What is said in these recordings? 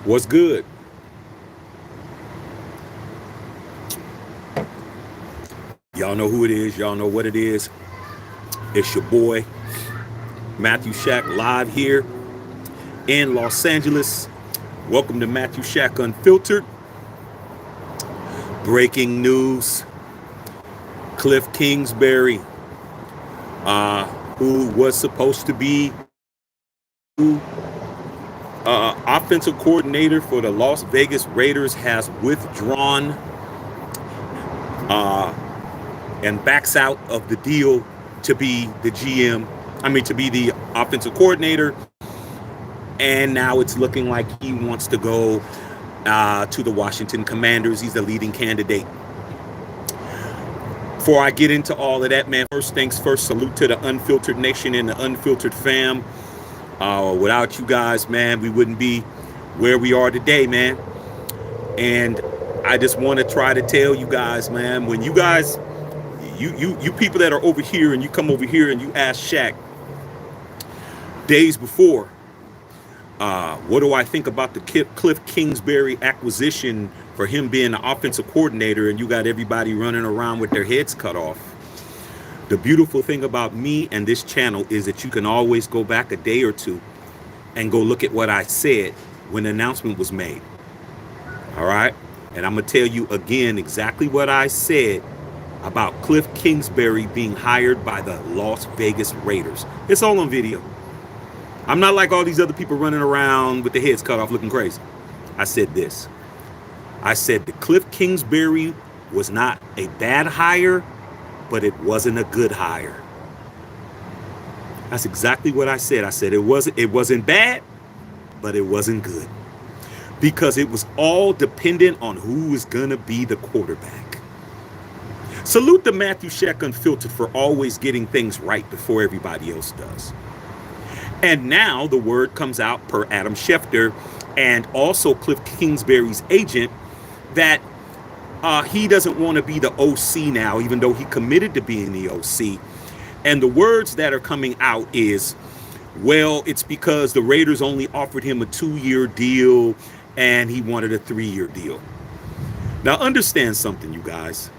What's good? Y'all know who it is. Y'all know what it is. It's your boy, Matthew Shack, live here in Los Angeles. Welcome to Matthew Shack Unfiltered. Breaking news. Kliff Kingsbury, who was supposed to be offensive coordinator for the Las Vegas Raiders, has withdrawn and backs out of the deal to be the GM. To be the offensive coordinator. And now it's looking like he wants to go to the Washington Commanders. He's the leading candidate. Before I get into all of that, man, first things first, salute to the Unfiltered Nation and the Unfiltered fam. Without you guys, man, we wouldn't be where we are today, man. And I just want to try to tell you guys, man, when you guys, you people that are over here and you come over here and you ask Shaq days before, what do I think about the Kliff Kingsbury acquisition for him being the offensive coordinator, and you got everybody running around with their heads cut off? The beautiful thing about me and this channel is that you can always go back a day or two and go look at what I said when the announcement was made. All right? And I'm going to tell you again exactly what I said about Kliff Kingsbury being hired by the Las Vegas Raiders. It's all on video. I'm not like all these other people running around with their heads cut off looking crazy. I said this. I said that Kliff Kingsbury was not a bad hire, but it wasn't a good hire. That's exactly what I said. I said it wasn't bad, but it wasn't good. Because it was all dependent on who was going to be the quarterback. Salute to Matthew Shack Unfiltered for always getting things right before everybody else does. And now the word comes out per Adam Schefter and also Kliff Kingsbury's agent that he doesn't want to be the OC now, even though he committed to being the OC. And the words that are coming out is, well, it's because the Raiders only offered him a 2-year deal and he wanted a 3-year deal. Now, understand something, you guys.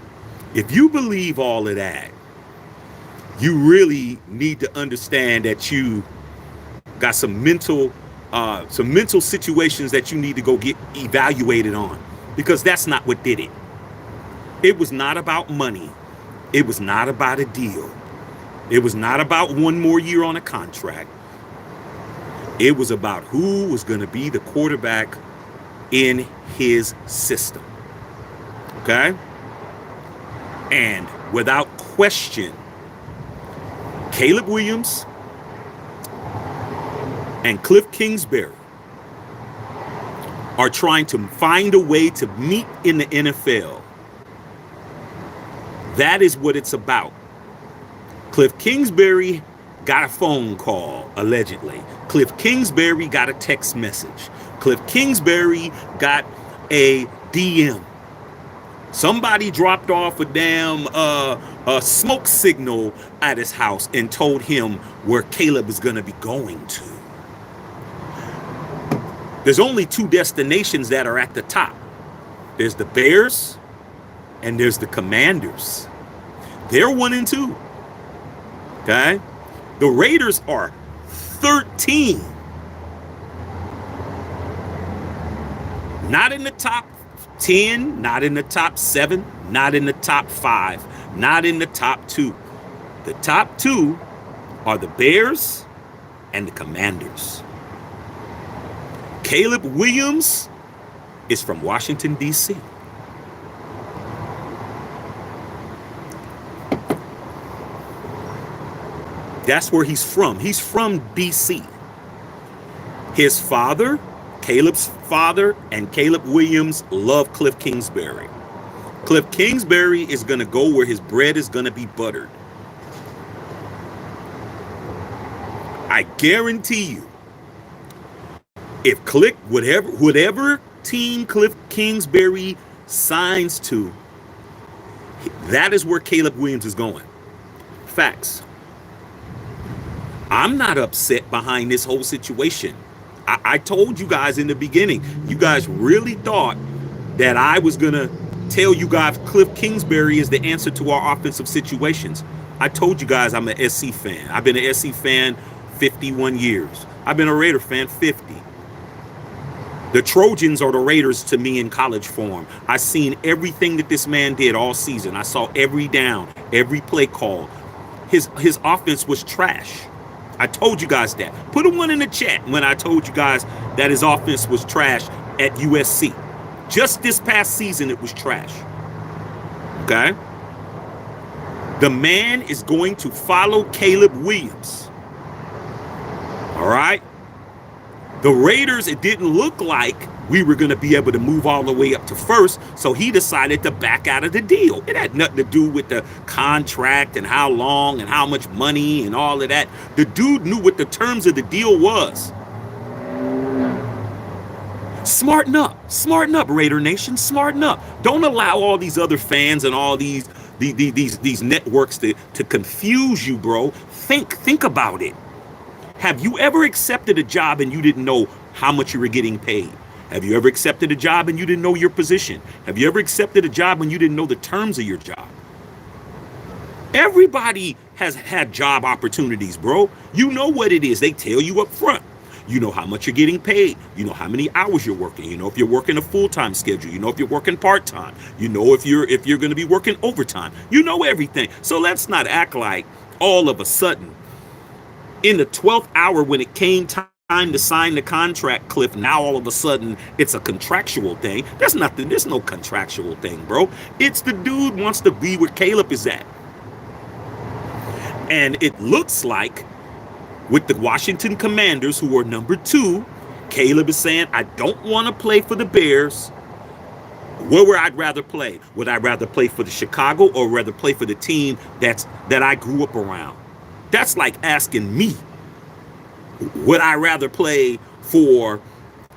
If you believe all of that, you really need to understand that you got some mental situations that you need to go get evaluated on, because that's not what did it. It was not about money. It was not about a deal. It was not about one more year on a contract. It was about who was going to be the quarterback in his system. Okay? And without question, Caleb Williams and Kliff Kingsbury are trying to find a way to meet in the NFL. That is what it's about. Kliff Kingsbury got a phone call, allegedly. Kliff Kingsbury got a text message. Kliff Kingsbury got a DM. Somebody dropped off a damn smoke signal at his house and told him where Caleb is going to be going to. There's only 2 destinations that are at the top. There's the Bears and there's the Commanders. They're 1 and 2. Okay? The Raiders are 13. Not in the top 10, not in the top 7, not in the top 5, not in the top 2. The top 2 are the Bears and the Commanders. Caleb Williams is from Washington, D.C. That's where he's from. He's from D.C. His father, Caleb's father, and Caleb Williams love Kliff Kingsbury. Kliff Kingsbury is going to go where his bread is going to be buttered. I guarantee you, if whatever team Kliff Kingsbury signs to, that is where Caleb Williams is going. Facts. I'm not upset behind this whole situation. I told you guys in the beginning, you guys really thought that I was going to tell you guys Kliff Kingsbury is the answer to our offensive situations. I told you guys I'm an SC fan. I've been an SC fan 51 years. I've been a Raider fan 50. The Trojans are the Raiders to me in college form. I seen everything that this man did all season. I saw every down, every play call. His offense was trash. I told you guys that. Put a one in the chat when I told you guys that his offense was trash at USC. Just this past season, it was trash. Okay? The man is going to follow Caleb Williams. All right? The Raiders, it didn't look like we were going to be able to move all the way up to first, so he decided to back out of the deal. It had nothing to do with the contract and how long and how much money and all of that. The dude knew what the terms of the deal was. Smarten up, Raider Nation, smarten up. Don't allow all these other fans and all these networks to confuse you, bro. Think about it. Have you ever accepted a job and you didn't know how much you were getting paid? Have you ever accepted a job and you didn't know your position? Have you ever accepted a job when you didn't know the terms of your job? Everybody has had job opportunities, bro. You know what it is. They tell you up front. You know how much you're getting paid. You know how many hours you're working. You know if you're working a full-time schedule. You know if you're working part-time. You know if you're going to be working overtime. You know everything. So let's not act like all of a sudden in the 12th hour when it came time to sign the contract, Kliff, now all of a sudden it's a contractual thing. There's no contractual thing, bro. It's the dude wants to be where Caleb is at. And it looks like with the Washington Commanders, who are number 2, Caleb is saying, I don't want to play for the Bears. Where would I rather play? Would I rather play for the Chicago or rather play for the team that I grew up around? That's like asking me, would I rather play for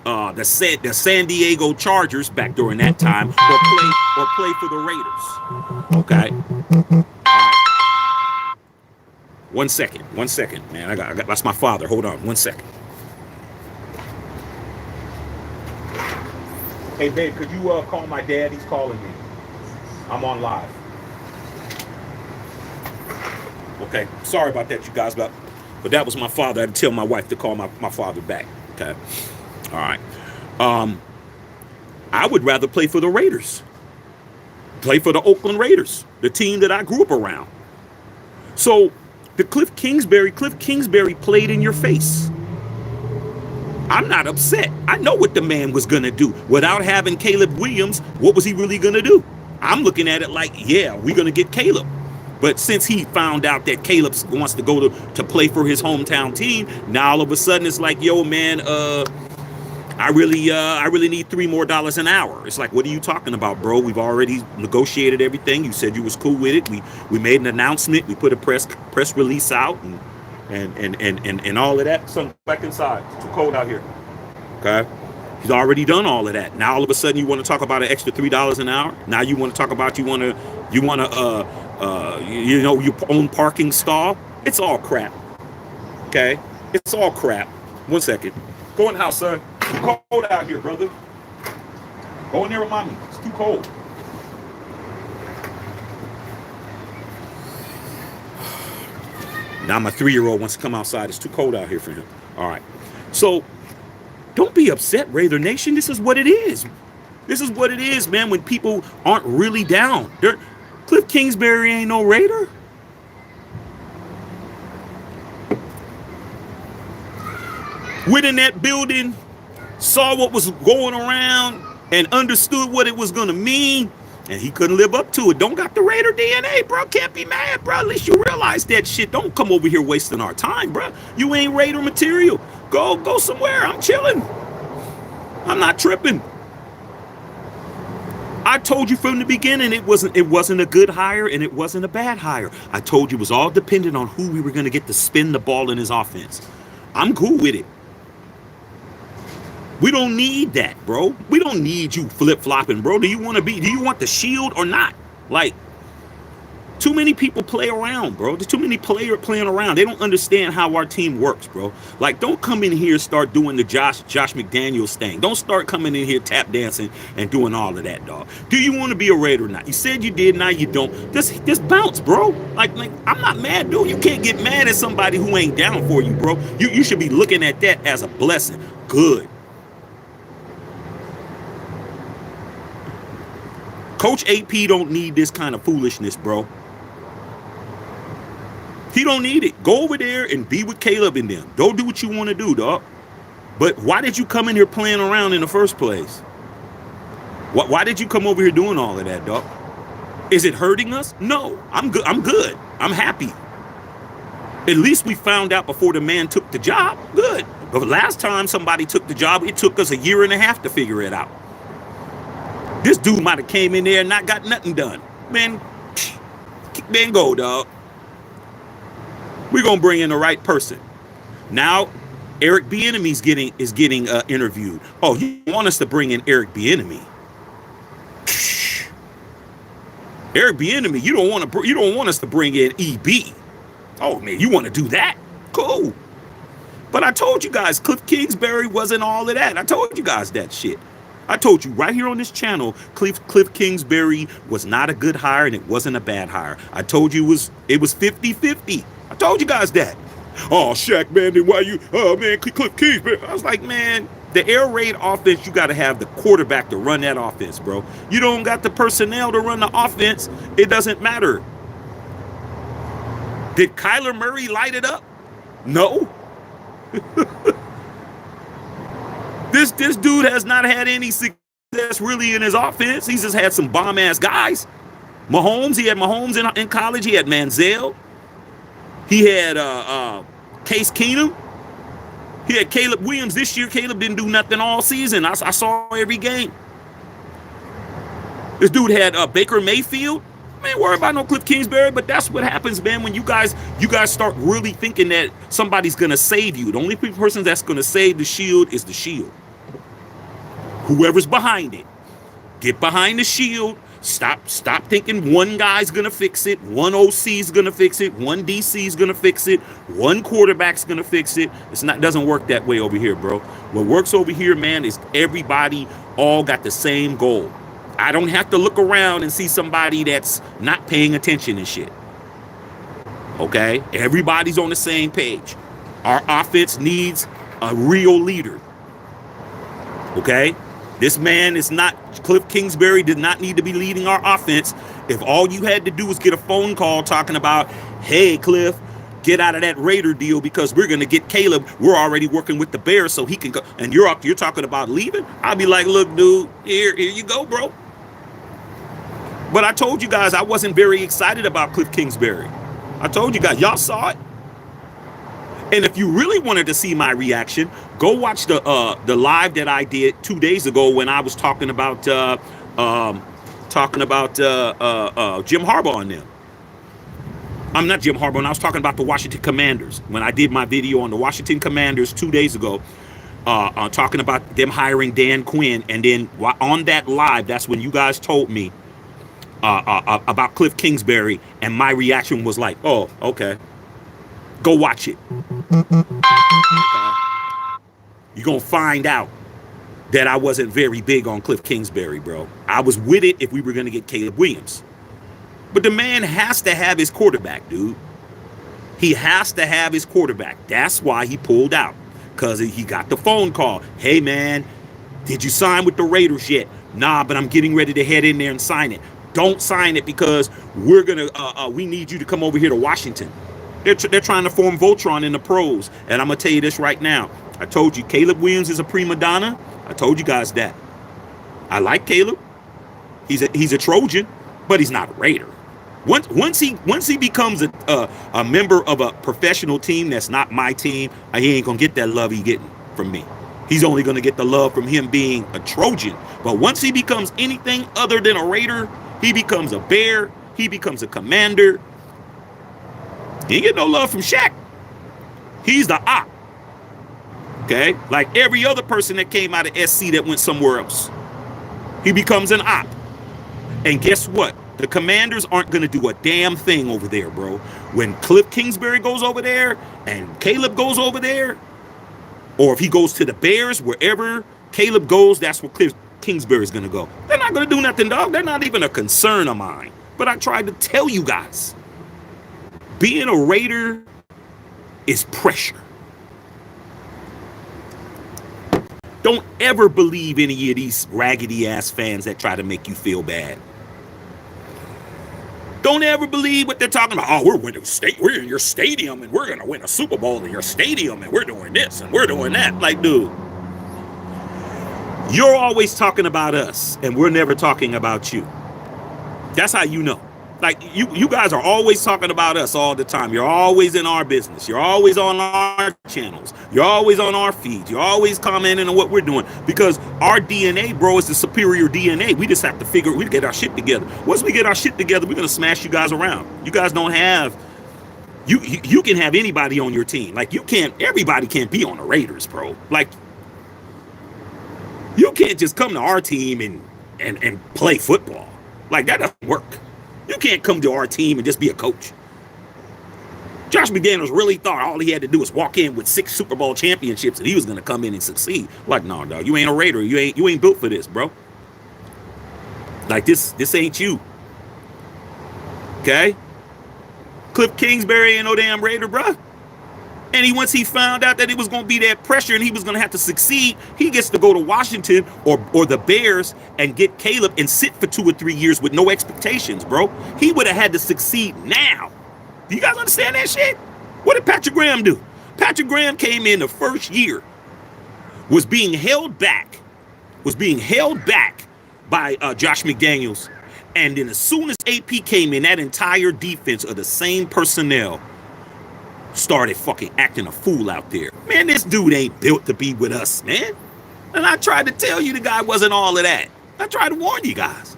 the San Diego Chargers back during that time or play for the Raiders? Okay. All right. One second, man. I got that's my father. Hold on, 1 second. Hey, babe, could you call my dad? He's calling me. I'm on live. Okay, sorry about that, you guys, but that was my father. I had to tell my wife to call my father back. Okay, all right. I would rather play for the Raiders. Play for the Oakland Raiders, the team that I grew up around. So the Kliff Kingsbury played in your face. I'm not upset. I know what the man was going to do. Without having Caleb Williams, what was he really going to do? I'm looking at it like, yeah, we're going to get Caleb. But since he found out that Caleb wants to go to play for his hometown team, now all of a sudden it's like, yo, man, I really need $3 more an hour. It's like, what are you talking about, bro? We've already negotiated everything. You said you was cool with it. We made an announcement. We put a press release out and all of that. Son, back inside. It's too cold out here. Okay. He's already done all of that. Now all of a sudden you want to talk about an extra $3 an hour. Now you want to talk about you want to your own parking stall. It's all crap. Okay. It's all crap. 1 second. Go in the house, son. It's too cold out here, brother. Go in there with mommy. It's too cold. Now my 3-year-old wants to come outside. It's too cold out here for him. All right. So don't be upset, Raider Nation. This is what it is. This is what it is, man, when people aren't really down. Kliff Kingsbury ain't no Raider. Went in that building, saw what was going around, and understood what it was going to mean, and he couldn't live up to it. Don't got the Raider DNA, bro. Can't be mad, bro. At least you realize that shit. Don't come over here wasting our time, bro. You ain't Raider material. Go somewhere. I'm chilling. I'm not tripping. I told you from the beginning it wasn't a good hire and it wasn't a bad hire. I told you it was all dependent on who we were going to get to spin the ball in his offense. I'm cool with it. We don't need that, bro. We don't need you flip-flopping, bro. Do you want the shield or not? Like, Too many people play around, bro. There's too many players playing around. They don't understand how our team works, bro. Like, don't come in here and start doing the Josh McDaniels thing. Don't start coming in here tap dancing and doing all of that, dog. Do you want to be a Raider or not? You said you did, now you don't. Just bounce, bro. Like I'm not mad, dude. You can't get mad at somebody who ain't down for you, bro. You should be looking at that as a blessing. Good. Coach AP don't need this kind of foolishness, bro. He don't need it. Go over there and be with Caleb and them. Go do what you want to do, dog. But why did you come in here playing around in the first place? Why did you come over here doing all of that, dog? Is it hurting us? No, I'm good. I'm good. I'm happy. At least we found out before the man took the job. Good. But last time somebody took the job, it took us 1.5 years to figure it out. This dude might have came in there and not got nothing done. Man, go, dog. We're gonna bring in the right person. Now, Eric Bieniemy is getting interviewed. Oh, you want us to bring in Eric Bieniemy? Eric Bieniemy, you don't want us to bring in EB. Oh man, you want to do that? Cool. But I told you guys, Kliff Kingsbury wasn't all of that. I told you guys that shit. I told you right here on this channel, Kliff Kingsbury was not a good hire and it wasn't a bad hire. I told you it was 50-50. I told you guys that. Oh, Shaq, man, then why you, oh, man, Kliff Kingsbury. I was like, man, the air raid offense, you got to have the quarterback to run that offense, bro. You don't got the personnel to run the offense. It doesn't matter. Did Kyler Murray light it up? No. This dude has not had any success really in his offense. He's just had some bomb-ass guys. Mahomes, he had Mahomes in college. He had Manziel. He had Case Keenum. He had Caleb Williams this year. Caleb didn't do nothing all season. I saw every game. This dude had Baker Mayfield. Man, worry about no Kliff Kingsbury, but that's what happens, man, when you guys start really thinking that somebody's going to save you. The only person that's going to save the shield is the shield. Whoever's behind it. Get behind the shield. Stop thinking one guy's going to fix it. One OC's going to fix it. One DC's going to fix it. One quarterback's going to fix it. Doesn't work that way over here, bro. What works over here, man, is everybody all got the same goal. I don't have to look around and see somebody that's not paying attention and shit. Okay? Everybody's on the same page. Our offense needs a real leader. Okay? This man is not, Kliff Kingsbury did not need to be leading our offense. If all you had to do was get a phone call talking about, hey, Kliff, get out of that Raider deal because we're going to get Caleb. We're already working with the Bears so he can go. And you're talking about leaving? I'll be like, look, dude, here you go, bro. But I told you guys I wasn't very excited about Kliff Kingsbury. I told you guys, y'all saw it. And if you really wanted to see my reaction, go watch the live that I did 2 days ago when I was talking about Jim Harbaugh and them. I'm not Jim Harbaugh. I was talking about the Washington Commanders when I did my video on the Washington Commanders 2 days ago, talking about them hiring Dan Quinn. And then on that live, that's when you guys told me about Kliff Kingsbury, and my reaction was like, oh, okay. Go watch it. You're going to find out that I wasn't very big on Kliff Kingsbury, bro. I was with it if we were going to get Caleb Williams. But the man has to have his quarterback, dude. He has to have his quarterback. That's why he pulled out, because he got the phone call. Hey, man, did you sign with the Raiders yet? Nah, but I'm getting ready to head in there and sign it. Don't sign it because we need you to come over here to Washington. They're trying to form Voltron in the pros. And I'm going to tell you this right now. I told you Caleb Williams is a prima donna. I told you guys that. I like Caleb. He's a Trojan, but he's not a Raider. Once he becomes a member of a professional team that's not my team, he ain't going to get that love he's getting from me. He's only going to get the love from him being a Trojan. But once he becomes anything other than a Raider, he becomes a Bear, he becomes a Commander. He ain't get no love from Shaq. He's the op. Okay? Like every other person that came out of SC that went somewhere else. He becomes an op. And guess what? The Commanders aren't going to do a damn thing over there, bro. When Kliff Kingsbury goes over there and Caleb goes over there, or if he goes to the Bears, wherever Caleb goes, that's where Kliff Kingsbury is going to go. They're not going to do nothing, dog. They're not even a concern of mine. But I tried to tell you guys, being a Raider is pressure. Don't ever believe any of these raggedy-ass fans that try to make you feel bad. Don't ever believe what they're talking about. Oh, we're in your stadium, and we're going to win a Super Bowl in your stadium, and we're doing this, and we're doing that. Like, dude, you're always talking about us, and we're never talking about you. That's how you know. Like, you guys are always talking about us all the time. You're always in our business. You're always on our channels. You're always on our feeds. You're always commenting on what we're doing. Because our DNA, bro, is the superior DNA. We just have to we get our shit together. Once we get our shit together, we're going to smash you guys around. You guys don't have... You can have anybody on your team. Like, everybody can't be on the Raiders, bro. Like, you can't just come to our team and play football. Like, that doesn't work. You can't come to our team and just be a coach. Josh McDaniels really thought all he had to do was walk in with 6 Super Bowl championships and he was going to come in and succeed. Like, no, dog, you ain't a Raider. You ain't built for this, bro. Like, this ain't you. Okay? Kliff Kingsbury ain't no damn Raider, bro. And once he found out that it was going to be that pressure and he was going to have to succeed, he gets to go to Washington or the Bears and get Caleb and sit for 2 or 3 years with no expectations, bro. He would have had to succeed now. Do you guys understand that shit? What did Patrick Graham do? Patrick Graham came in the first year, was being held back by Josh McDaniels. And then as soon as AP came in, that entire defense of the same personnel started fucking acting a fool out there. Man, this dude ain't built to be with us, man. And I tried to tell you the guy wasn't all of that. I tried to warn you guys.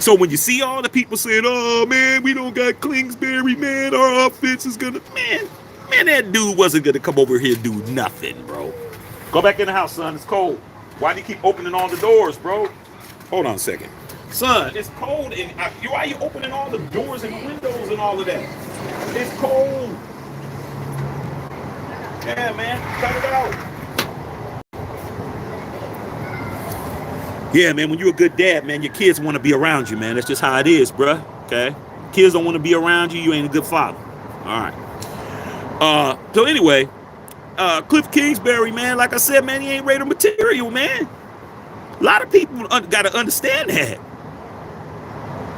So when you see all the people saying, oh, man, we don't got Kingsbury, man, our offense is gonna... Man, that dude wasn't gonna come over here and do nothing, bro. Go back in the house, son. It's cold. Why do you keep opening all the doors, bro? Hold on a second. Son, it's cold, and why are you opening all the doors and windows and all of that? It's cold. Yeah, man, cut it out. Yeah, man, when you're a good dad, man, your kids want to be around you, man. That's just how it is, bruh. Okay? Kids don't want to be around you, you ain't a good father. All right. So anyway, Kliff Kingsbury, man, like I said, man, he ain't Raider material, man. A lot of people got to understand that.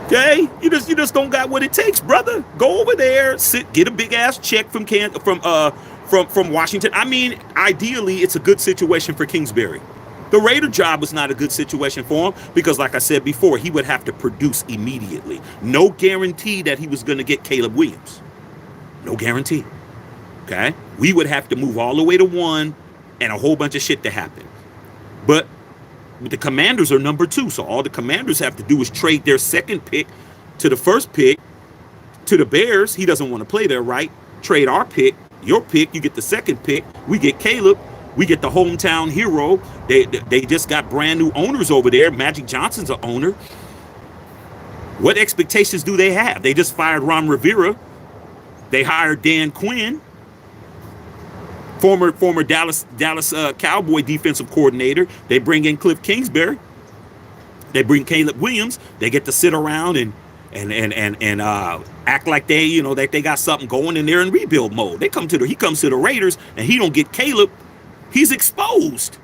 Okay, you just don't got what it takes, brother. Go over there, get a big ass check from Washington. I mean, ideally, it's a good situation for Kingsbury. The Raider job was not a good situation for him because, like I said before, he would have to produce immediately. No guarantee that he was going to get Caleb Williams. No guarantee. Okay, we would have to move all the way to 1 and a whole bunch of shit to happen. But the Commanders are number 2, so all the Commanders have to do is trade their second pick to the first pick to the Bears. He doesn't want to play there, right? Trade our pick, your pick, you get the second pick. We get Caleb. We get the hometown hero. They just got brand new owners over there. Magic Johnson's an owner. What expectations do they have? They just fired Ron Rivera. They hired Dan Quinn, former Dallas Cowboy defensive coordinator. They bring in Kliff Kingsbury. They bring Caleb Williams. They get to sit around and act like that they got something going and they're in rebuild mode. He comes to the Raiders and he don't get Caleb. He's exposed.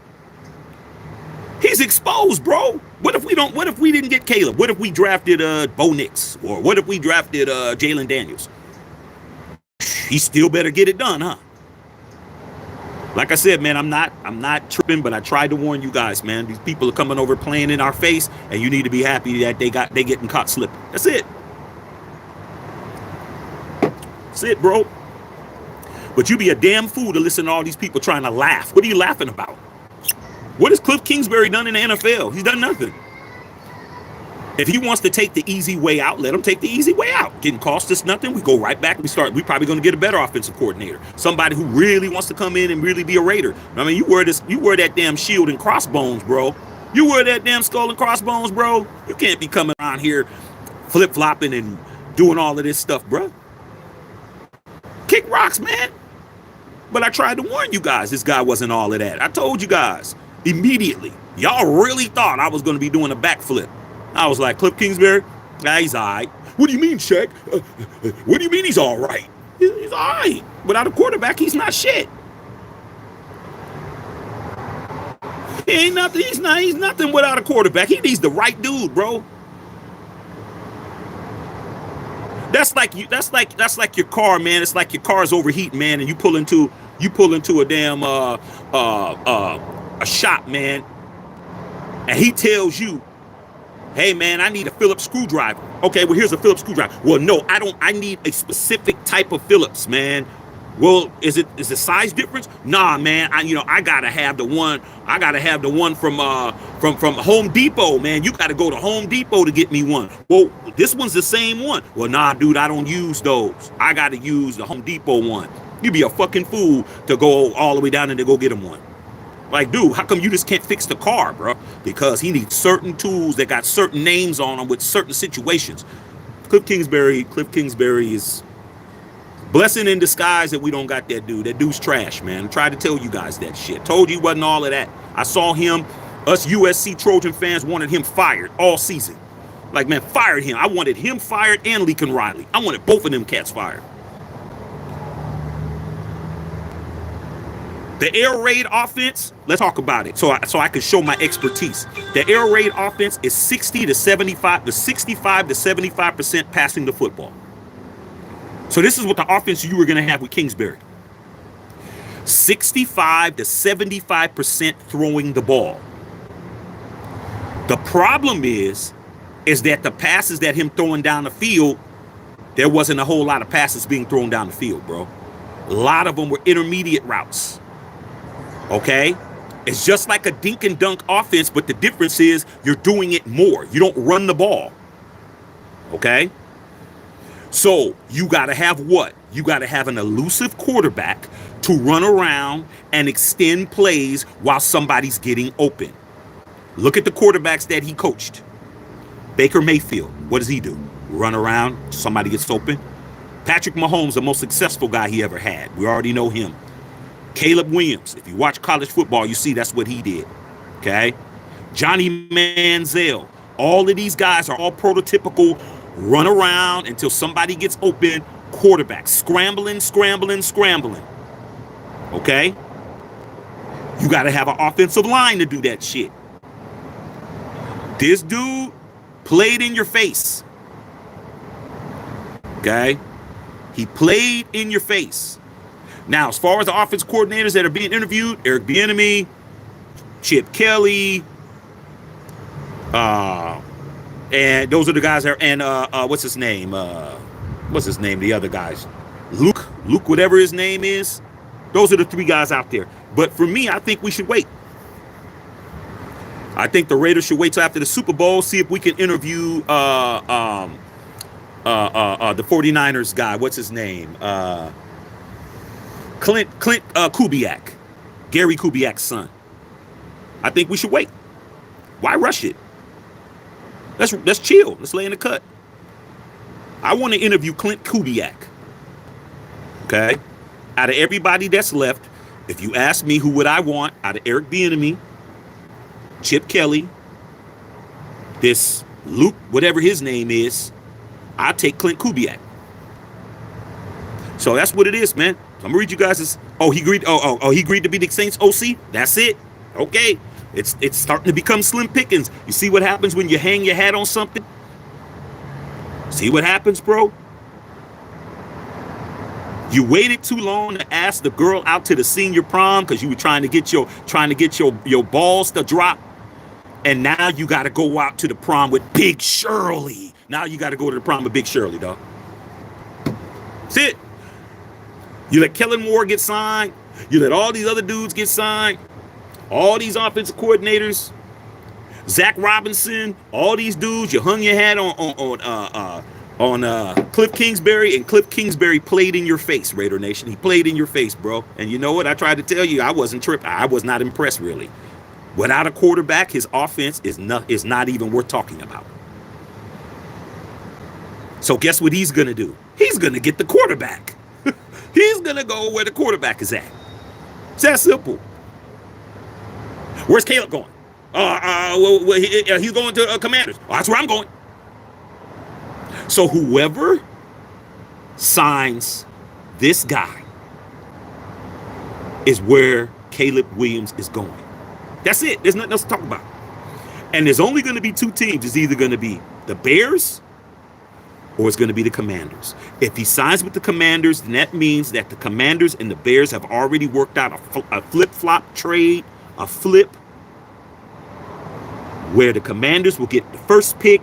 He's exposed, bro. What if we didn't get Caleb? What if we drafted Bo Nix? Or what if we drafted Jalen Daniels? He still better get it done, huh? Like I said, man, I'm not tripping, but I tried to warn you guys, man. These people are coming over playing in our face, and you need to be happy that they getting caught slipping. That's it. That's it, bro. But you be a damn fool to listen to all these people trying to laugh. What are you laughing about? What has Kliff Kingsbury done in the NFL? He's done nothing. If he wants to take the easy way out, let him take the easy way out. Didn't cost us nothing. We go right back. We probably going to get a better offensive coordinator. Somebody who really wants to come in and really be a Raider. I mean, you wear that damn shield and crossbones, bro. You wear that damn skull and crossbones, bro. You can't be coming around here flip-flopping and doing all of this stuff, bro. Kick rocks, man. But I tried to warn you guys, this guy wasn't all of that. I told you guys immediately. Y'all really thought I was going to be doing a backflip. I was like, Kliff Kingsbury, he's all right. What do you mean, Shaq? What do you mean he's all right? He's all right. Without a quarterback, he's not shit. He ain't nothing. He's nothing without a quarterback. He needs the right dude, bro. That's like your car, man. It's like your car's overheating, man, and you pull into a damn a shop, man, and he tells you, hey, man, I need a Phillips screwdriver. Okay, well, here's a Phillips screwdriver. Well, no, I don't. I need a specific type of Phillips, man. Well, is the size difference? Nah, man. I gotta have the one. I gotta have the one from Home Depot, man. You gotta go to Home Depot to get me one. Well, this one's the same one. Well, nah, dude, I don't use those. I gotta use the Home Depot one. You'd be a fucking fool to go all the way down and to go get him one. Like, dude, how come you just can't fix the car, bro? Because he needs certain tools that got certain names on them with certain situations. Kliff Kingsbury is blessing in disguise that we don't got that dude. That dude's trash, man. I tried to tell you guys that shit. Told you wasn't all of that. I saw him. Us USC Trojan fans wanted him fired all season. Like, man, fired him. I wanted him fired and Lincoln Riley. I wanted both of them cats fired. The air raid offense, let's talk about it so I can show my expertise. The air raid offense is 65 to 75% passing the football. So this is what the offense you were going to have with Kingsbury. 65 to 75% throwing the ball. The problem is that the passes that him throwing down the field, there wasn't a whole lot of passes being thrown down the field, bro. A lot of them were intermediate routes. Okay? It's just like a dink and dunk offense, but the difference is you're doing it more. You don't run the ball. Okay? So you got to have what? You got to have an elusive quarterback to run around and extend plays while somebody's getting open. Look at the quarterbacks that he coached. Baker Mayfield, what does he do? Run around, somebody gets open. Patrick Mahomes, the most successful guy he ever had. We already know him. Caleb Williams, if you watch college football, you see that's what he did. Okay? Johnny Manziel. All of these guys are all prototypical run around until somebody gets open quarterback. Scrambling. Okay? You got to have an offensive line to do that shit. This dude played in your face. Okay? He played in your face. Now, as far as the offense coordinators that are being interviewed, Eric Bieniemy, Chip Kelly, and those are the guys that are, and what's his name? The other guys, Luke, whatever his name is. Those are the three guys out there. But for me, I think we should wait. I think the Raiders should wait till after the Super Bowl, see if we can interview the 49ers guy. What's his name? Clint Kubiak, Gary Kubiak's son. I think we should wait. Why rush it? Let's chill. Let's lay in the cut. I want to interview Clint Kubiak. Okay? Out of everybody that's left, if you ask me who would I want out of Eric Bieniemy, Chip Kelly, this Luke, whatever his name is, I'll take Clint Kubiak. So that's what it is, man. I'm gonna read you guys this. Oh, he agreed. He agreed to be the Saints OC. That's it. Okay. It's starting to become slim pickings. You see what happens when you hang your hat on something? See what happens, bro? You waited too long to ask the girl out to the senior prom because you were trying to get your balls to drop, and now you got to go out to the prom with Big Shirley. Now you got to go to the prom with Big Shirley, dog. That's it. You let Kellen Moore get signed. You let all these other dudes get signed. All these offensive coordinators, Zach Robinson, all these dudes. You hung your hat on Kliff Kingsbury, and Kliff Kingsbury played in your face, Raider Nation. He played in your face, bro. And you know what? I tried to tell you, I wasn't tripping. I was not impressed, really. Without a quarterback, his offense is not even worth talking about. So guess what he's going to do? He's going to get the quarterback. He's going to go where the quarterback is at. It's that simple. Where's Caleb going? He's going to Commanders. Oh, that's where I'm going. So whoever signs this guy is where Caleb Williams is going. That's it. There's nothing else to talk about. And there's only going to be two teams. It's either going to be the Bears or it's going to be the Commanders. If he signs with the Commanders, then that means that the Commanders and the Bears have already worked out a flip-flop trade, a flip, where the Commanders will get the first pick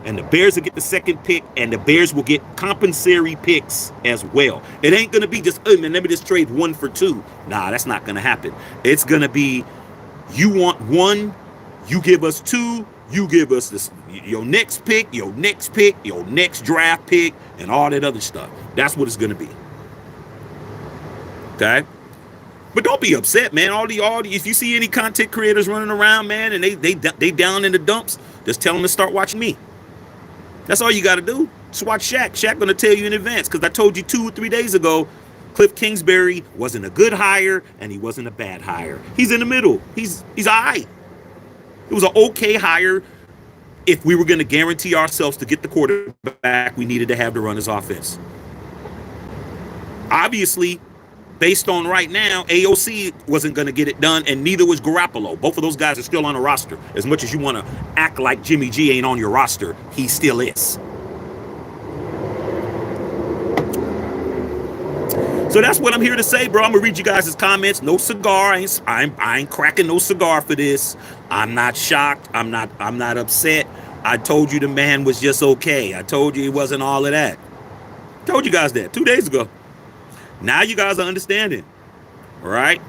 and the Bears will get the second pick, and the Bears will get compensatory picks as well. It ain't going to be just, man, let me just trade 1 for 2. Nah, that's not going to happen. It's going to be, you want 1, you give us 2, you give us this, your next pick, your next draft pick, and all that other stuff. That's what it's going to be. Okay? But don't be upset, man. All the if you see any content creators running around, man, and they down in the dumps, just tell them to start watching me. That's all you got to do. Just watch Shaq. Shaq going to tell you in advance, because I told you 2 or 3 days ago, Kliff Kingsbury wasn't a good hire and he wasn't a bad hire. He's in the middle. He's all right. It was an okay hire. If we were going to guarantee ourselves to get the quarterback we needed to have to run his offense. Obviously, based on right now, AOC wasn't going to get it done, and neither was Garoppolo. Both of those guys are still on the roster. As much as you want to act like Jimmy G ain't on your roster, he still is. So that's what I'm here to say, bro. I'm going to read you guys' comments. No cigar. I ain't cracking no cigar for this. I'm not shocked. I'm not upset. I told you the man was just okay. I told you he wasn't all of that. Told you guys that 2 days ago. Now you guys are understanding, all right?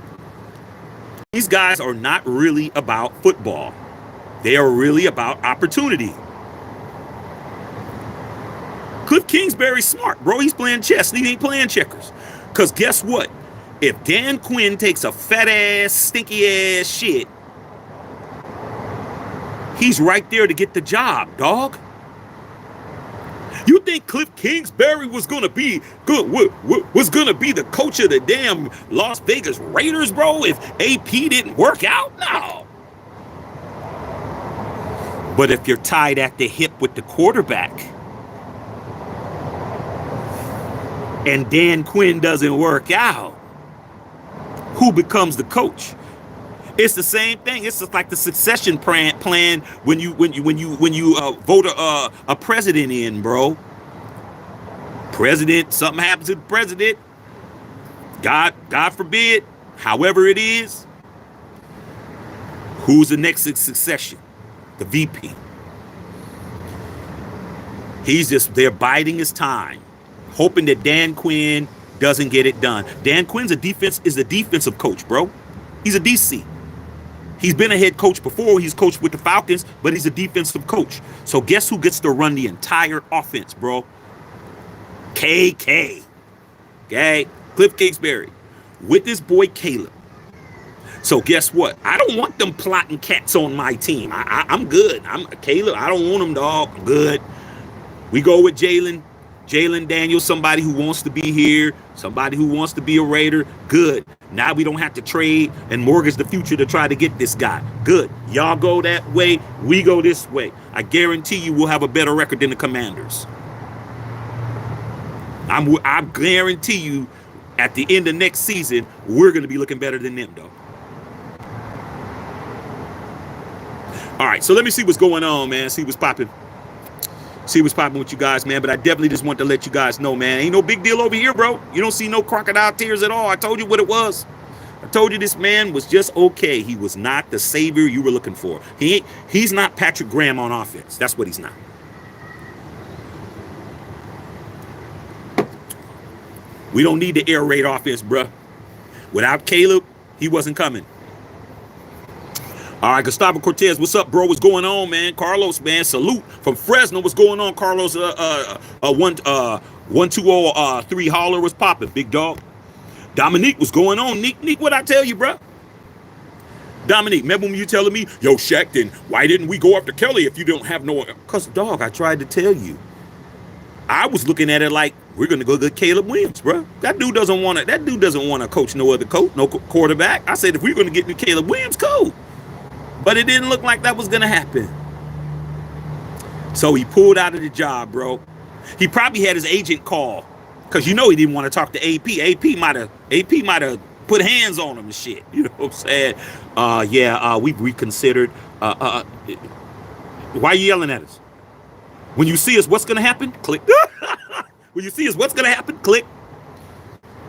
These guys are not really about football. They are really about opportunity. Kliff Kingsbury's smart, bro. He's playing chess. He ain't playing checkers. Because guess what? If Dan Quinn takes a fat-ass, stinky-ass shit, he's right there to get the job, dog. You think Kliff Kingsbury was gonna be good? Was gonna be the coach of the damn Las Vegas Raiders, bro? If AP didn't work out, no. But if you're tied at the hip with the quarterback, and Dan Quinn doesn't work out, who becomes the coach? It's the same thing. It's just like the succession plan when you vote a president in, bro. President, something happens to the president. God forbid, however it is. Who's the next succession? The VP. He's just there biding his time, hoping that Dan Quinn doesn't get it done. Dan Quinn's a defensive coach, bro. He's a DC. He's been a head coach before. He's coached with the Falcons, but he's a defensive coach. So guess who gets to run the entire offense, bro? KK. Okay? Kliff Kingsbury. With this boy Caleb. So guess what? I don't want them plotting cats on my team. I'm good. I'm Caleb. I don't want them, dog. I'm good. We go with Jalen Daniels, somebody who wants to be here, somebody who wants to be a Raider. Good. Now we don't have to trade and mortgage the future to try to get this guy. Good. Y'all go that way. We go this way. I guarantee you we'll have a better record than the Commanders. I guarantee you at the end of next season, we're going to be looking better than them, though. All right, so let me see what's going on, man. See what's popping. See what's popping with you guys, man. But I definitely just want to let you guys know, man. Ain't no big deal over here, bro. You don't see no crocodile tears at all. I told you what it was. I told you this man was just okay. He was not the savior you were looking for. He's not Patrick Graham on offense. That's what he's not. We don't need the air raid offense, bro. Without Caleb, he wasn't coming. All right, Gustavo Cortez, what's up, bro? What's going on, man? Carlos, man, salute from Fresno. What's going on, Carlos? 1203 holler was popping, big dog. Dominique, what's going on? Nick, what I tell you, bro? Dominique, remember when you telling me, yo, Shaq, then why didn't we go after Kelly if you don't have no? Because, dog, I tried to tell you. I was looking at it like we're gonna go get Caleb Williams, bro. That dude doesn't want to. That dude doesn't want to coach no other coach, no quarterback. I said if we're gonna get Caleb Williams, cool. But it didn't look like that was gonna happen. So he pulled out of the job, bro. He probably had his agent call because he didn't want to talk to AP. AP might have put hands on him and shit. You know what I'm saying? We've reconsidered. Why are you yelling at us? When you see us, what's gonna happen? Click. When you see us, what's gonna happen? Click.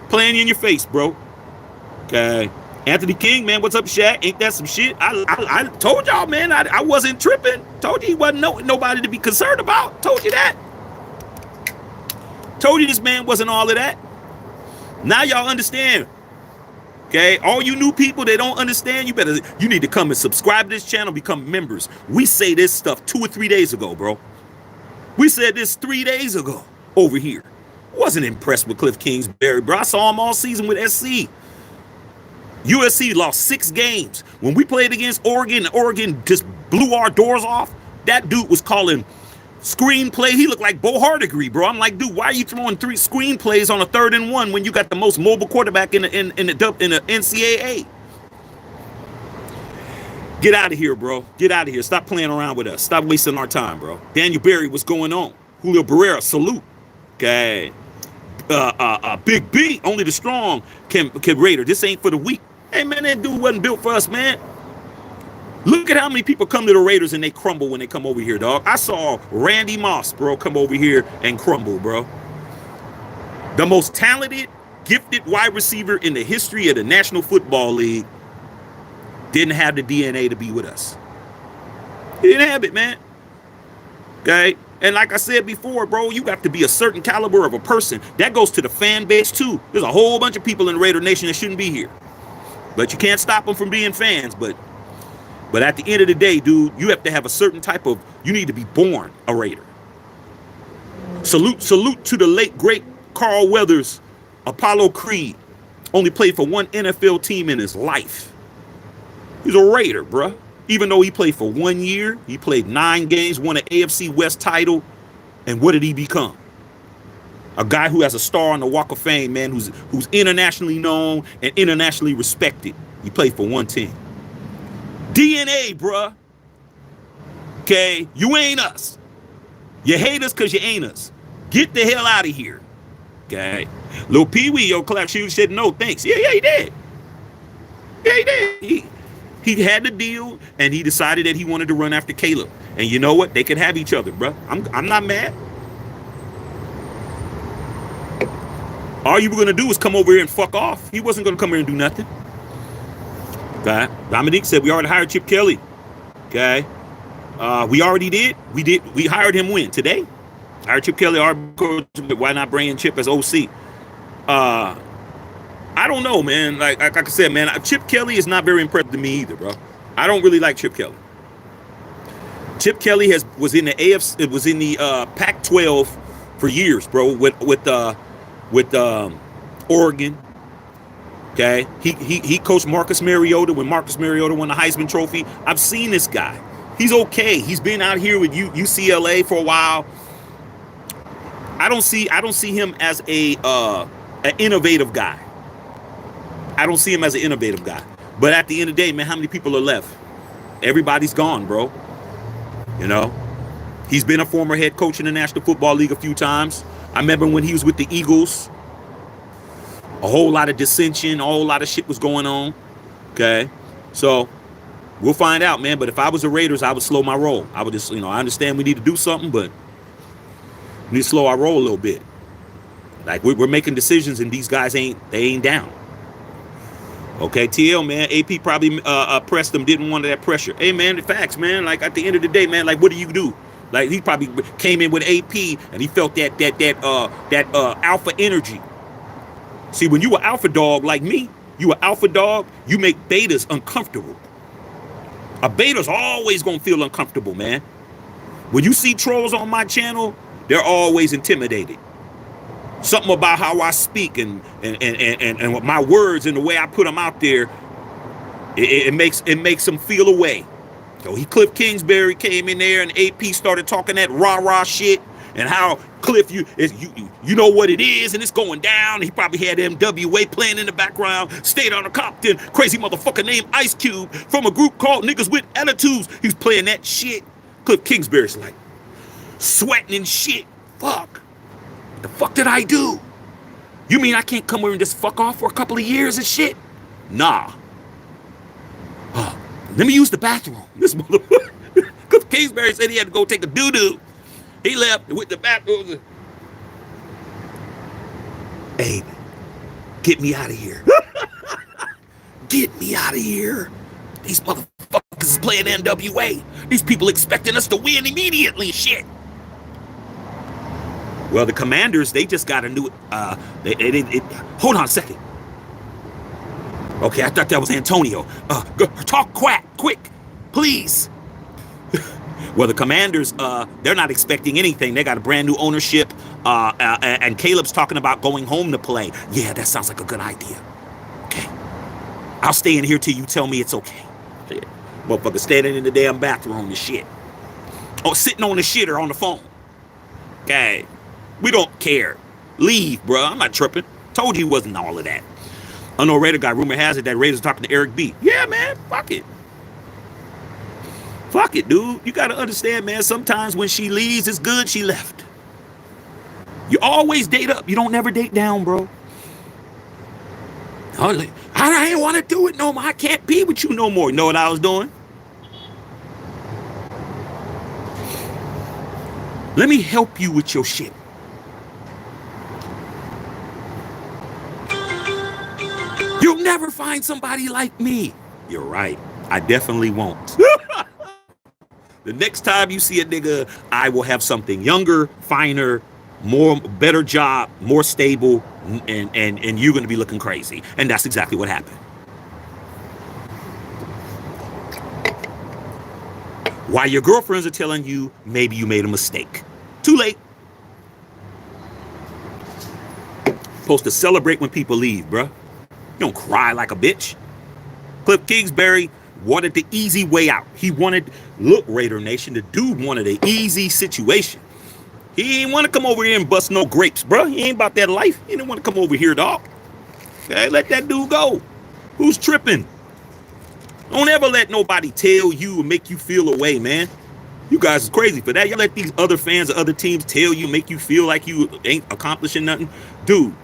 Playing in your face, bro. Okay. Anthony King, man, what's up, Shaq? Ain't that some shit? I told y'all, man, I wasn't tripping. Told you he wasn't nobody to be concerned about. Told you that. Told you this man wasn't all of that. Now y'all understand. Okay, all you new people that don't understand, you need to come and subscribe to this channel, become members. We say this stuff 2 or 3 days ago, bro. We said this 3 days ago over here. Wasn't impressed with Kliff Kingsbury, bro. I saw him all season with SC. USC lost 6 games. When we played against Oregon, Oregon just blew our doors off. That dude was calling screenplay. He looked like Bo Hardigree, bro. I'm like, dude, why are you throwing 3 screenplays on a 3rd and 1 when you got the most mobile quarterback in the NCAA? Get out of here, bro. Get out of here. Stop playing around with us. Stop wasting our time, bro. Daniel Berry, what's going on? Julio Barrera, salute. Okay. Big B, only the strong can Raider. This ain't for the weak. Hey, man, that dude wasn't built for us, man. Look at how many people come to the Raiders and they crumble when they come over here, dog. I saw Randy Moss, bro, come over here and crumble, bro. The most talented, gifted wide receiver in the history of the National Football League didn't have the DNA to be with us. He didn't have it, man. Okay? And like I said before, bro, you got to be a certain caliber of a person. That goes to the fan base, too. There's a whole bunch of people in Raider Nation that shouldn't be here. But you can't stop them from being fans. But at the end of the day, dude, you have to have a certain type of, you need to be born a Raider. Salute to the late, great Carl Weathers, Apollo Creed. Only played for one NFL team in his life. He's a Raider, bruh. Even though he played for 1 year, he played 9 games, won an AFC West title. And what did he become? A guy who has a star on the Walk of Fame, man, who's internationally known and internationally respected. He played for one team. DNA, bruh. Okay, you ain't us. You hate us because you ain't us. Get the hell out of here. Okay. Lil Pee-wee, yo, Clap Shoes said no thanks. Yeah, he did. Yeah, he did. He had the deal, and he decided that he wanted to run after Caleb. And you know what? They could have each other, bro. I'm not mad. All you were going to do was come over here and fuck off. He wasn't going to come here and do nothing. Okay. Dominique said we already hired Chip Kelly. Okay. We already did. We hired him when? Today? Hired Chip Kelly, our coach. Why not bring in Chip as OC? I don't know, man. Like I said, man, Chip Kelly is not very impressive to me either, bro. I don't really like Chip Kelly. Chip Kelly was in the AFC, it was in the Pac-12 for years, bro, with Oregon. Okay, he coached Marcus Mariota when Marcus Mariota won the Heisman Trophy. I've seen this guy. He's okay. He's been out here with UCLA for a while. I don't see him as an innovative guy. I don't see him as an innovative guy. But at the end of the day, man, how many people are left? Everybody's gone, bro. You know, he's been a former head coach in the National Football League a few times. I remember when he was with the Eagles, a whole lot of dissension, a whole lot of shit was going on. Okay, so we'll find out, man. But if I was the Raiders, I would slow my roll. I would just, I understand we need to do something, but we need to slow our roll a little bit. Like we're making decisions, and these guys ain't down. Okay, TL, man, AP probably pressed them, didn't want that pressure. Hey, man, the facts, man. Like at the end of the day, man, like what do you do? Like he probably came in with AP and he felt that alpha energy. See, when you an alpha dog like me, you an alpha dog, you make betas uncomfortable. A beta's always gonna feel uncomfortable, man. When you see trolls on my channel, they're always intimidated. Something about how I speak and my words and the way I put them out there, it makes them feel away. So Kliff Kingsbury came in there and AP started talking that rah-rah shit and how Kliff, you know what it is, and it's going down. He probably had MWA playing in the background. Stayed on a Compton, crazy motherfucker named Ice Cube from a group called Niggas with Attitudes. He was playing that shit. Kliff Kingsbury's like sweating and shit. Fuck. What the fuck did I do? You mean I can't come here and just fuck off for a couple of years and shit? Nah. Let me use the bathroom. This motherfucker. Kliff Kingsbury said he had to go take a doo-doo. He left with the bathroom. Hey, get me out of here. Get me out of here. These motherfuckers is playing NWA. These people expecting us to win immediately. Shit. Well, the Commanders, they just got a new, hold on a second. Okay, I thought that was Antonio. Talk quick, please. Well, the Commanders, they're not expecting anything. They got a brand new ownership, and Caleb's talking about going home to play. Yeah, that sounds like a good idea. Okay. I'll stay in here till you tell me it's okay. Shit. Motherfucker standing in the damn bathroom and shit. Or sitting on the shitter on the phone. Okay. We don't care. Leave, bro. I'm not tripping. Told you it wasn't all of that. I know Raider guy, rumor has it that Raiders talking to Eric B. Yeah, man. Fuck it. Fuck it, dude. You got to understand, man. Sometimes when she leaves, it's good she left. You always date up. You don't never date down, bro. I ain't want to do it no more. I can't be with you no more. You know what I was doing? Let me help you with your shit. You'll never find somebody like me. You're right. I definitely won't. The next time you see a nigga, I will have something younger, finer, better job, more stable, and you're going to be looking crazy. And that's exactly what happened. While your girlfriends are telling you maybe you made a mistake. Too late. Supposed to celebrate when people leave, bruh. You don't cry like a bitch. Kliff Kingsbury wanted the easy way out. He wanted, look, Raider Nation, the dude wanted an easy situation. He ain't want to come over here and bust no grapes, bro. He ain't about that life. He didn't want to come over here, dog. Okay, let that dude go. Who's tripping? Don't ever let nobody tell you or make you feel away, man. You guys is crazy for that. You let these other fans of other teams tell you, make you feel like you ain't accomplishing nothing. Dude,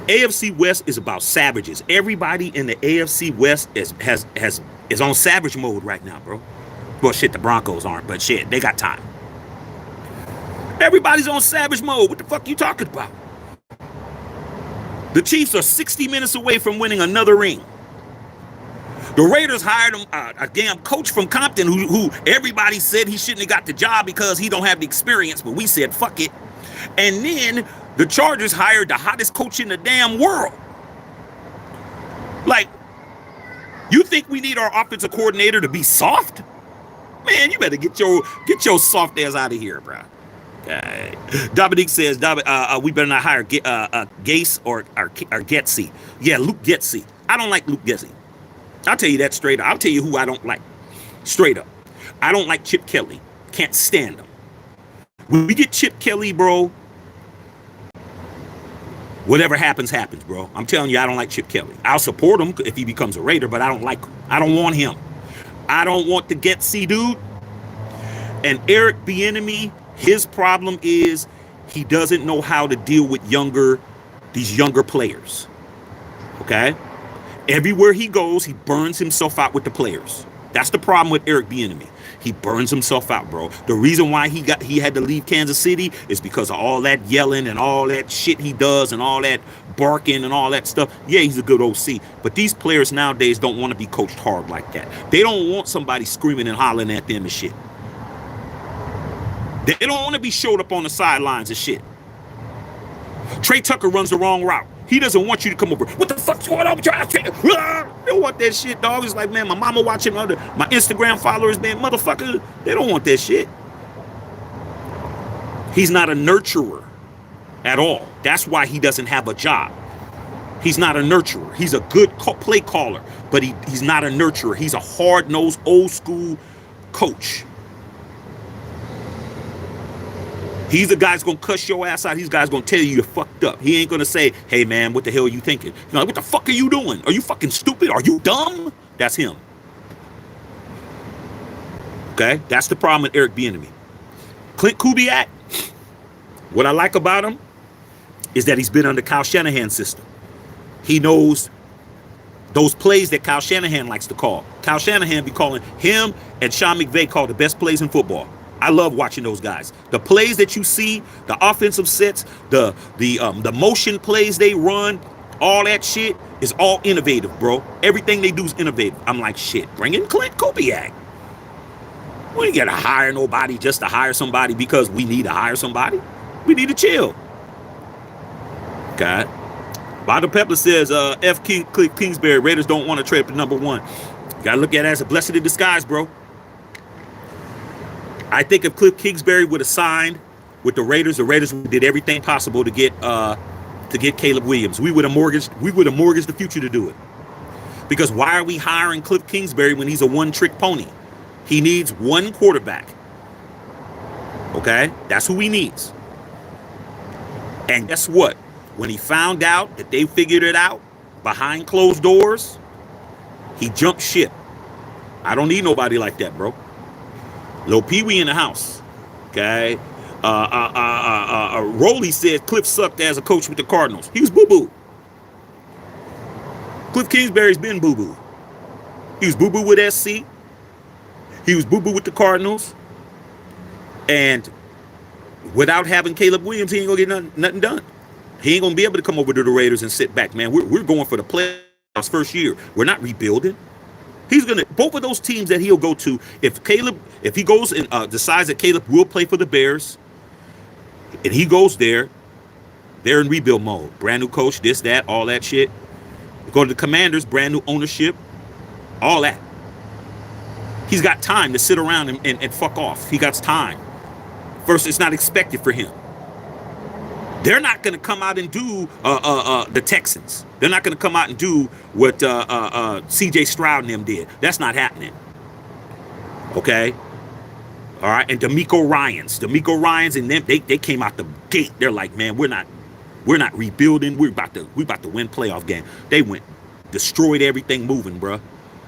AFC West is about savages. Everybody in the AFC West is on savage mode right now, bro. Well, shit, the Broncos aren't, but shit, they got time. Everybody's on savage mode. What the fuck are you talking about? The Chiefs are 60 minutes away from winning another ring. The Raiders hired him, a damn coach from Compton who everybody said he shouldn't have got the job because he don't have the experience, but we said fuck it. And then the Chargers hired the hottest coach in the damn world. Like, you think we need our offensive coordinator to be soft? Man, you better get your soft ass out of here, bro. Okay. Dominique says, we better not hire Gase or Getsy. Yeah, Luke Getsy. I don't like Luke Getsy. I'll tell you that straight up. I'll tell you who I don't like. Straight up. I don't like Chip Kelly. Can't stand him. When we get Chip Kelly, bro, whatever happens, happens, bro. I'm telling you, I don't like Chip Kelly. I'll support him if he becomes a Raider, but I don't like him. I don't want him. I don't want the Getsy dude. And Eric Bieniemy, his problem is he doesn't know how to deal with these younger players. Okay? Everywhere he goes, he burns himself out with the players. That's the problem with Eric Bieniemy. He burns himself out, bro. The reason why he had to leave Kansas City is because of all that yelling and all that shit he does and all that barking and all that stuff. Yeah, he's a good OC. But these players nowadays don't want to be coached hard like that. They don't want somebody screaming and hollering at them and shit. They don't want to be showed up on the sidelines and shit. Trey Tucker runs the wrong route. He doesn't want you to come over. What the fuck's going on with your ass? They don't want that shit, dog. It's like, man, my mama watching my Instagram followers, man, motherfucker. They don't want that shit. He's not a nurturer at all. That's why he doesn't have a job. He's not a nurturer. He's a good play caller, but he's not a nurturer. He's a hard-nosed, old-school coach. He's the guy that's gonna cuss your ass out. He's the guy that's gonna tell you you're fucked up. He ain't gonna say, hey man, what the hell are you thinking? He's like, what the fuck are you doing? Are you fucking stupid? Are you dumb? That's him. Okay? That's the problem with Eric Bieniemy. Kliff Kubiak, what I like about him is that he's been under Kyle Shanahan's system. He knows those plays that Kyle Shanahan likes to call. Kyle Shanahan be calling him, and Sean McVay call the best plays in football. I love watching those guys. The plays that you see, the offensive sets, the motion plays they run, all that shit is all innovative, bro. Everything they do is innovative. I'm like, shit, bring in Kliff Kubiak. We ain't gotta hire nobody just to hire somebody because we need to hire somebody. We need to chill. Okay. Bottom Pepper says, Kliff Kingsbury, Raiders don't want to trade for #1. You gotta look at it as a blessing in disguise, bro. I think if Kliff Kingsbury would have signed with the Raiders did everything possible to get Caleb Williams. We would have mortgaged the future to do it. Because why are we hiring Kliff Kingsbury when he's a one-trick pony? He needs one quarterback. Okay? That's who he needs. And guess what? When he found out that they figured it out behind closed doors, he jumped ship. I don't need nobody like that, bro. Lil Pee Wee in the house. Okay? Roley said Kliff sucked as a coach with the Cardinals. He was boo-boo. Kliff Kingsbury's been boo-boo. He was boo-boo with SC. He was boo-boo with the Cardinals. And without having Caleb Williams, he ain't gonna get nothing done. He ain't gonna be able to come over to the Raiders and sit back, man. We're going for the playoffs first year. We're not rebuilding. He's gonna both of those teams that he'll go to. If he goes and decides that Caleb will play for the Bears, and he goes there, they're in rebuild mode. Brand new coach, this, that, all that shit. Go to the Commanders, brand new ownership, all that. He's got time to sit around and fuck off. He got time. First, it's not expected for him. They're not going to come out and do the Texans. They're not going to come out and do what C.J. Stroud and them did. That's not happening. Okay? All right? And D'Amico Ryans and them, they came out the gate. They're like, man, we're not rebuilding. We're about to win playoff game. They went, destroyed everything moving, bro,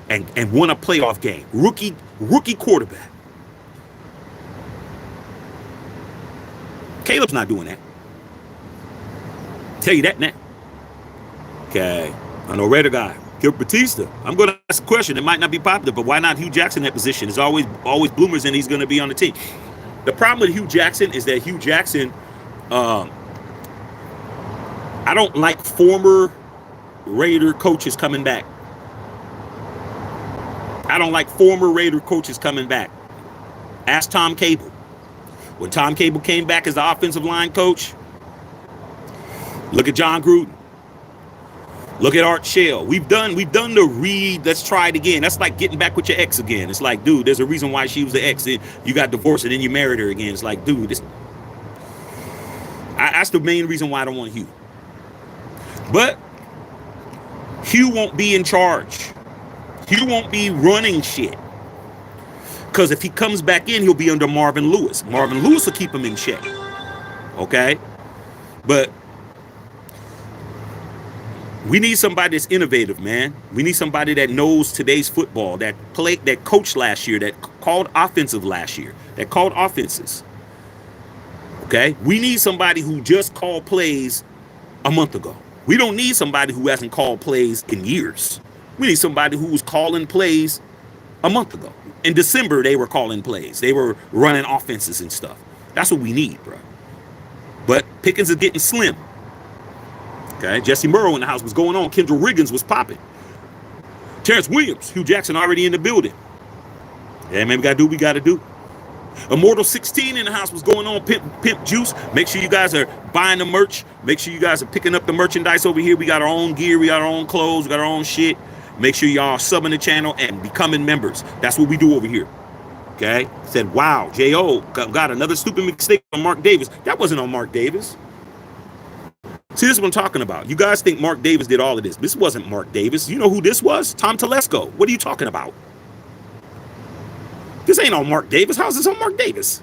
and won a playoff game. Rookie quarterback. Caleb's not doing that. Tell you that now. Okay. I know Raider guy. Kill Batista. I'm going to ask a question. It might not be popular, but why not Hugh Jackson in that position? There's always bloomers, and he's going to be on the team. The problem with Hugh Jackson is that Hugh Jackson, I don't like former Raider coaches coming back. I don't like former Raider coaches coming back. Ask Tom Cable. When Tom Cable came back as the offensive line coach, look at John Gruden. Look at Art Shell. We've done the read. Let's try it again. That's like getting back with your ex again. It's like, dude, there's a reason why she was the ex. You got divorced and then you married her again. It's like, dude, that's the main reason why I don't want Hugh. But Hugh won't be in charge. Hugh won't be running shit. Because if he comes back in, he'll be under Marvin Lewis. Marvin Lewis will keep him in check. Okay? But we need somebody that's innovative, man. We need somebody that knows today's football, that coached last year, that called offensive last year, that called offenses. Okay? We need somebody who just called plays a month ago. We don't need somebody who hasn't called plays in years. We need somebody who was calling plays a month ago. In December, they were calling plays. They were running offenses and stuff. That's what we need, bro. But Pickens is getting slim. Okay, Jesse Murrow in the house was going on. Kendall Riggins was popping. Terrence Williams, Hugh Jackson already in the building. Yeah, man, we got to do what we got to do. Immortal 16 in the house was going on. Pimp Juice. Make sure you guys are buying the merch. Make sure you guys are picking up the merchandise over here. We got our own gear. We got our own clothes. We got our own shit. Make sure y'all are subbing the channel and becoming members. That's what we do over here. Okay? Said, wow, J.O. got another stupid mistake on Mark Davis. That wasn't on Mark Davis. See, this is what I'm talking about. You guys think Mark Davis did all of this. This wasn't Mark Davis. You know who this was? Tom Telesco. What are you talking about? This ain't on Mark Davis. How's this on Mark Davis?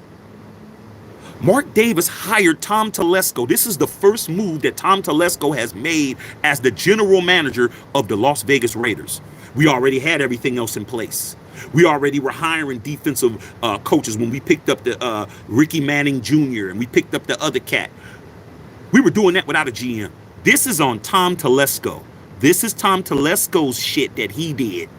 Mark Davis hired Tom Telesco. This is the first move that Tom Telesco has made as the general manager of the Las Vegas Raiders. We already had everything else in place. We already were hiring defensive coaches when we picked up the Ricky Manning Jr. and we picked up the other cat. We were doing that without a GM. This is on Tom Telesco. This is Tom Telesco's shit that he did.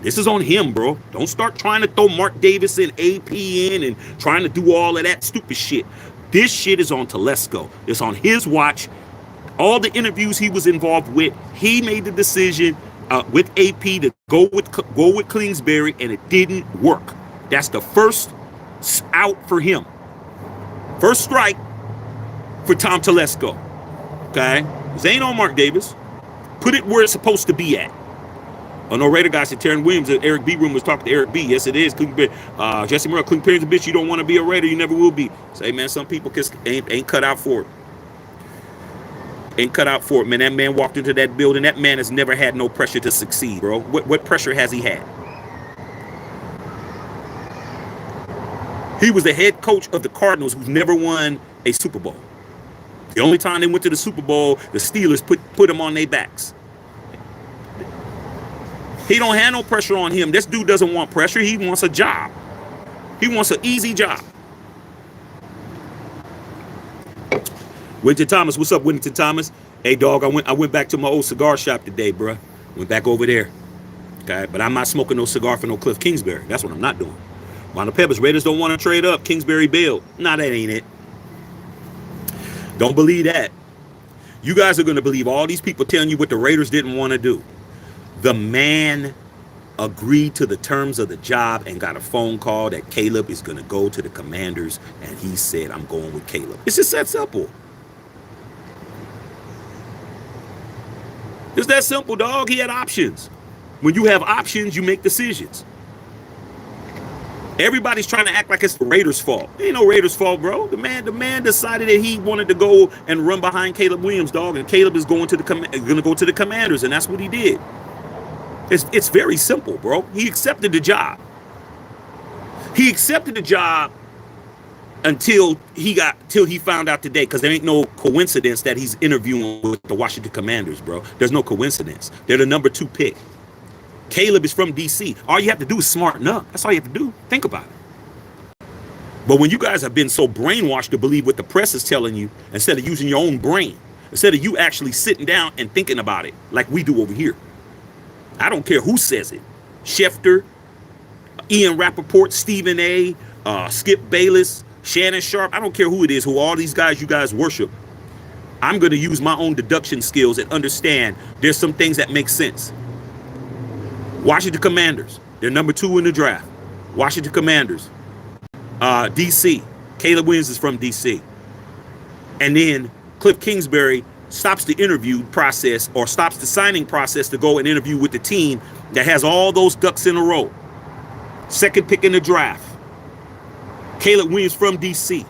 This is on him, bro. Don't start trying to throw Mark Davis and AP in and trying to do all of that stupid shit. This shit is on Telesco. It's on his watch. All the interviews he was involved with, he made the decision with AP to go with Kingsbury, and it didn't work. That's the first out for him. First strike for Tom Telesco. Okay? This ain't on Mark Davis. Put it where it's supposed to be at. Oh, no, Raider guy said Terran Williams at Eric B. Room was talking to Eric B. Yes, it is. Jesse Murrell, Kingsbury's a bitch. You don't want to be a Raider. You never will be. Say, man, some people ain't cut out for it. Ain't cut out for it, man. That man walked into that building. That man has never had no pressure to succeed, bro. What pressure has he had? He was the head coach of the Cardinals who's never won a Super Bowl. The only time they went to the Super Bowl, the Steelers put them on their backs. He don't have no pressure on him. This dude doesn't want pressure. He wants a job. He wants an easy job. Winton Thomas, what's up, Winton Thomas? Hey, dog, I went back to my old cigar shop today, bro. Went back over there. Okay, but I'm not smoking no cigar for no Kliff Kingsbury. That's what I'm not doing. Mondo Peppers, Raiders don't want to trade up. Kingsbury bailed. Nah, that ain't it. Don't believe that. You guys are going to believe all these people telling you what the Raiders didn't want to do. The man agreed to the terms of the job and got a phone call that Caleb is going to go to the Commanders, and he said, I'm going with Caleb. It's just that simple. It's that simple, dog. He had options. When you have options, you make decisions. Everybody's trying to act like it's the Raiders' fault. It ain't no Raiders' fault, bro. The man decided that he wanted to go and run behind Caleb Williams, dog, and Caleb is going to go to the Commanders, and that's what he did. It's very simple, bro. He accepted the job. He accepted the job until he found out today, because there ain't no coincidence that he's interviewing with the Washington Commanders, bro. There's no coincidence. They're the number 2 pick. Caleb is from DC. All you have to do is smarten up. That's all you have to do. Think about it. But when you guys have been so brainwashed to believe what the press is telling you, instead of using your own brain, instead of you actually sitting down and thinking about it like we do over here. I don't care who says it. Schefter, Ian Rappaport, Stephen A., Skip Bayless, Shannon Sharp. I don't care who it is, who all these guys you guys worship. I'm going to use my own deduction skills and understand there's some things that make sense. Washington Commanders, they're number 2 in the draft. Washington Commanders, DC. Caleb Williams is from DC. And then Kliff Kingsbury stops the interview process or stops the signing process to go and interview with the team that has all those ducks in a row. 2nd pick in the draft. Caleb Williams from DC.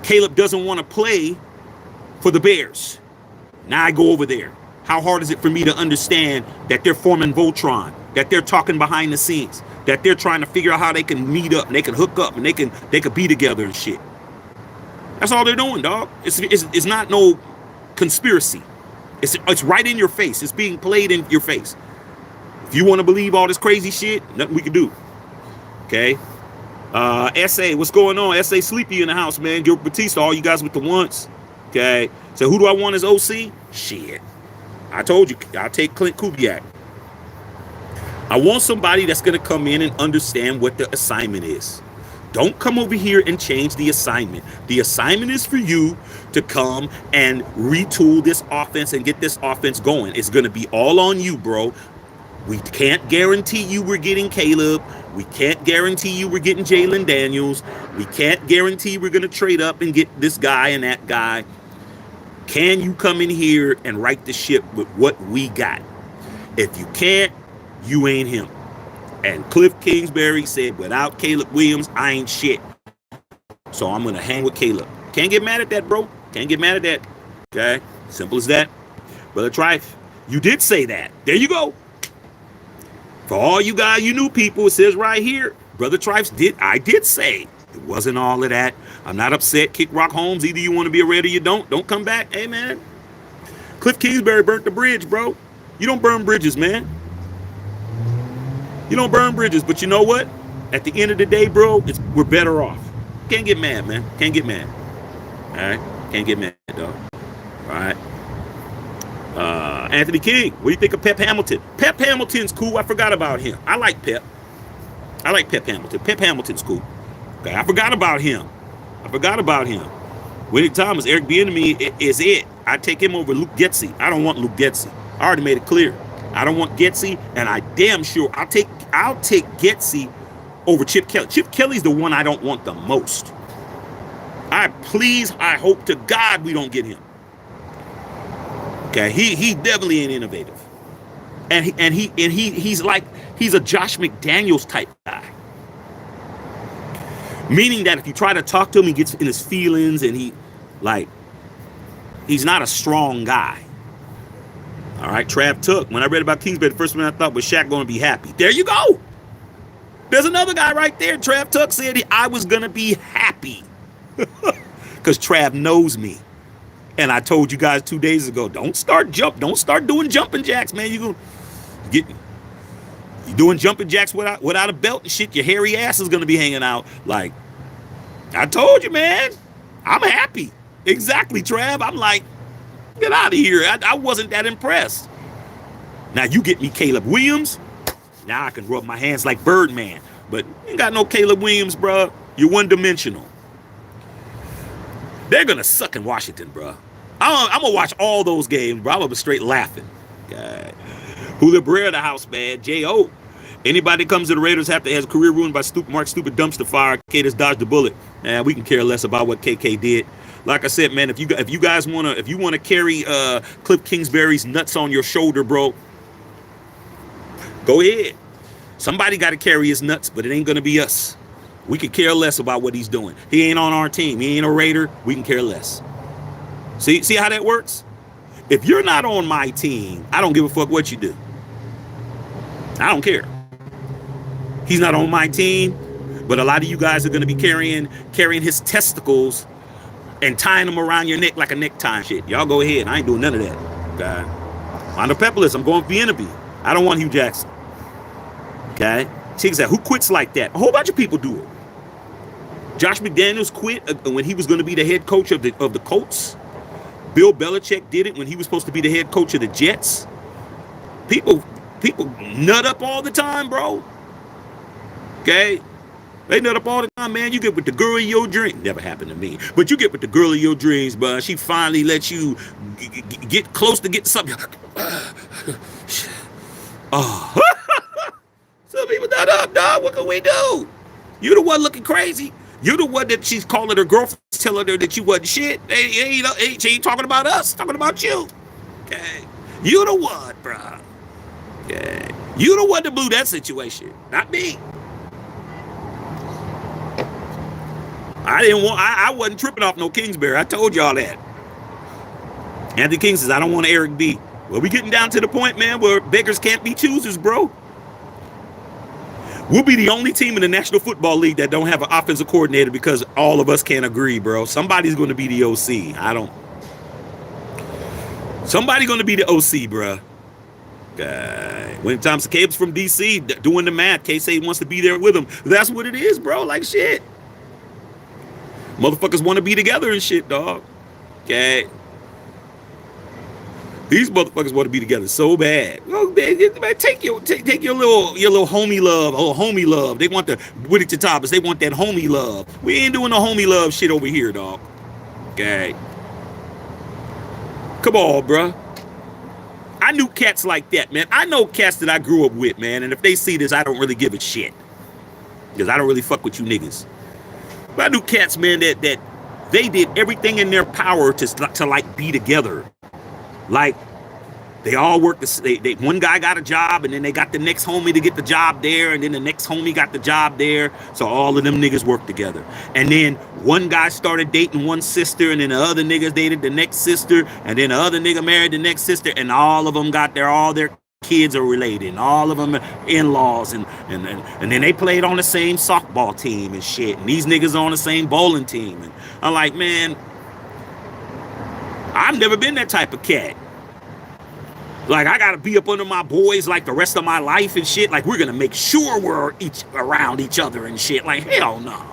Caleb doesn't want to play for the Bears. Now I go over there. How hard is it for me to understand that they're forming Voltron, that they're talking behind the scenes, that they're trying to figure out how they can meet up and they can hook up and they can be together and shit. That's all they're doing, dog. It's not no conspiracy. It's right in your face. It's being played in your face. If you want to believe all this crazy shit, nothing we can do. Okay. SA, what's going on? SA Sleepy in the house, man. Gilbert Batista, all you guys with the once. Okay. So who do I want as OC? Shit. I told you, I'll take Clint Kubiak. I want somebody that's going to come in and understand what the assignment is. Don't come over here and change the assignment. The assignment is for you to come and retool this offense and get this offense going. It's going to be all on you, bro. We can't guarantee you we're getting Caleb. We can't guarantee you we're getting Jalen Daniels. We can't guarantee we're going to trade up and get this guy and that guy. Can you come in here and right the ship with what we got? If you can't, you ain't him. And Kliff Kingsbury said, without Caleb Williams, I ain't shit. So I'm going to hang with Caleb. Can't get mad at that, bro. Can't get mad at that. Okay? Simple as that. Brother Trife, you did say that. There you go. For all you guys, you new people, it says right here, Brother Trife I did say wasn't all of that. I'm not upset. Kick Rock Holmes. Either you want to be a Red or you don't. Don't come back. Hey, man. Kliff Kingsbury burnt the bridge, bro. You don't burn bridges, man. You don't burn bridges. But you know what? At the end of the day, bro, we're better off. Can't get mad, man. Can't get mad. All right? Can't get mad, dog. All right? Anthony King, what do you think of Pep Hamilton? Pep Hamilton's cool. I forgot about him. I like Pep. I like Pep Hamilton. Pep Hamilton's cool. Okay, I forgot about him. Winnie Thomas, Eric Bieniemy is it. I take him over Luke Getsy. I don't want Luke Getsy. I already made it clear. I don't want Getsy, and I damn sure I'll take Getsy over Chip Kelly. Chip Kelly's the one I don't want the most. I hope to God we don't get him. Okay, he definitely ain't innovative, and he's a Josh McDaniels type guy, meaning that if you try to talk to him, he gets in his feelings, and he's not a strong guy. All right, Trav Tuck. When I read about Kingsbury, the first one I thought was Shaq going to be happy. There you go. There's another guy right there. Trav Tuck said I was going to be happy because Trav knows me. And I told you guys 2 days ago, don't start doing jumping jacks, man. You doing jumping jacks without a belt and shit. Your hairy ass is gonna be hanging out. Like, I told you, man. I'm happy. Exactly, Trav. I'm like, get out of here. I wasn't that impressed. Now you get me Caleb Williams. Now I can rub my hands like Birdman. But you ain't got no Caleb Williams, bro. You're one-dimensional. They're gonna suck in Washington, bro. I'm gonna watch all those games, bro. I'm gonna be straight laughing. God. Who the Brer of the house, man? J.O. Anybody that comes to the Raiders has a career ruined by stupid dumpster fire. KK just dodged the bullet. Man, we can care less about what KK did. Like I said, man, if you guys wanna carry Kliff Kingsbury's nuts on your shoulder, bro, go ahead. Somebody got to carry his nuts, but it ain't gonna be us. We could care less about what he's doing. He ain't on our team. He ain't a Raider. We can care less. See how that works? If you're not on my team, I don't give a fuck what you do. I don't care. He's not on my team, but a lot of you guys are going to be carrying his testicles and tying them around your neck like a necktie and shit. Y'all go ahead. I ain't doing none of that. Okay? On the Pepperless, I'm going for Bieniemy. I don't want Hugh Jackson. Okay? Chicks said, who quits like that? A whole bunch of people do it. Josh McDaniels quit when he was going to be the head coach of the Colts. Bill Belichick did it when he was supposed to be the head coach of the Jets. People nut up all the time, bro. Okay? They nut up all the time, man. You get with the girl of your dreams. Never happened to me. But you get with the girl of your dreams, but she finally lets you get close to get something. Oh. Some people nut up, dog. What can we do? You the one looking crazy. You the one that she's calling her girlfriend, telling her that you wasn't shit. She ain't talking about us, talking about you. Okay. You the one, bro. Okay. You the one that blew that situation, not me. I wasn't tripping off no Kingsbury. I told y'all that. Anthony King says, I don't want Eric B. Well, we getting down to the point, man, where beggars can't be choosers, bro. We'll be the only team in the National Football League that don't have an offensive coordinator because all of us can't agree, bro. Somebody's going to be the OC. Somebody's going to be the OC, bro. When Thompson Cape's from D.C. doing the math, K-State wants to be there with him. That's what it is, bro. Like shit. Motherfuckers want to be together and shit, dog. Okay. These motherfuckers want to be together so bad. Oh, man, take your little homie love. They want the Woody to Thomas. They want that homie love. We ain't doing no homie love shit over here, dog. Okay. Come on, bruh. I knew cats like that, man. I know cats that I grew up with, man. And if they see this, I don't really give a shit. Because I don't really fuck with you niggas. But I knew cats, man, that they did everything in their power to like be together. Like they all worked. One guy got a job, and then they got the next homie to get the job there, and then the next homie got the job there. So all of them niggas worked together. And then one guy started dating one sister, and then the other niggas dated the next sister, and then the other nigga married the next sister, and all of them got all their kids are related, and all of them are in-laws, and then they played on the same softball team and shit, and these niggas on the same bowling team. And I'm like, man, I've never been that type of cat. Like, I gotta be up under my boys like the rest of my life and shit. Like, we're gonna make sure we're around each other and shit. Like, hell no.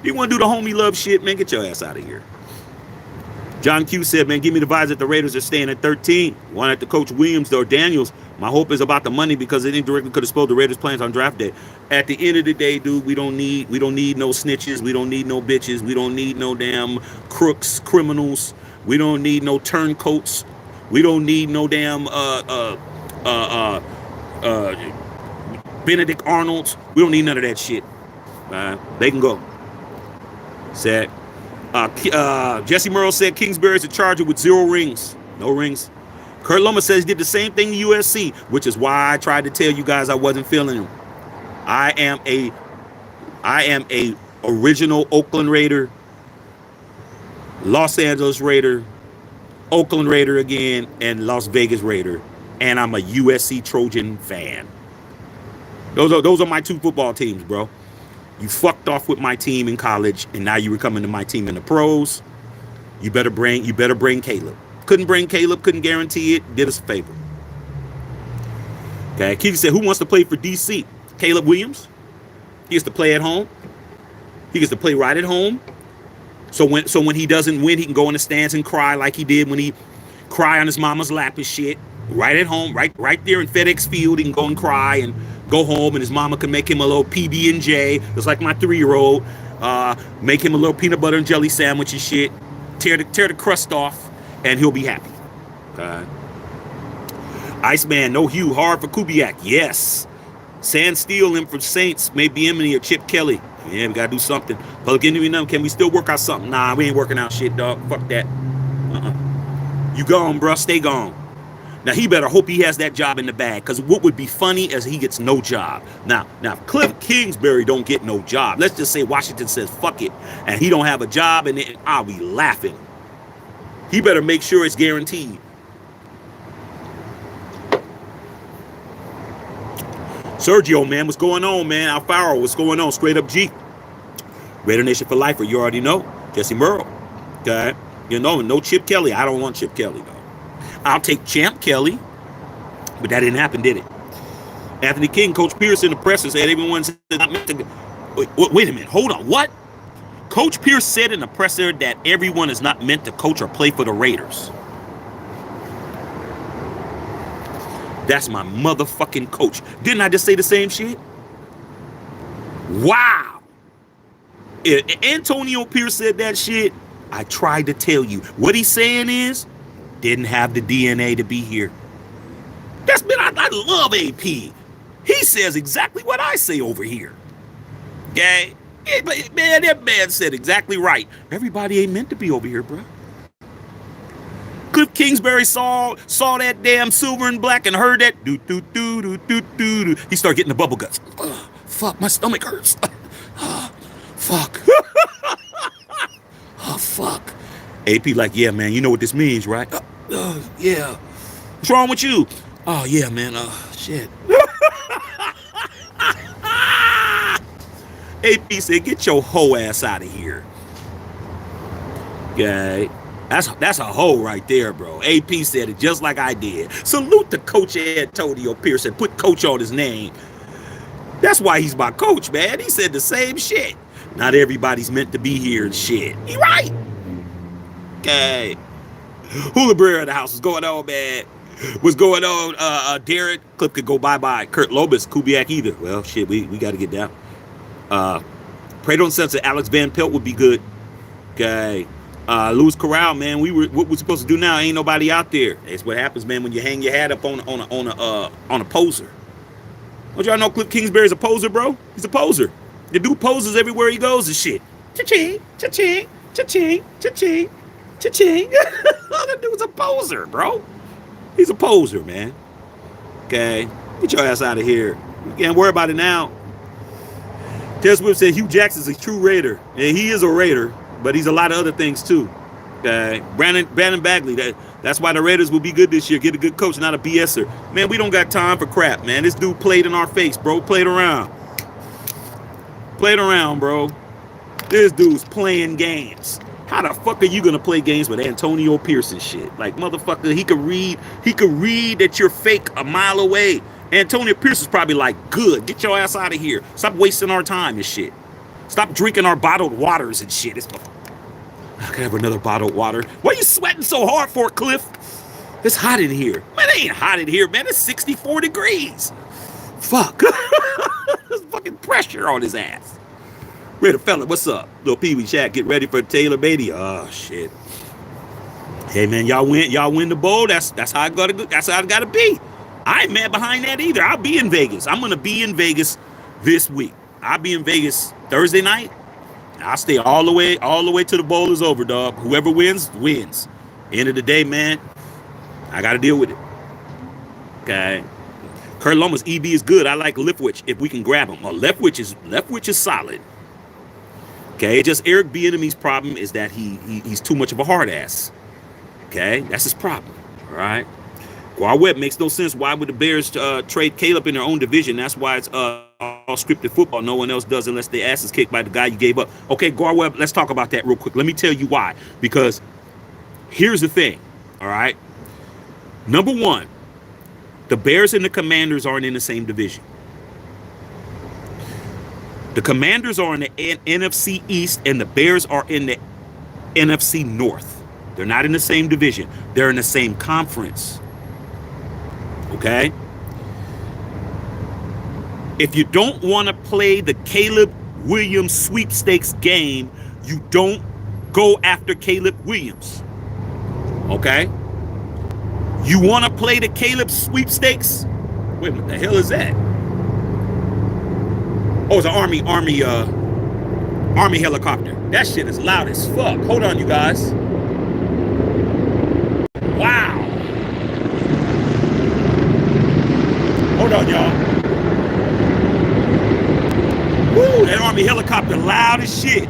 You wanna do the homie love shit, man? Get your ass out of here. John Q said, man, give me the vibes that the Raiders are staying at 13. One at the Coach Williams or Daniels. My hope is about the money because it indirectly could have spoiled the Raiders' plans on draft day. At the end of the day, dude, we don't need no snitches. We don't need no bitches. We don't need no damn crooks, criminals. We don't need no turncoats. We don't need no damn Benedict Arnolds. We don't need none of that shit. They can go. Sad. Jesse Merle said Kingsbury's a Charger with 0 rings. No rings. Kurt Loma says he did the same thing to USC, which is why I tried to tell you guys I wasn't feeling him. I am a original Oakland Raider, Los Angeles Raider, Oakland Raider again, and Las Vegas Raider. And I'm a USC Trojan fan. Those are my 2 football teams, bro. You fucked off with my team in college, and now you were coming to my team in the pros. You better bring Caleb. Couldn't bring Caleb, couldn't guarantee it. Did us a favor. Okay, Keith said, who wants to play for DC? Caleb Williams. He gets to play at home. He gets to play right at home. So when he doesn't win, he can go in the stands and cry like he did when he cried on his mama's lap and shit. Right at home, right there in FedEx Field, he can go and cry and go home, and his mama can make him a little PB&J, just like my 3-year-old. Make him a little peanut butter and jelly sandwich and shit. Tear the crust off, and he'll be happy. Iceman, no Hugh, hard for Kubiak. Yes. Sand Steel him from Saints, maybe Emily or Chip Kelly. Yeah, we gotta do something. Public Enemy number, can we still work out something? Nah, we ain't working out shit, dog. Fuck that. You gone, bruh. Stay gone. Now, he better hope he has that job in the bag, because what would be funny is he gets no job. Now, if Kliff Kingsbury don't get no job, let's just say Washington says fuck it, and he don't have a job, and then I'll be laughing. He better make sure it's guaranteed. Sergio, man, what's going on, man? Alfaro, what's going on? Straight up G. Raider Nation for life, you already know. Jesse Merle. Okay? You know, no Chip Kelly. I don't want Chip Kelly, though. I'll take Champ Kelly, but that didn't happen, did it? Anthony King, Coach Pierce in the presser said everyone said not meant to. Wait a minute, hold on. What? Coach Pierce said in the presser that everyone is not meant to coach or play for the Raiders. That's my motherfucking coach. Didn't I just say the same shit? Wow. If Antonio Pierce said that shit, I tried to tell you. What he's saying is, didn't have the DNA to be here. That's been, I love AP. He says exactly what I say over here. Okay? Man, that man said exactly right. Everybody ain't meant to be over here, bro. Kliff Kingsbury saw that damn silver and black and heard that. Do. He started getting the bubble guts. Fuck, my stomach hurts. Fuck. Oh, fuck. AP like, yeah, man, you know what this means, right? Yeah. What's wrong with you? Oh, yeah, man. Shit. AP said, get your hoe ass out of here. Okay. That's a hoe right there, bro. AP said it just like I did. Salute to Coach Antonio Pierce and put coach on his name. That's why he's my coach, man. He said the same shit. Not everybody's meant to be here and shit. He right. Okay. Hula Bear in the house. What's going on, man? What's going on? Derek. Clip could go bye-bye. Kurt Lobus. Kubiak either. Well, shit, we got to get down. Pray don't sense that Alex Van Pelt would be good. Okay. Louis Corral, man. What we're supposed to do now? Ain't nobody out there. That's what happens, man, when you hang your hat up on a poser. Don't y'all know Kliff Kingsbury's a poser, bro? He's a poser. The dude poses everywhere he goes and shit. Cha-ching, cha-ching, cha-ching, cha-ching, cha-ching. That dude's a poser, bro. He's a poser, man. Okay? Get your ass out of here. You can't worry about it now. Tess Swift said Hugh Jackson's a true Raider. And he is a Raider, but he's a lot of other things too. Okay? Brandon Bagley, That's why the Raiders will be good this year. Get a good coach, not a BSer. Man, we don't got time for crap, man. This dude played in our face, bro. Played around. Played around, bro. This dude's playing games. How the fuck are you gonna play games with Antonio Pierce and shit? Like, motherfucker, he could read that you're fake a mile away. Antonio Pierce is probably like, good, get your ass out of here. Stop wasting our time and shit. Stop drinking our bottled waters and shit. I can have another bottled water. Why are you sweating so hard for, Kliff? It's hot in here. Man, it ain't hot in here, man. It's 64 degrees. Fuck. There's fucking pressure on his ass. Ready, fella, what's up? Little Pee Wee chat, get ready for Taylor Mania. Oh shit. Hey man, y'all win the bowl. That's how I gotta be. I ain't mad behind that either. I'll be in Vegas. I'm gonna be in Vegas this week. I'll be in Vegas Thursday night. I'll stay all the way till the bowl is over, dog. Whoever wins, wins. End of the day, man, I gotta deal with it. Okay. Kurt Lomas, EB is good. I like Leftwich if we can grab him. Well, Leftwich is solid. Okay, just Eric Bieniemy's problem is that he's too much of a hard ass. Okay, that's his problem. All right. Guar Webb makes no sense. Why would the Bears trade Caleb in their own division? That's why it's all scripted football. No one else does unless their ass is kicked by the guy you gave up. Okay, Guar Webb, let's talk about that real quick. Let me tell you why. Because here's the thing. All right. Number one, the Bears and the Commanders aren't in the same division. The Commanders are in the NFC East and the Bears are in the NFC North. They're not in the same division. They're in the same conference. Okay? If you don't want to play the Caleb Williams sweepstakes game, you don't go after Caleb Williams. Okay? You want to play the Caleb sweepstakes? Wait, what the hell is that? Oh, it's an Army helicopter. That shit is loud as fuck. Hold on, you guys. Wow. Hold on, y'all. Woo, that Army helicopter loud as shit.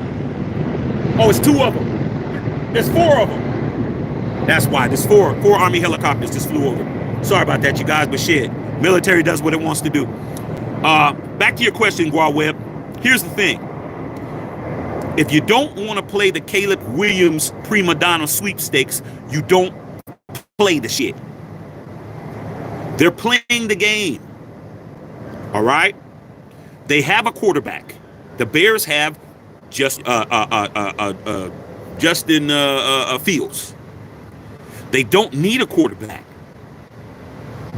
Oh, it's two of them. There's four of them. That's why. There's four Army helicopters just flew over. Sorry about that, you guys, but shit. Military does what it wants to do. Back to your question, Guar Webb. Here's the thing. If you don't want to play the Caleb Williams prima donna sweepstakes, you don't play the shit. They're playing the game. All right? They have a quarterback. The Bears have Justin Fields. They don't need a quarterback.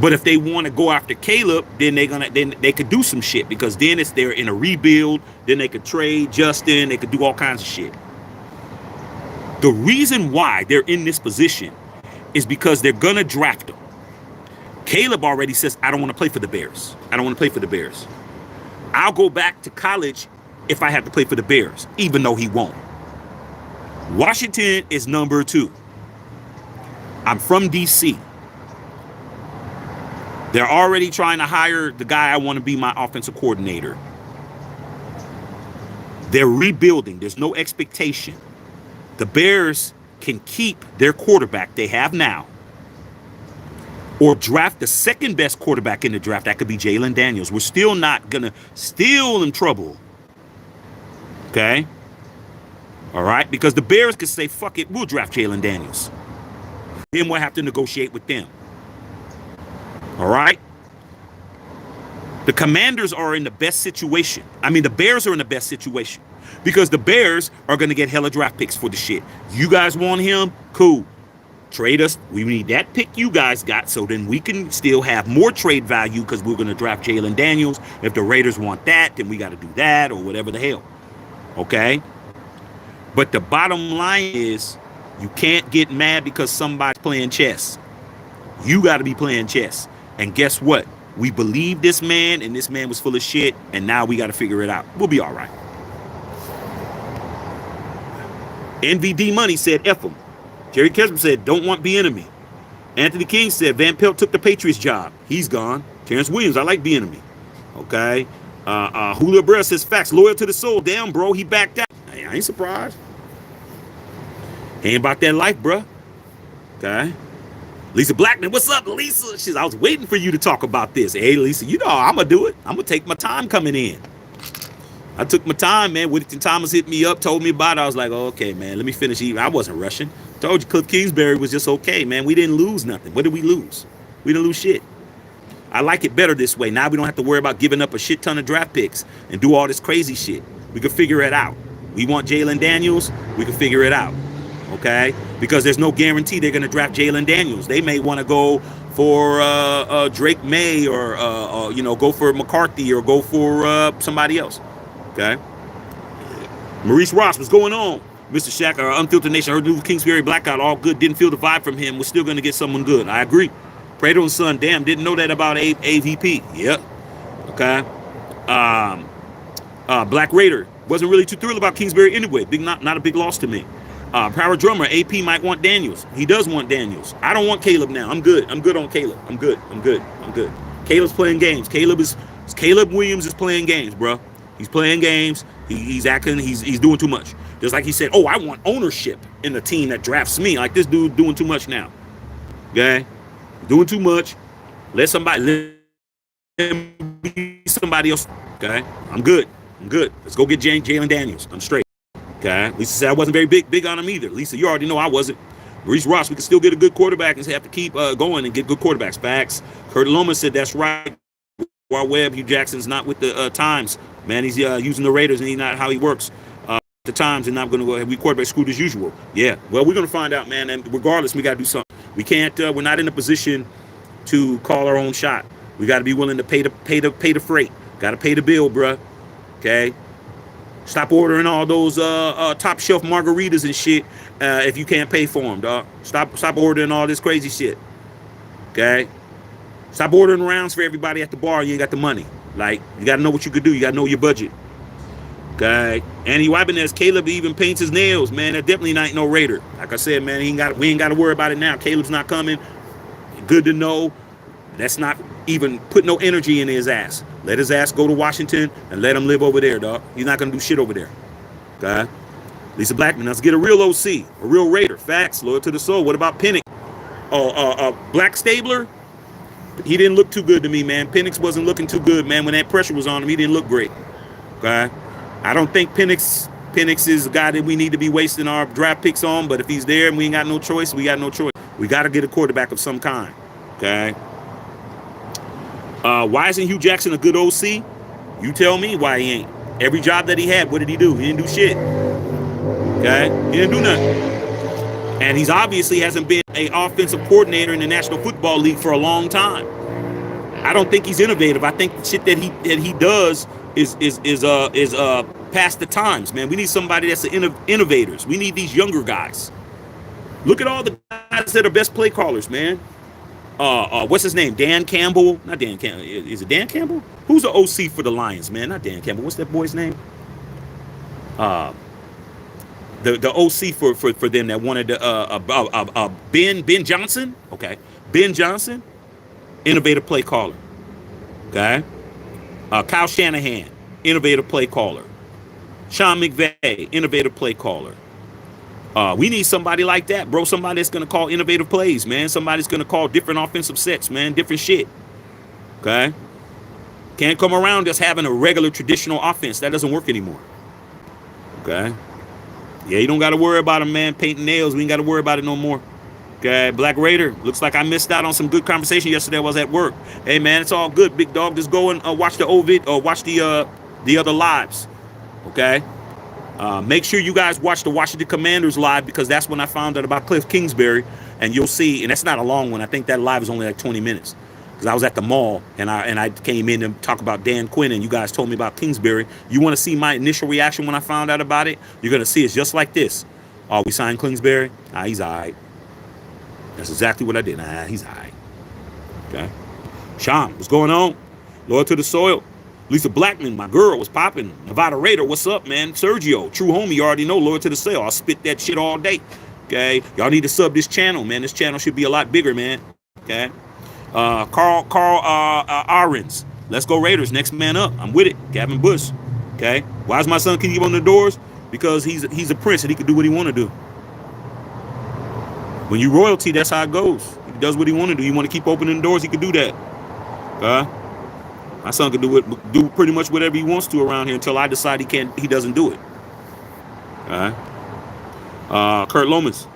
But if they want to go after Caleb, then they could do some shit, because then they're in a rebuild. Then they could trade Justin. They could do all kinds of shit. The reason why they're in this position is because they're gonna draft him. Caleb already says, I don't want to play for the Bears. I don't want to play for the Bears. I'll go back to college if I have to play for the Bears, even though he won't. Washington is number 2. I'm from DC. They're already trying to hire the guy I want to be my offensive coordinator. They're rebuilding. There's no expectation. The Bears can keep their quarterback they have now, or draft the second best quarterback in the draft. That could be Jalen Daniels. We're still not going to steal in trouble. Okay? All right? Because the Bears could say, fuck it, we'll draft Jalen Daniels. Then we'll have to negotiate with them. All right? The Commanders are in the best situation. I mean, the Bears are in the best situation, because the Bears are going to get hella draft picks for the shit. You guys want him? Cool. Trade us. We need that pick you guys got, so then we can still have more trade value, because we're going to draft Jalen Daniels. If the Raiders want that, then we got to do that, or whatever the hell. Okay? But the bottom line is, you can't get mad because somebody's playing chess. You got to be playing chess. And guess what? We believed this man, and this man was full of shit, and now we got to figure it out. We'll be all right. NVD Money said, F him. Jerry Kesman said, don't want Bieniemy. Anthony King said, Van Pelt took the Patriots job. He's gone. Terrence Williams, I like Bieniemy. Okay. Julio Barrera says, facts, loyal to the soul. Damn, bro, he backed out. Hey, I ain't surprised. Ain't about that life, bro. Okay. Lisa Blackman, what's up, Lisa? I was waiting for you to talk about this. Hey, Lisa, you know I'm gonna do it. I'm gonna take my time coming in. I took my time, man. Whittington Thomas hit me up, told me about it. I was like, oh, okay, man, let me finish eating. I wasn't rushing. Told you Kliff Kingsbury was just okay, man. We didn't lose nothing. What did we lose? We didn't lose shit. I like it better this way. Now we don't have to worry about giving up a shit ton of draft picks and do all this crazy shit. We can figure it out. We want Jalen Daniels. We can figure it out. Okay? Because there's no guarantee they're going to draft Jalen Daniels. They may want to go for Drake May or go for McCarthy or go for somebody else. Okay? Maurice Ross, what's going on? Mr. Shaq, our Unfiltered Nation, heard new Kingsbury Blackout, all good. Didn't feel the vibe from him. We're still going to get someone good. I agree. Prato and Son, damn, didn't know that about AVP. Yep. Okay. Black Raider, wasn't really too thrilled about Kingsbury anyway. Not a big loss to me. Power Drummer, AP might want Daniels. He does want Daniels. I don't want Caleb now. I'm good. I'm good on Caleb. I'm good. Caleb's playing games. Caleb Williams is playing games, bro. He's playing games. He's acting. He's doing too much. Just like he said, oh, I want ownership in the team that drafts me. Like this dude doing too much now. Okay? Doing too much. Let him be somebody else. Okay? I'm good. Let's go get Jalen Daniels. I'm straight. Okay? Lisa said I wasn't very big on him either. Lisa, you already know I wasn't. Maurice Ross, we can still get a good quarterback and have to keep going and get good quarterbacks. Facts. Kurt Loma said that's right. While Webb, Hugh Jackson's not with the times. Man, he's using the Raiders and he's not how he works. The times and not going to go ahead. We quarterback screwed as usual. Yeah. Well, we're going to find out, man. And regardless, we got to do something. We can't. We're not in a position to call our own shot. We got to be willing to pay the freight. Got to pay the bill, bruh. Okay. Stop ordering all those top shelf margaritas and shit if you can't pay for them, dog. Stop ordering all this crazy shit. Okay. Stop ordering rounds for everybody at the bar. You ain't got the money. Like, you got to know what you could do. You got to know your budget. Okay. Andy Ibanez, Caleb even paints his nails, man. That definitely not no Raider. Like I said, man, we ain't got to worry about it now. Caleb's not coming. Good to know. Let's not even put no energy in his ass. Let his ass go to Washington and let him live over there, dog. He's not going to do shit over there. Okay. Lisa Blackman, let's get a real OC, a real Raider. Facts, loyal to the soul. What about Penix? Black Stabler? He didn't look too good to me, man. Penix wasn't looking too good, man. When that pressure was on him, he didn't look great. Okay. I don't think Penix is a guy that we need to be wasting our draft picks on, but if he's there and we ain't got no choice, we got no choice. We got to get a quarterback of some kind. Okay. Why isn't Hugh Jackson a good OC? You tell me why he ain't. Every job that he had, what did he do? He didn't do shit. Okay? He didn't do nothing. And he's obviously hasn't been an offensive coordinator in the National Football League for a long time. I don't think he's innovative. I think the shit that he does is past the times, man. We need somebody that's innovators. We need these younger guys. Look at all the guys that are best play callers, man. What's his name? Dan Campbell? Not Dan Campbell. Is it Dan Campbell? Who's the OC for the Lions, man? Not Dan Campbell. What's that boy's name? The OC for them that wanted Ben Johnson. Okay, Ben Johnson, innovative play caller. Okay. Kyle Shanahan, innovative play caller. Sean McVay, innovative play caller. We need somebody like that, bro. Somebody that's going to call innovative plays, man. Somebody's going to call different offensive sets, man. Different shit. Okay? Can't come around just having a regular traditional offense. That doesn't work anymore. Okay? Yeah, you don't got to worry about them, man. Painting nails. We ain't got to worry about it no more. Okay? Black Raider. Looks like I missed out on some good conversation yesterday. I was at work. Hey, man, it's all good, big dog. Just go and watch the Ovid or watch the other lives. Okay? Make sure you guys watch the Washington Commanders live because that's when I found out about Kliff Kingsbury, and you'll see. And that's not a long one. I think that live is only like 20 minutes because I was at the mall and I came in to talk about Dan Quinn, and you guys told me about Kingsbury. You want to see my initial reaction when I found out about it? You're gonna see it's just like this. Oh, we signed Kingsbury. He's all right. That's exactly what I did. He's all right. Okay. Sean, what's going on? Loyal to the soil. Lisa Blackman, my girl, was popping. Nevada Raider, what's up, man? Sergio, true homie, you already know, loyal to the sale. I'll spit that shit all day. Okay? Y'all need to sub this channel, man. This channel should be a lot bigger, man. Okay? Carl Ahrens. Let's go Raiders. Next man up. I'm with it. Gavin Bush. Okay? Why is my son keep on the doors? Because he's a prince and he can do what he want to do. When you royalty, that's how it goes. He does what he want to do. He want to keep opening doors, he could do that. My son can do pretty much whatever he wants to around here until I decide he doesn't do it. Kurt Lomas.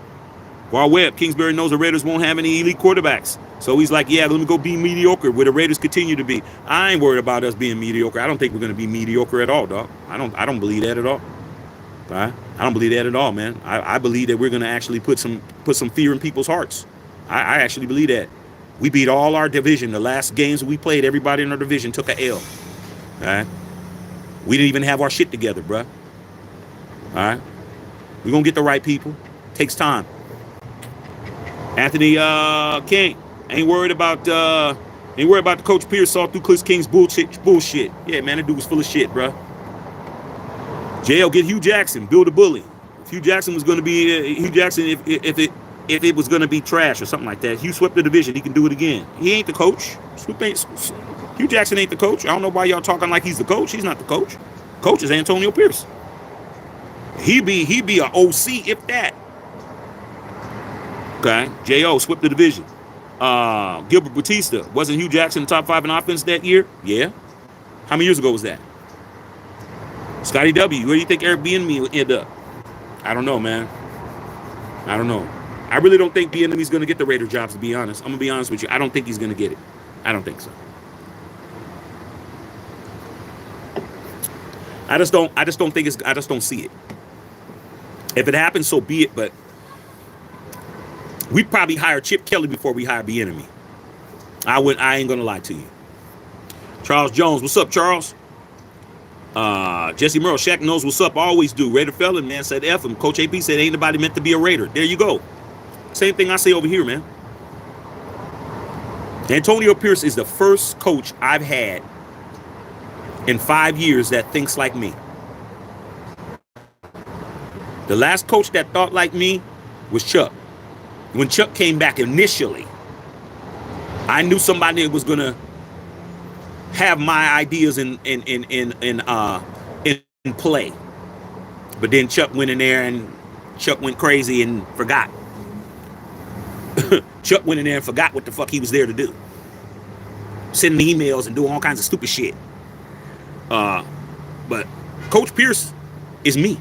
War Webb, Kingsbury knows the Raiders won't have any elite quarterbacks. So he's like, yeah, let me go be mediocre where the Raiders continue to be. I ain't worried about us being mediocre. I don't think we're going to be mediocre at all, dog. I don't believe that at all. I don't believe that at all, man. I believe that we're going to actually put some fear in people's hearts. I actually believe that. We beat all our division. The last games we played, everybody in our division took a L. All right? We didn't even have our shit together, bruh. All right? We're going to get the right people. Takes time. Anthony King. Ain't worried about the Coach Pierce saw through Kliff King's bullshit. Yeah, man, that dude was full of shit, bruh. JL, get Hugh Jackson. Build a bully. If Hugh Jackson was going to be Hugh Jackson, if it was going to be trash or something like that, Hugh swept the division. He can do it again. He ain't the coach. Hugh Jackson ain't the coach. I don't know why y'all talking like he's the coach. He's not the coach. Coach is Antonio Pierce. He be an OC if that. Okay, J.O. swept the division. Gilbert Batista. Wasn't Hugh Jackson the top 5 in offense that year? Yeah. How many years ago was that? Scotty W. Where do you think Eric Bieniemy will end up? I don't know, man. I don't know. I really don't think Bieniemy's going to get the Raider jobs, to be honest. I'm going to be honest with you. I don't think he's going to get it. I don't think so. I just don't see it. If it happens, so be it, but we'd probably hire Chip Kelly before we hire Bieniemy. I ain't going to lie to you. Charles Jones, what's up, Charles? Jesse Merle, Shaq knows what's up. I always do. Raider Felon, man, said F him. Coach AP said ain't nobody meant to be a Raider. There you go. Same thing I say over here, man. Antonio Pierce is the first coach I've had in 5 years that thinks like me. The last coach that thought like me was Chuck. When Chuck came back initially, I knew somebody was gonna have my ideas in play. But then Chuck went in there and Chuck went crazy and forgot. Chuck went in there and forgot what the fuck he was there to do. Sending emails and doing all kinds of stupid shit. But Coach Pierce is me.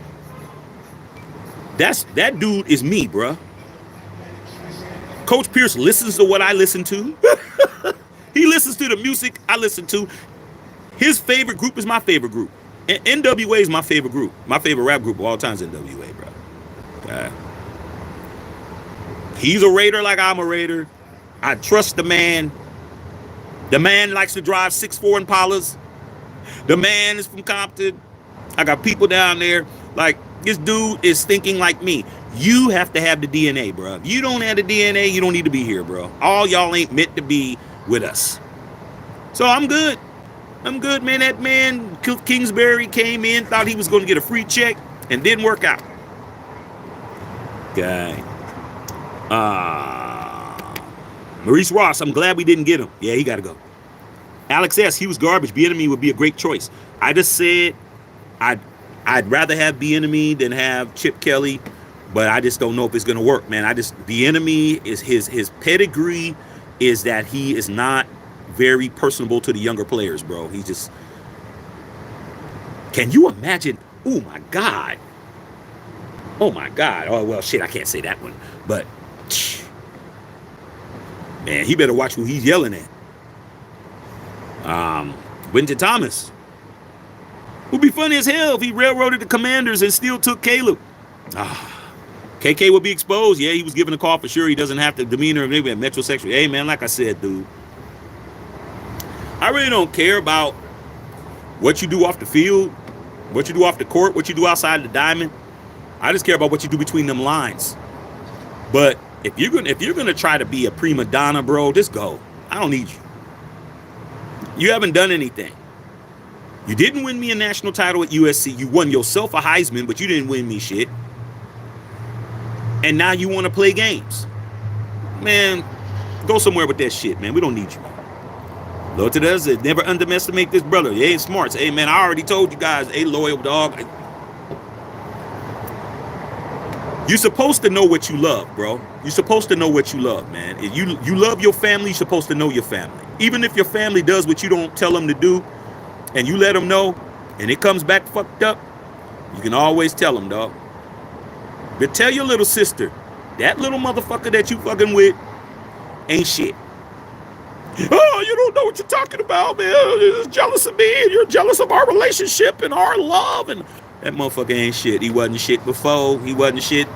That dude is me, bruh. Coach Pierce listens to what I listen to. He listens to the music I listen to. His favorite group is my favorite group. And NWA is my favorite group. My favorite rap group of all time is NWA, bro. Okay. He's a Raider like I'm a Raider. I trust the man. The man likes to drive 6'4" Impalas. The man is from Compton. I got people down there. Like, this dude is thinking like me. You have to have the DNA, bro. If you don't have the DNA, you don't need to be here, bro. All y'all ain't meant to be with us. So I'm good. I'm good, man. That man, Kliff Kingsbury, came in, thought he was going to get a free check, and didn't work out. Okay. Maurice Ross, I'm glad we didn't get him. Yeah, he got to go. Alex S., he was garbage. Bieniemy would be a great choice. I just said I'd rather have Bieniemy than have Chip Kelly, but I just don't know if it's going to work, man. Bieniemy is his pedigree is that he is not very personable to the younger players, bro. He just, can you imagine? Oh my God. Oh my God. Oh, well, shit, I can't say that one, but man, he better watch who he's yelling at. Winton Thomas. Would be funny as hell if he railroaded the Commanders and still took Caleb. KK would be exposed. Yeah, he was given a call for sure. He doesn't have the demeanor of maybe a metrosexual. Hey, man, like I said, dude, I really don't care about what you do off the field, what you do off the court, what you do outside the diamond. I just care about what you do between them lines. But if you're gonna try to be a prima donna, bro, just go. I don't need you. You haven't done anything. You didn't win me a national title at USC. You won yourself a Heisman, but you didn't win me shit. And now you want to play games. Man, go somewhere with that shit, man. We don't need you. Lord to us, never underestimate this brother. He ain't smart. Hey, man, I already told you guys, hey, loyal dog. You're supposed to know what you love, bro. You're supposed to know what you love, man. If you love your family, you're supposed to know your family. Even if your family does what you don't tell them to do, and you let them know, and it comes back fucked up, you can always tell them, dog. But tell your little sister, that little motherfucker that you fucking with ain't shit. Oh, you don't know what you're talking about, man. You're jealous of me, and you're jealous of our relationship and our love. And that motherfucker ain't shit. He wasn't shit before. He wasn't shit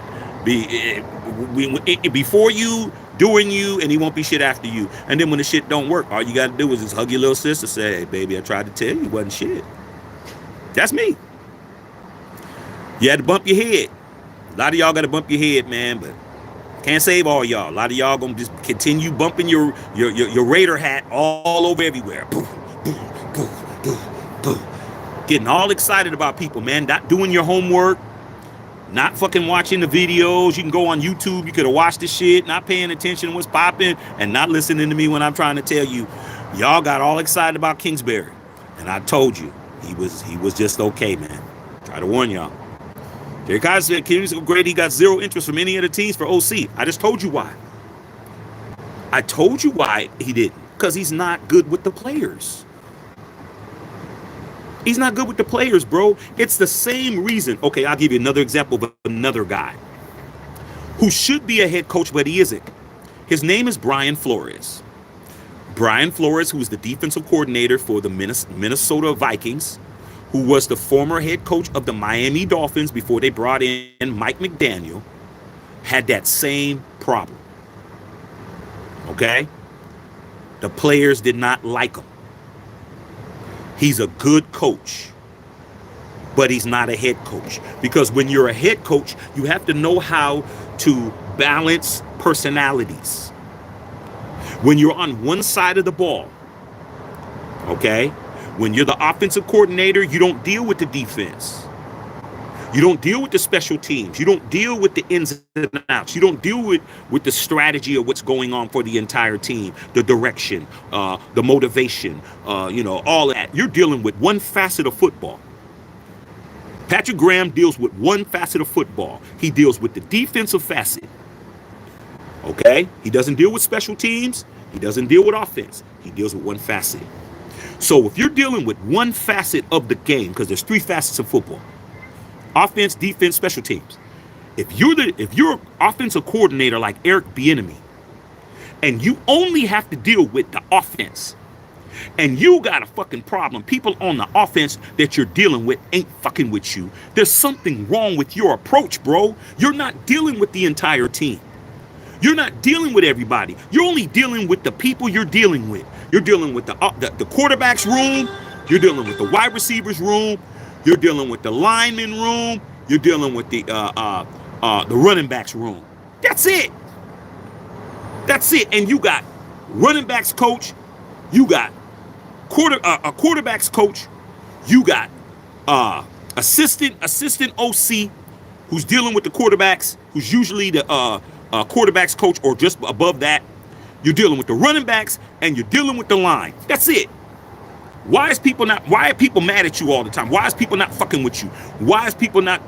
before you, during you, and he won't be shit after you. And then when the shit don't work, all you got to do is just hug your little sister, say, hey, baby, I tried to tell you, he wasn't shit. That's me. You had to bump your head. A lot of y'all got to bump your head, man, but can't save all y'all. A lot of y'all gonna just continue bumping your Raider hat all over everywhere. Boom, boom, boom, boom, boom. Getting all excited about people, man. Not doing your homework, not fucking watching the videos. You can go on YouTube. You could have watched the shit, not paying attention to what's popping, and not listening to me when I'm trying to tell you. Y'all got all excited about Kingsbury, and I told you he was just okay, man. Try to warn y'all. Derek Kyle said Kingsbury so great he got zero interest from any of the teams for OC. I just told you why. I told you why he didn't. Because he's not good with the players. He's not good with the players, bro. It's the same reason. Okay, I'll give you another example of another guy who should be a head coach, but he isn't. His name is Brian Flores. Brian Flores, who is the defensive coordinator for the Minnesota Vikings, who was the former head coach of the Miami Dolphins before they brought in Mike McDaniel, had that same problem. Okay? The players did not like him. He's a good coach, but he's not a head coach. Because when you're a head coach, you have to know how to balance personalities. When you're on one side of the ball, okay? When you're the offensive coordinator, you don't deal with the defense. You don't deal with the special teams. You don't deal with the ins and outs. You don't deal with the strategy of what's going on for the entire team, the direction, the motivation, all of that. You're dealing with one facet of football. Patrick Graham deals with one facet of football. He deals with the defensive facet. Okay? He doesn't deal with special teams. He doesn't deal with offense. He deals with one facet. So if you're dealing with one facet of the game, because there's three facets of football: offense, defense, special teams. If you're an offensive coordinator like Eric Bieniemy, and you only have to deal with the offense, and you got a fucking problem, people on the offense that you're dealing with ain't fucking with you, there's something wrong with your approach, bro. You're not dealing with the entire team. You're not dealing with everybody. You're only dealing with the people you're dealing with. You're dealing with the quarterback's room. You're dealing with the wide receivers room. You're dealing with the lineman room. You're dealing with the running backs room. That's it. That's it. And you got running backs coach. You got a quarterbacks coach. You got assistant OC who's dealing with the quarterbacks, who's usually the quarterbacks coach or just above that. You're dealing with the running backs and you're dealing with the line. That's it. Why are people mad at you all the time? Why is people not fucking with you? Why is people not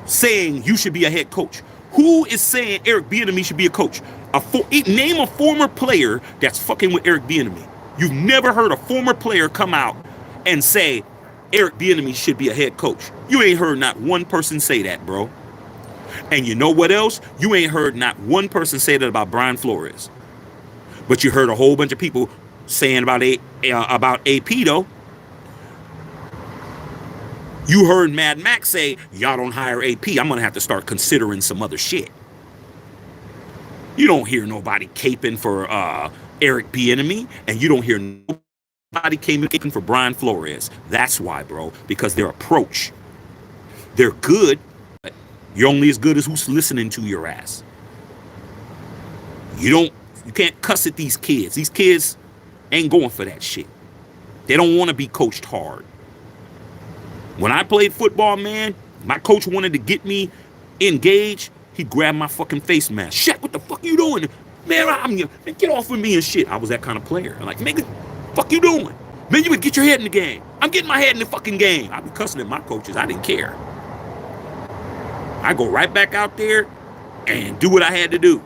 saying you should be a head coach? Who is saying Eric Bieniemy should be a coach? Name a former player that's fucking with Eric Bieniemy. You've never heard a former player come out and say Eric Bieniemy should be a head coach. You ain't heard not one person say that, bro. And you know what else? You ain't heard not one person say that about Brian Flores. But you heard a whole bunch of people saying about AP though. You heard Mad Max say, y'all don't hire AP. I'm going to have to start considering some other shit. You don't hear nobody caping for Eric Bieniemy, and you don't hear nobody caping for Brian Flores. That's why, bro, because their approach, they're good, but you're only as good as who's listening to your ass. You can't cuss at these kids. These kids ain't going for that shit. They don't want to be coached hard. When I played football, man, my coach wanted to get me engaged. He grabbed my fucking face mask. Shit, what the fuck you doing? Man, get off of me and shit. I was that kind of player. I'm like, nigga, fuck you doing? Man, you better get your head in the game. I'm getting my head in the fucking game. I be cussing at my coaches. I didn't care. I go right back out there and do what I had to do.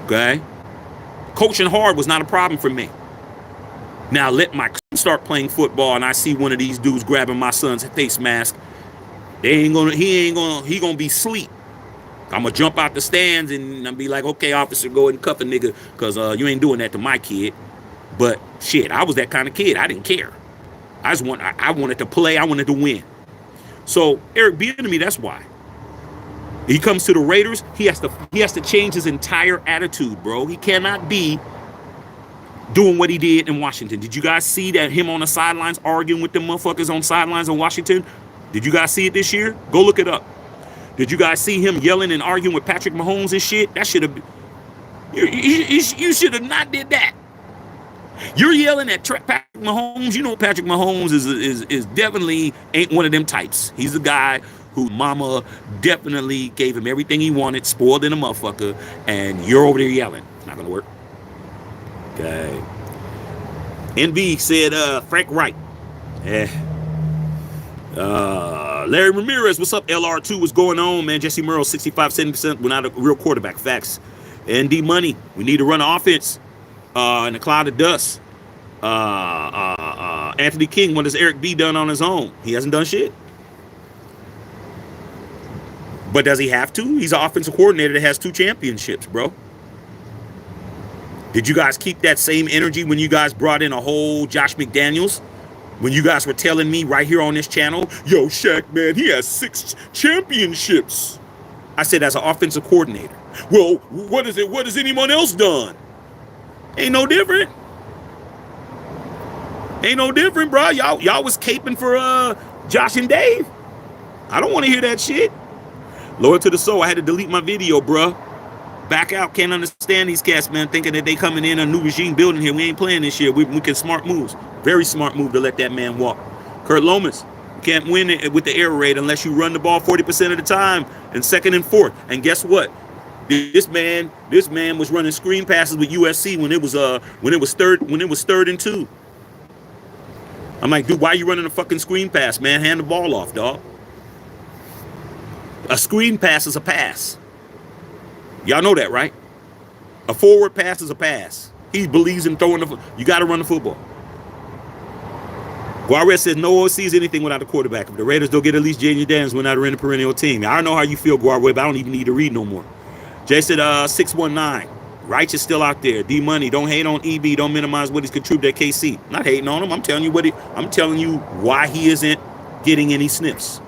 Okay? Coaching hard was not a problem for me. Now let my son start playing football and I see one of these dudes grabbing my son's face mask. He gonna be asleep. I'm gonna jump out the stands and I'm be like, okay, officer, go ahead and cuff a nigga, cause you ain't doing that to my kid. But shit, I was that kind of kid. I didn't care. I wanted to play. I wanted to win. So Eric Bieniemy, that's why. He comes to the Raiders. He has to change his entire attitude, bro. He cannot be doing what he did in Washington. Did you guys see that him on the sidelines arguing with the motherfuckers on sidelines in Washington? Did you guys see it this year? Go look it up. Did you guys see him yelling and arguing with Patrick Mahomes and shit? That should have. You should have not did that. You're yelling at Patrick Mahomes. You know Patrick Mahomes is definitely ain't one of them types. He's a guy who mama definitely gave him everything he wanted, spoiled in a motherfucker, and you're over there yelling. It's not gonna work. Okay. NV said Frank Wright. Larry Ramirez, what's up? LR2, what's going on, man? Jesse Merle, 65-70%. We're not a real quarterback. Facts. ND Money, we need to run an offense in a cloud of dust. Anthony King, what has Eric B done on his own? He hasn't done shit. But does he have to? He's an offensive coordinator that has 2 championships, bro. Did you guys keep that same energy when you guys brought in a whole Josh McDaniels? When you guys were telling me right here on this channel, yo, Shaq, man, he has 6 championships. I said, as an offensive coordinator. Well, what has anyone else done? Ain't no different. Ain't no different, bro. Y'all was caping for Josh and Dave. I don't want to hear that shit. Loyal to the soul, I had to delete my video, bro. Back out, can't understand these cats, man, thinking that they coming in a new regime building here. We ain't playing this year. We can smart moves. Very smart move to let that man walk. Kurt Lomas, you can't win it with the error rate unless you run the ball 40% of the time and 2nd and 4th. And guess what? This man was running screen passes with USC when it was 3rd and 2. I'm like, dude, why are you running a fucking screen pass, man? Hand the ball off, dog. A screen pass is a pass. Y'all know that, right? A forward pass is a pass. He believes in throwing the. You got to run the football. Guarez says no one sees anything without a quarterback. If the Raiders don't get at least J.J. Daniels, we're not a perennial team. I don't know how you feel, Guarez, but I don't even need to read no more. Jay said 619. Righteous still out there. D Money, don't hate on EB. Don't minimize what he's contributed at KC. Not hating on him. I'm telling you I'm telling you why he isn't getting any sniffs.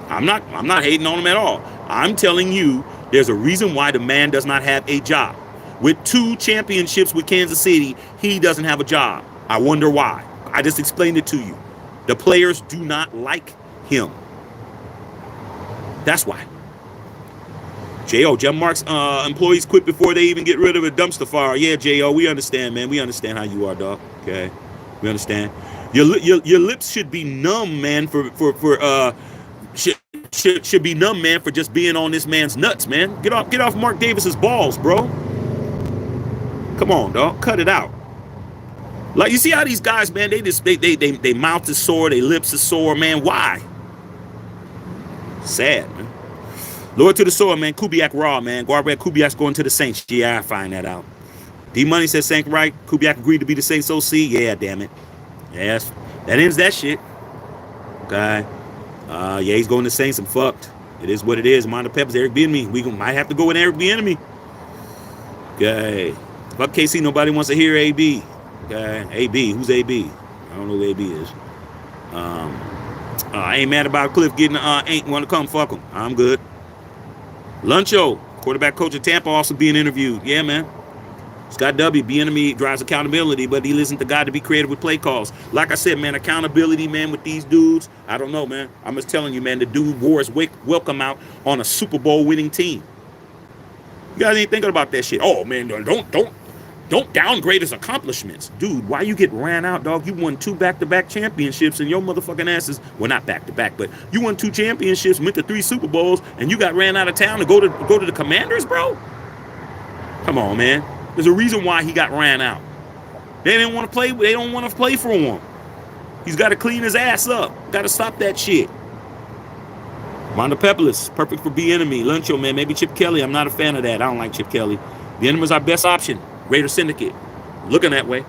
I'm not hating on him at all. I'm telling you there's a reason why the man does not have a job. With 2 championships with Kansas City, he doesn't have a job. I wonder why. I just explained it to you. The players do not like him. That's why. J.O. Jeff Mark's employees quit before they even get rid of a dumpster fire. Yeah, J.O., we understand, man. We understand how you are, dog. Okay? We understand. Your lips should be numb, man, should be numb, man, for just being on this man's nuts, man. Get off Mark Davis's balls, bro. Come on, dog. Cut it out. Like, you see how these guys, man, they mouth is sore, their lips is sore, man. Why? Sad, man. Lord to the soil, man. Kubiak raw, man. Guarbrad Kubiak's going to the Saints. Yeah, I find that out. D Money says Saint right. Kubiak agreed to be the Saints OC. Yeah, damn it. Yes, that ends that shit. Okay. Yeah, he's going to Saints. I'm fucked. It is what it is. Mind the Peppers, Eric Bieniemy. We might have to go with Eric Bieniemy. Okay. Fuck KC. Nobody wants to hear AB. Okay. AB. Who's AB? I don't know who AB is. I ain't mad about Kliff getting ain't want to come. Fuck him. I'm good. Luncho, quarterback coach of Tampa, also being interviewed. Yeah, man. Scott W. Bieniemy drives accountability, but he listens to God to be creative with play calls. Like I said, man, accountability, man, with these dudes, I don't know, man. I'm just telling you, man, the dude wore his welcome out on a Super Bowl winning team. You guys ain't thinking about that shit. Oh, man, don't downgrade his accomplishments. Dude, why you get ran out, dog? You won 2 back-to-back championships and your motherfucking asses, well, not back-to-back, but you won 2 championships, went to 3 Super Bowls, and you got ran out of town to go to the Commanders, bro? Come on, man. There's a reason why he got ran out. They didn't want to play. They don't want to play for him. He's got to clean his ass up. Got to stop that shit. Wanda Pepperless, perfect for B-Enemy. Luncho, man, maybe Chip Kelly. I'm not a fan of that. I don't like Chip Kelly. B-Enemy is our best option. Raider Syndicate. Looking that way.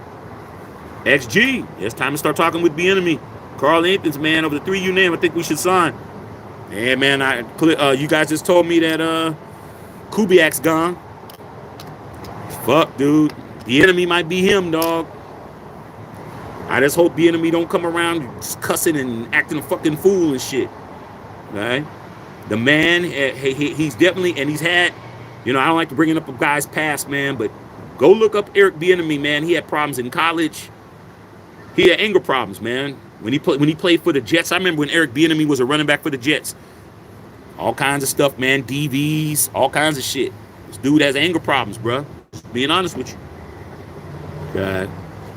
XG, it's time to start talking with B-Enemy. Carl Anthony's, man, over the 3U name, I think we should sign. Yeah, man, you guys just told me that Kubiak's gone. Fuck, dude. B-Enemy might be him, dog. I just hope B-Enemy don't come around just cussing and acting a fucking fool and shit. Right? The man, he's definitely, and he's had, I don't like to bring up a guy's past, man, but go look up Eric Bieniemy, man. He had problems in college. He had anger problems, man. When he played for the Jets, I remember when Eric Bieniemy was a running back for the Jets. All kinds of stuff, man. DVs, all kinds of shit. This dude has anger problems, bro. Just being honest with you. God.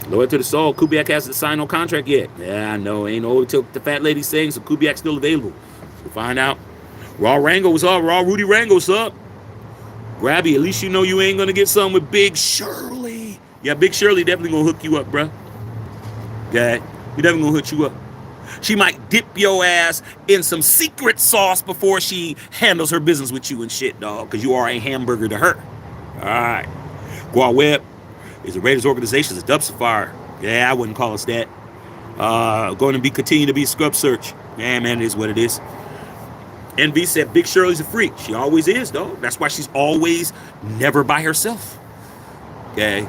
Loyal to the soul. Kubiak hasn't signed no contract yet. Yeah, I know. Ain't no till the fat lady saying, so Kubiak's still available. We'll find out. Raw Rango's up. Raw Rudy Rango's up. Grabby, at least you know you ain't gonna get something with Big Shirley. Yeah, Big Shirley definitely gonna hook you up, bruh. Yeah, he definitely gonna hook you up. She might dip your ass in some secret sauce before she handles her business with you and shit, dog, because you are a hamburger to her. All right. Guar Webb is the Raiders organization. It's a dumpster fire. Yeah, I wouldn't call us that. Going to continue to be a scrub search. Yeah, man, it is what it is. NV said Big Shirley's a freak. She always is, though. That's why she's always never by herself. Okay.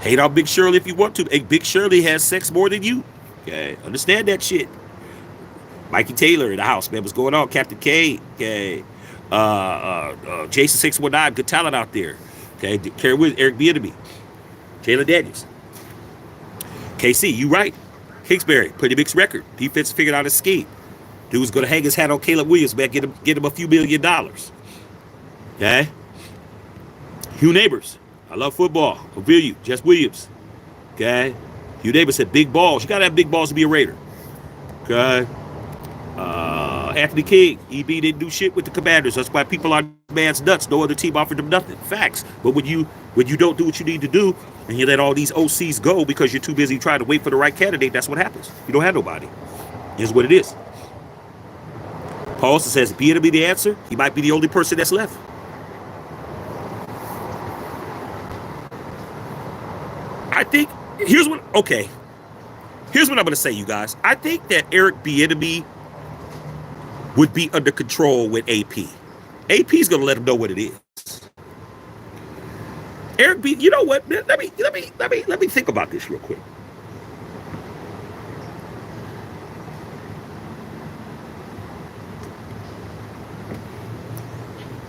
Hate on Big Shirley if you want to. Hey, Big Shirley has sex more than you. Okay. Understand that shit. Mikey Taylor in the house, man. What's going on? Captain K. Okay. Jason 619. Good talent out there. Okay. Carry with Eric Bieniemy. Jalen Daniels. KC, you right. Kingsbury, pretty big record. Defense figured out his scheme. Dude's going to hang his hat on Caleb Williams, man. Get him a few $1 million. Okay? Hugh Neighbors. I love football. I feel you. Jess Williams. Okay? Hugh Neighbors said big balls. You got to have big balls to be a Raider. Okay? Anthony King. EB didn't do shit with the Commanders. That's why people are man's nuts. No other team offered them nothing. Facts. But when you don't do what you need to do and you let all these OCs go because you're too busy trying to wait for the right candidate, that's what happens. You don't have nobody. Here's what it is. Paulson says, be the answer. He might be the only person that's left. I think, here's what I'm going to say, you guys. I think that Eric Bieniemy would be under control with AP. AP is going to let him know what it is. Eric B, you know what? Let me think about this real quick.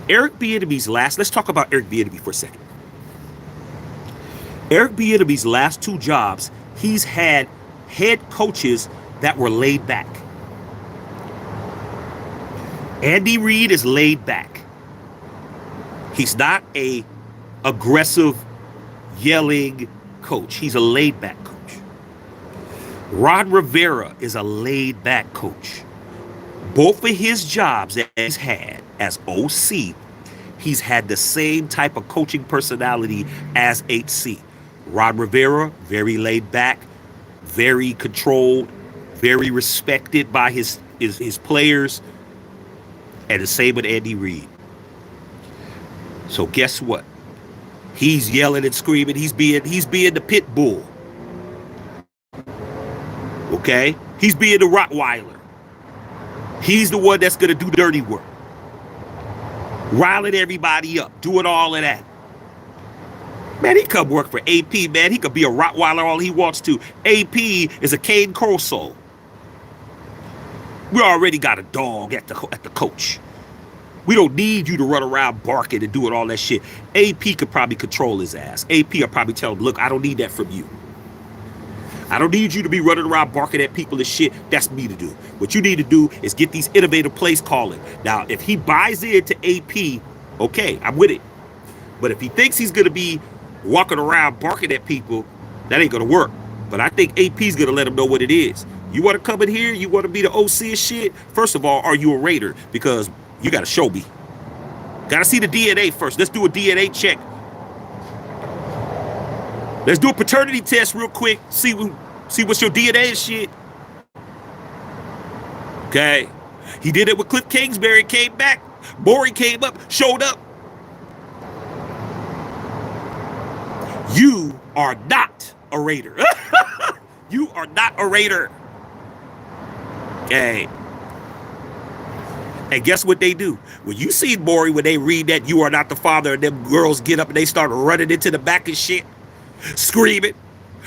Eric Bieniemy's let's talk about Eric Bieniemy for a second. Eric Bieniemy's last two jobs, he's had head coaches that were laid back. Andy Reid is laid back. He's not a aggressive, yelling coach. He's a laid back coach. Ron Rivera is a laid back coach. Both of his jobs that he's had as OC, he's had the same type of coaching personality as HC. Ron Rivera, very laid back, very controlled, very respected by his players, and the same with Andy Reid. So guess what? He's yelling and screaming. He's being the pit bull. Okay? He's being the Rottweiler. He's the one that's going to do dirty work. Riling everybody up. Doing all of that. Man, he come work for AP, man. He could be a Rottweiler all he wants to. AP is a Cane Corso. We already got a dog at the coach. We don't need you to run around barking and doing all that shit. AP could probably control his ass. AP will probably tell him, look, I don't need that from you. I don't need you to be running around barking at people and shit. That's me to do. What you need to do is get these innovative plays calling. Now, if he buys into AP, okay, I'm with it. But if he thinks he's going to be walking around barking at people, that ain't going to work. But I think AP's going to let him know what it is. You want to come in here? You want to be the OC and shit? First of all, are you a Raider? Because you got to show me. Got to see the DNA first. Let's do a DNA check. Let's do a paternity test real quick. See what's your DNA and shit. Okay. He did it with Kliff Kingsbury, came back. Maury came up, showed up. You are not a Raider. You are not a Raider. Okay. And guess what they do? When you see Maury, when they read that you are not the father, and them girls get up and they start running into the back and shit, screaming,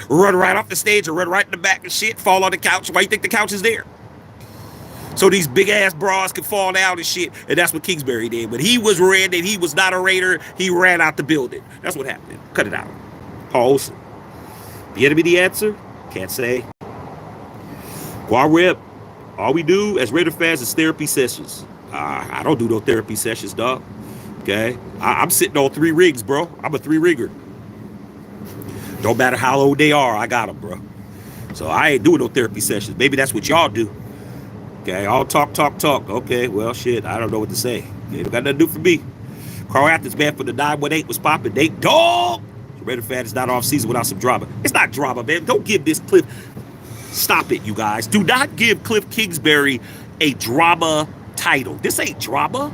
run right off the stage or run right in the back and shit, fall on the couch. Why you think the couch is there? So these big ass bras can fall down and shit. And that's what Kingsbury did. When he was red and he was not a Raider, he ran out the building. That's what happened. Cut it out. Paul Olsen. The enemy, the answer? Can't say. Guar Rip. All we do as Raider fans is therapy sessions. I don't do no therapy sessions, dog. Okay? I'm sitting on 3 rigs, bro. I'm a 3-rigger. Don't matter how old they are, I got them, bro. So I ain't doing no therapy sessions. Maybe that's what y'all do. Okay? All talk. Okay, well, shit, I don't know what to say. It got nothing to do for me. Carl Athens, man, for the 918 was popping. They dog. Raider fan is not off season without some drama. It's not drama, man. Don't give this Kliff. Stop it, you guys. Do not give Kliff Kingsbury a drama title. This ain't drama.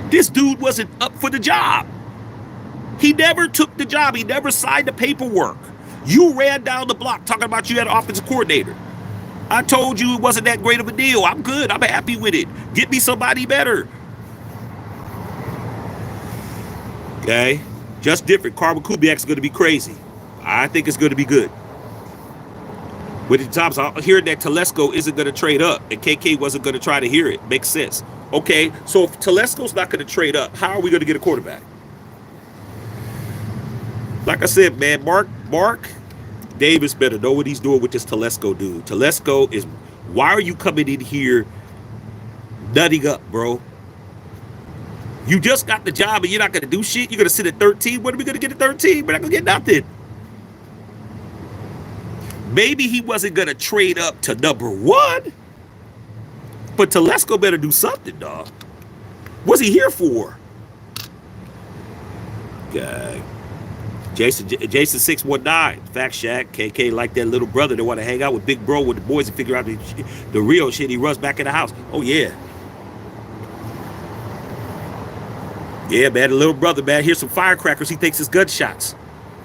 This dude wasn't up for the job. He never took the job. He never signed the paperwork. You ran down the block talking about you had an offensive coordinator. I told you it wasn't that great of a deal. I'm good. I'm happy with it. Get me somebody better. Okay? Just different. Carmen Kubiak's going to be crazy. I think it's going to be good. With the times I hear that Telesco isn't going to trade up and KK wasn't going to try to hear it. Makes sense. Okay, so if Telesco's not going to trade up, how are we going to get a quarterback? Like I said, man, Mark Davis better know what he's doing with this Telesco dude. Telesco is, why are you coming in here nutting up, bro? You just got the job and you're not going to do shit? You're going to sit at 13? What are we going to get at 13? We're not going to get nothing. Maybe he wasn't going to trade up to number 1. But Telesco better do something, dog. What's he here for? Okay. Jason 619. Fact Shack. KK like that little brother that want to hang out with Big Bro with the boys and figure out the real shit. He runs back in the house. Oh, yeah. Yeah, man. The little brother, man. Here's some firecrackers. He thinks it's gunshots.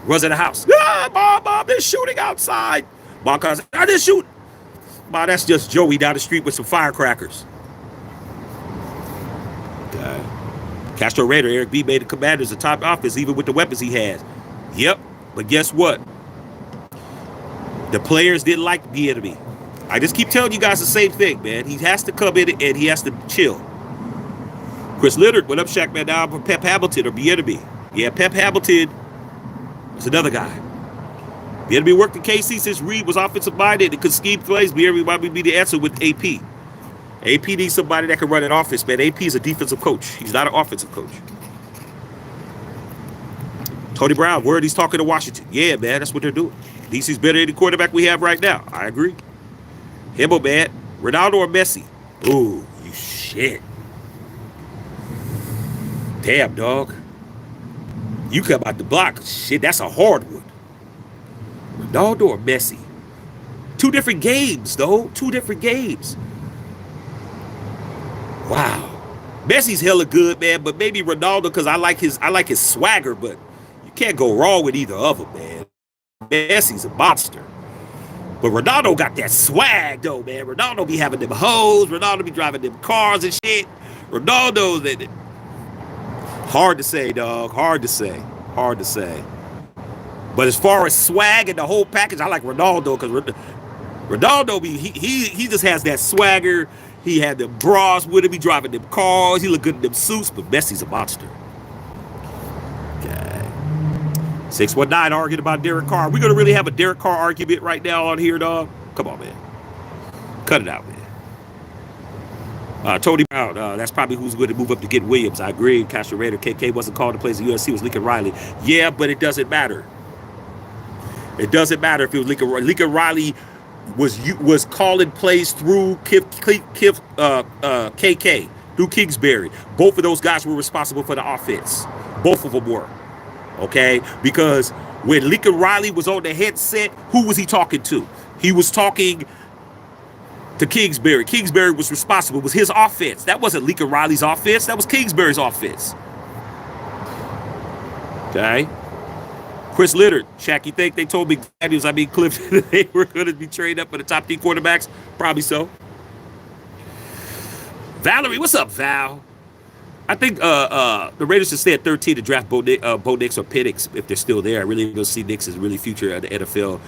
Runs in the house. Ah, Mom, they're shooting outside. Mom calls, they're shooting. Mom, that's just Joey down the street with some firecrackers. Castro Raider, Eric B. made the Commanders a top offense, even with the weapons he has. Yep, but guess what? The players didn't like the enemy. I just keep telling you guys the same thing, man. He has to come in and he has to chill. Chris Leonard, what up, Shaq, man? Now for Pep Hamilton or Bieniemy. Yeah, Pep Hamilton is another guy. Bieniemy worked in KC since Reed was offensive minded and could scheme plays. Bieniemy might be the answer with AP. AP needs somebody that can run an offense, man. AP is a defensive coach. He's not an offensive coach. Tony Brown, word he's talking to Washington. Yeah, man, that's what they're doing. DC's better than the quarterback we have right now. I agree. Himbo, man. Ronaldo or Messi? Ooh, you shit. Damn, dog. You come out the block. Shit, that's a hard one. Ronaldo or Messi? 2 different games, though. 2 different games. Wow. Messi's hella good, man, but maybe Ronaldo because I like his swagger, but you can't go wrong with either of them, man. Messi's a monster. But Ronaldo got that swag, though, man. Ronaldo be having them hoes. Ronaldo be driving them cars and shit. Ronaldo's in it. Hard to say, dog. Hard to say. Hard to say. But as far as swag and the whole package, I like Ronaldo because Ronaldo, he just has that swagger. He had them bras with him. He driving them cars. He look good in them suits. But Messi's a monster. Okay. 619 arguing about Derek Carr. We going to really have a Derek Carr argument right now on here, dog? Come on, man. Cut it out, man. Tony Brown, that's probably who's going to move up to get Williams. I agree. Castro Raider, KK wasn't called to play as the USC. It was Lincoln Riley. Yeah, but it doesn't matter. It doesn't matter if it was Lincoln Riley. Lincoln Riley was calling plays through KK, through Kingsbury. Both of those guys were responsible for the offense. Both of them were. Okay? Because when Lincoln Riley was on the headset, who was he talking to? He was talking to Kingsbury. Kingsbury was responsible. It was his offense. That wasn't Lincoln Riley's offense. That was Kingsbury's offense. Okay. Chris Litter, Shaq, you think they told me Kliff they were going to be traded up for the top 3 quarterbacks? Probably so. Valerie, what's up, Val? I think the Raiders should stay at 13 to draft Bo Nix or Penix if they're still there. I really don't see Nix as really future at the NFL.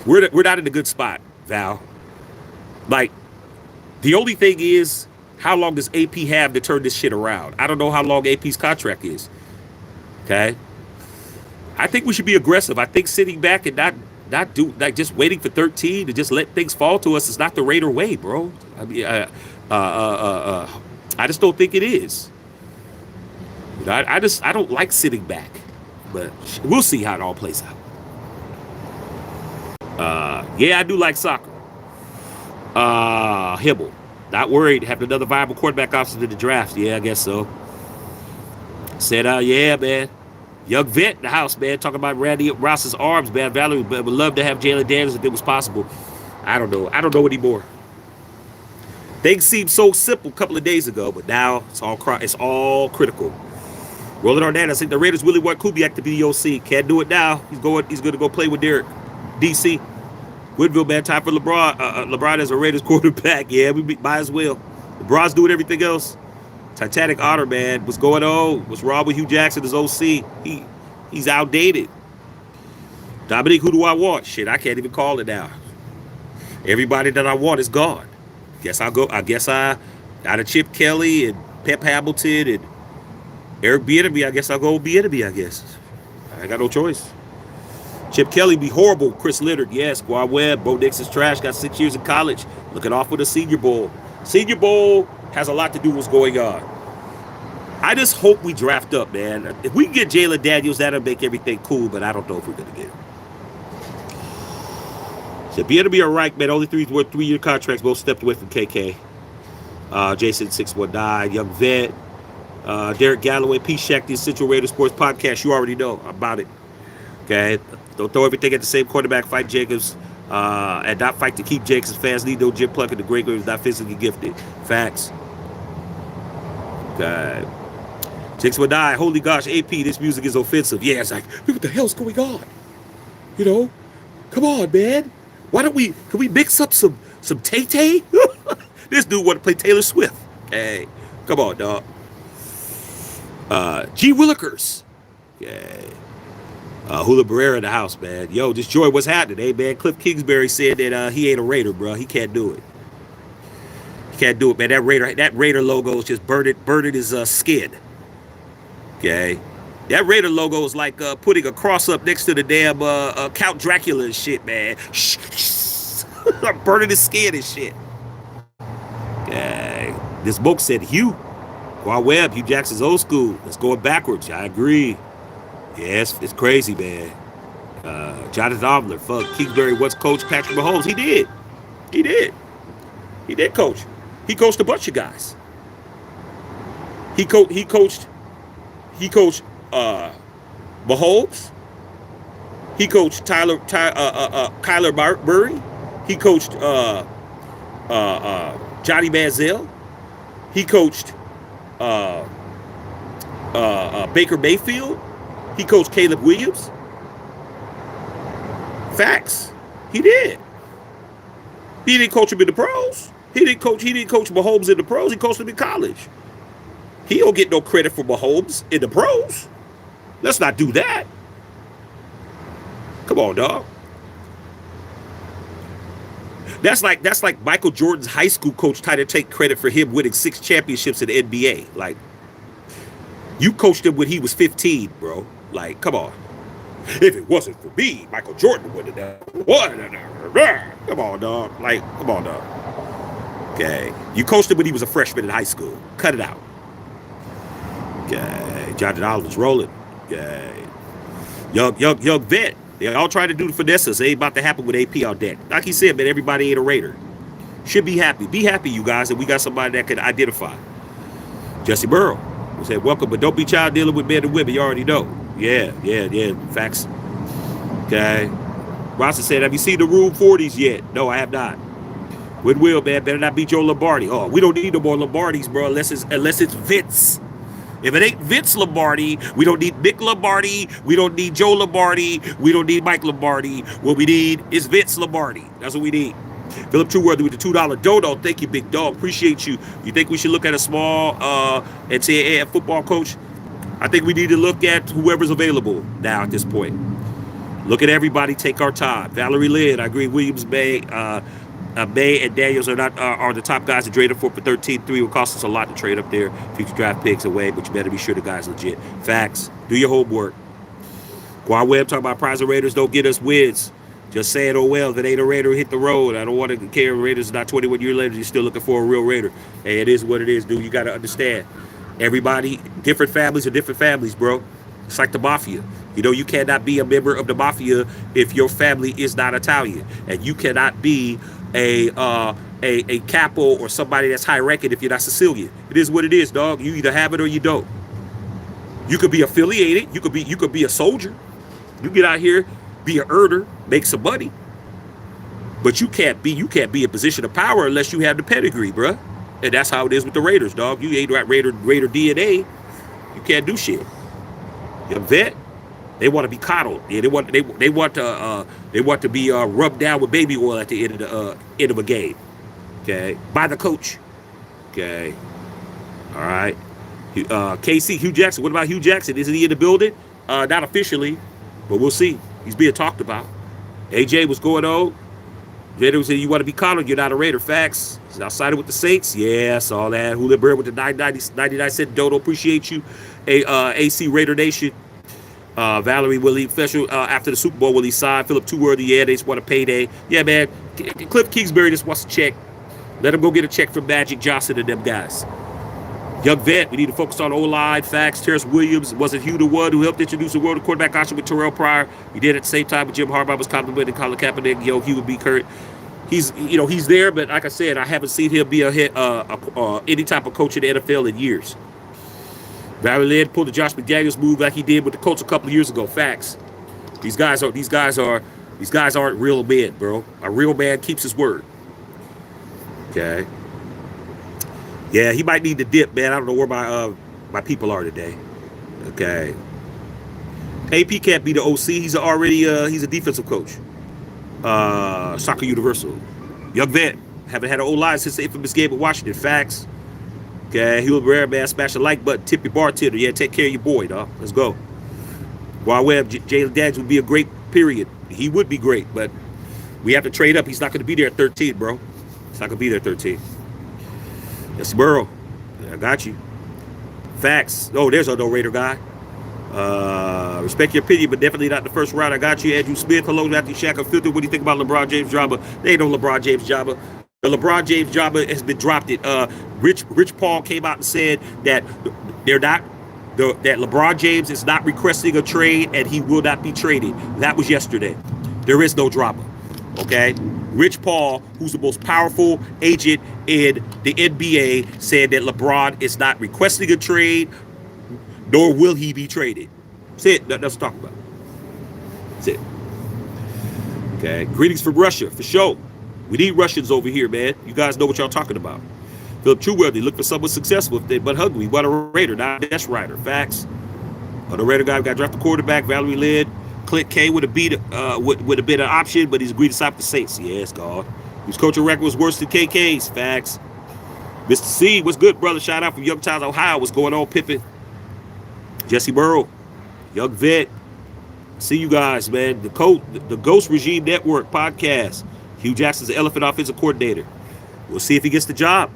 We're not in a good spot, Val. Like, the only thing is, how long does AP have to turn this shit around? I don't know how long AP's contract is. Okay? I think we should be aggressive. I think sitting back and not do like just waiting for 13 to just let things fall to us is not the Raider way, bro. I mean, I just don't think it is. You know, I don't like sitting back, but we'll see how it all plays out. Yeah, I do like soccer. Hibble, not worried. Have another viable quarterback option in the draft. Yeah, I guess so. Said, yeah, man. Young vet in the house, man. Talking about Randy Ross's arms, man. Valerie would love to have Jalen Daniels if it was possible. I don't know. I don't know anymore. Things seemed so simple a couple of days ago, but now it's all critical. Roland Arnett, I think the Raiders really want Kubiak to be the OC. Can't do it now. He's going to go play with Derek. DC. Woodville, man. Time for LeBron. LeBron as a Raiders quarterback. Yeah, we might as well. LeBron's doing everything else. Titanic Otter, man. What's going on? What's wrong with Hugh Jackson as OC? He's outdated. Dominique, who do I want? Shit, I can't even call it now. Everybody that I want is gone. I guess out of Chip Kelly and Pep Hamilton and Eric Bieniemy, I guess I'll go with Bieniemy, I guess. I ain't got no choice. Chip Kelly be horrible. Chris Litter, yes. Squad Webb, Bo Nix is trash. Got 6 years in college. Looking off with a Senior Bowl. Senior Bowl has a lot to do with what's going on. I just hope we draft up, man. If we can get Jalen Daniels, that'll make everything cool, but I don't know if we're going to get him. So Bieniemy or Reich, man, only 3-year contracts, both stepped away from KK. Jason 619, Young Vet, Derek Galloway, P. Shack, the Central Raider Sports Podcast. You already know about it. Okay? Don't throw everything at the same quarterback. Fight Jacobs. And not fight to keep Jacobs. Fans need no Jim Plunkett. The great is not physically gifted. Facts. Okay. Jakes would die. Holy gosh, AP, this music is offensive. Yeah, it's like, what the hell's going on? You know? Come on, man. Why don't can we mix up some Tay-Tay? This dude want to play Taylor Swift. Hey, come on, dog. G. Willikers. Okay. Hula Barrera in the house, man. Yo, just Joy, what's happening? Hey, man, Kliff Kingsbury said that he ain't a Raider, bro. He can't do it. He can't do it, man. That Raider logo is just burning his skin. Okay. That Raider logo is like putting a cross up next to the damn Count Dracula and shit, man. Burning his skin and shit. Okay. This book said Hugh. Wild Webb, Hugh Jackson's old school. Let's go backwards. I agree. Yes, it's crazy, man. Jonathan Obler, fuck. Kingsbury once coached Patrick Mahomes. He did. He did coach. He coached a bunch of guys. He coached Mahomes. He coached Kyler Murray. He coached Johnny Manziel. He coached Baker Mayfield. He coached Caleb Williams. Facts. He did. He didn't coach him in the pros. He didn't coach Mahomes in the pros. He coached him in college. He don't get no credit for Mahomes in the pros. Let's not do that. Come on, dog. That's like Michael Jordan's high school coach trying to take credit for him winning 6 championships in the NBA. Like, you coached him when he was 15, bro. Like, come on. If it wasn't for me, Michael Jordan would have done what? Come on, dog. Like, come on, dog. Okay. You coached him when he was a freshman in high school. Cut it out. Okay. Jonathan Oliver's rolling. Okay. Young vet. They all trying to do the finesses. It ain't about to happen with AP on deck. Like he said, man, everybody ain't a Raider. Should be happy. Be happy, you guys, that we got somebody that can identify. Jesse Burrow said, welcome, but don't be child dealing with men and women. You already know. Yeah. Facts. Okay. Rossi said, have you seen the Rule 40s yet? No, I have not. Goodwill, man. Better not be Joe Lombardi. Oh, we don't need no more Lombardis, bro, unless it's Vince. If it ain't Vince Lombardi, we don't need Mick Lombardi. We don't need Joe Lombardi. We don't need Mike Lombardi. What we need is Vince Lombardi. That's what we need. Philip Trueworthy with the $2 dono. Thank you, big dog. Appreciate you. You think we should look at a small NCAA football coach? I think we need to look at whoever's available now at this point. Look at everybody. Take our time. Valerie Lynn, I agree. Williams, May and Daniels are the top guys to trade up for 13-3. It will cost us a lot to trade up there. Future draft picks away, but you better be sure the guy's legit. Facts. Do your homework. Quan Webb talking about prize of Raiders don't get us wins. Just saying, oh well, if it ain't a Raider, hit the road. I don't want to care. Raiders is not 21 years later. You're still looking for a real Raider. Hey, it is what it is, dude. You got to understand. Everybody, different families are different families, bro. It's like the mafia. You know, you cannot be a member of the mafia if your family is not Italian, and you cannot be a capo or somebody that's high ranking if you're not Sicilian. It is what it is, dog. You either have it or you don't. You could be affiliated. You could be a soldier. You get out here, be an earner, make some money. But you can't be in position of power unless you have the pedigree, bruh. And that's how it is with the Raiders, dog. You ain't got Raider DNA. You can't do shit. You're a vet. They want to be coddled. Yeah, they want to be rubbed down with baby oil at the end of a game. Okay, by the coach. Okay, all right. KC Hugh Jackson. What about Hugh Jackson? Isn't he in the building? Not officially, but we'll see. He's being talked about. AJ, what's going on? Jada said, you want to be coddled, you're not a Raider. Facts. He's outside with the Saints. Yeah, saw that. Hula Bird with the 99-cent dodo. Appreciate you. AC Raider Nation. Valerie, will he special after the Super Bowl? Will he sign? Philip Trueworthy, yeah, they just want a payday. Yeah, man. Kliff Kingsbury just wants a check. Let him go get a check from Magic Johnson and them guys. Young vet, we need to focus on O-line. Facts. Terrence Williams, wasn't Hugh the one who helped introduce the world of quarterback option with Terrell Pryor? He did at the same time with Jim Harbaugh was complimenting Colin Kaepernick. Yo, Hugh would be Kurt. He's there, but like I said, I haven't seen him be any type of coach in the NFL in years. Barry Lynn pulled the Josh McDaniels move like he did with the Colts a couple of years ago. Facts. These guys aren't real men, bro. A real man keeps his word. Okay. Yeah, he might need to dip, man. I don't know where my people are today. Okay. AP can't be the OC. He's a defensive coach. Soccer Universal. Young vet. Haven't had an O-line since the infamous game at Washington. Facts. Okay, he was rare, man. Smash the like button. Tip your bartender. Yeah, take care of your boy, dog. Let's go. Wild Webb, Jalen Daniels would be a great period. He would be great, but we have to trade up. He's not going to be there at 13, bro. He's not going to be there at 13. Yes, Burrow. Yeah, I got you. Facts. Oh, there's a no Raider guy. Respect your opinion, but definitely not the first round. I got you. Andrew Smith. Hello, Matthew Shaq. Filter. What do you think about LeBron James drama? They ain't no LeBron James drama. The LeBron James drama has been dropped. Rich Paul came out and said that that LeBron James is not requesting a trade and he will not be traded. That was yesterday. There is no drama. Okay? Rich Paul, who's the most powerful agent in the NBA, said that LeBron is not requesting a trade, nor will he be traded. That's it. Let's talk about it. That's it. Okay? Greetings from Russia, for sure. We need Russians over here, man. You guys know what y'all talking about. Philip Trueworthy, look for someone successful but hungry. We want a Raider, not a Dash Rider. Facts. The Raider guy got drafted quarterback, Valerie Lynn. Clint K would have been an option, but he's agreed to sign for the Saints. Yeah, it's gone. His coaching record was worse than KK's. Facts. Mr. C, what's good, brother? Shout out from Youngtown, Ohio. What's going on, Pippin? Jesse Burrow, Young Vet. See you guys, man. The Ghost Regime Network podcast. Hugh Jackson's the elephant offensive coordinator. We'll see if he gets the job.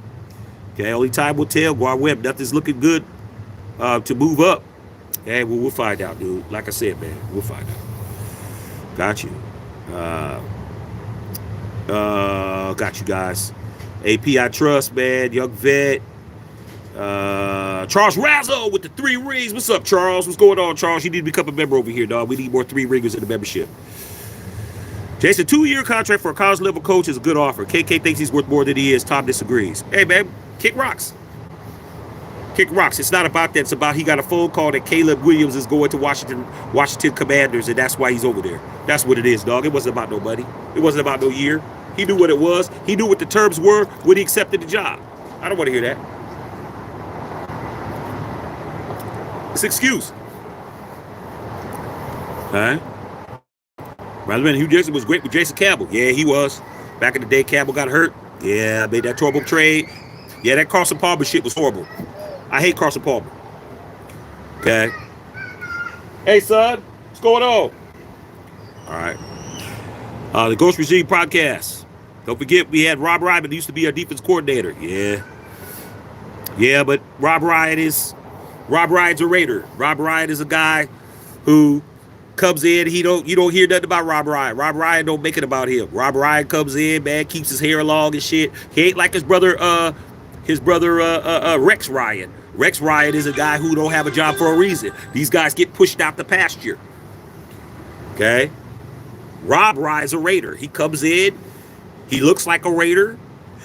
Okay, only time will tell. Guar Webb, nothing's looking good to move up. Okay, well, we'll find out, dude. Like I said, man, we'll find out. Got you. Got you guys. AP, I trust, man. Young Vet. Charles Razzo with the 3 rings. What's up, Charles? What's going on, Charles? You need to become a member over here, dog. We need more 3-ringers in the membership. Jason, 2-year contract for a college level coach is a good offer. KK thinks he's worth more than he is. Tom disagrees. Hey, man, kick rocks. Kick rocks. It's not about that. It's about he got a phone call that Caleb Williams is going to Washington Commanders, and that's why he's over there. That's what it is, dog. It wasn't about nobody. It wasn't about no year. He knew what it was. He knew what the terms were when he accepted the job. I don't want to hear that. It's an excuse. All right. Rather than Hugh Jackson was great with Jason Campbell. Yeah, he was. Back in the day, Campbell got hurt. Yeah, I made that horrible trade. Yeah, that Carson Palmer shit was horrible. I hate Carson Palmer. Okay. Hey, son. What's going on? All right. The Ghost Regime podcast. Don't forget, we had Rob Ryan, who used to be our defense coordinator. Yeah. Yeah, but Rob Ryan's a Raider. Rob Ryan is a guy who comes in. You don't hear nothing about Rob Ryan. Rob Ryan don't make it about him. Rob Ryan comes in, man, keeps his hair long and shit. He ain't like his brother Rex Ryan. Rex Ryan is a guy who don't have a job for a reason. These guys get pushed out the pasture. Okay? Rob Ryan's a Raider. He comes in, he looks like a Raider.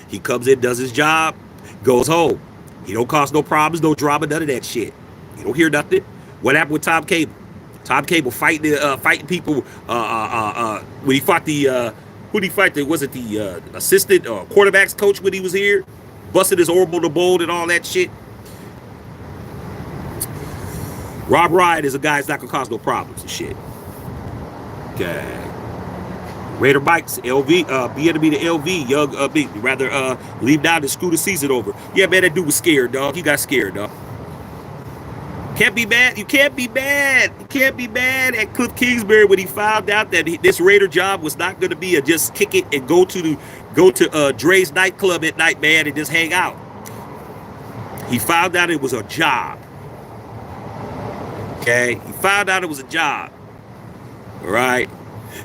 He comes in, does his job, goes home. He don't cause no problems, no drama, none of that shit. You don't hear nothing. What happened with Tom Cable? Tom Cable fighting people when he fought who did he fight? Was it the assistant quarterbacks coach when he was here? Busted his orbital to bold and all that shit. Rob Ryan is a guy that's not gonna cause no problems and shit. Okay. Raider Bikes, LV, be enemy to LV, young, leave down and screw the season over. Yeah, man, that dude was scared, dog. He got scared, dog. Can't be mad. You can't be mad. You can't be mad at Kliff Kingsbury when he found out that this Raider job was not going to be a just kick it and go to Dre's nightclub at night, man, and just hang out. He found out it was a job. Okay, he found out it was a job. All right.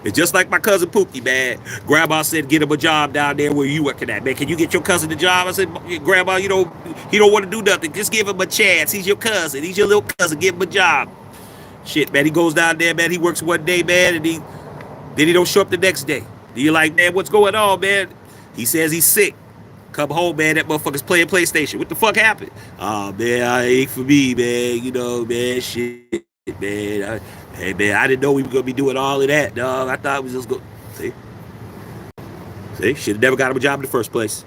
It's just like my cousin Pookie, man. Grandma said, get him a job down there where you working at, man. Can you get your cousin a job? I said, Grandma, he don't want to do nothing. Just give him a chance. He's your cousin. He's your little cousin. Give him a job. Shit, man. He goes down there, man. He works one day, man, and then he don't show up the next day. Then you're like, man, what's going on, man? He says he's sick. Come home, man. That motherfucker's playing PlayStation. What the fuck happened? Oh, man, I ain't for me, man. You know, man, shit, man. Hey, man, I didn't know we were going to be doing all of that, dog. I thought we was just going to... See? Should have never got him a job in the first place.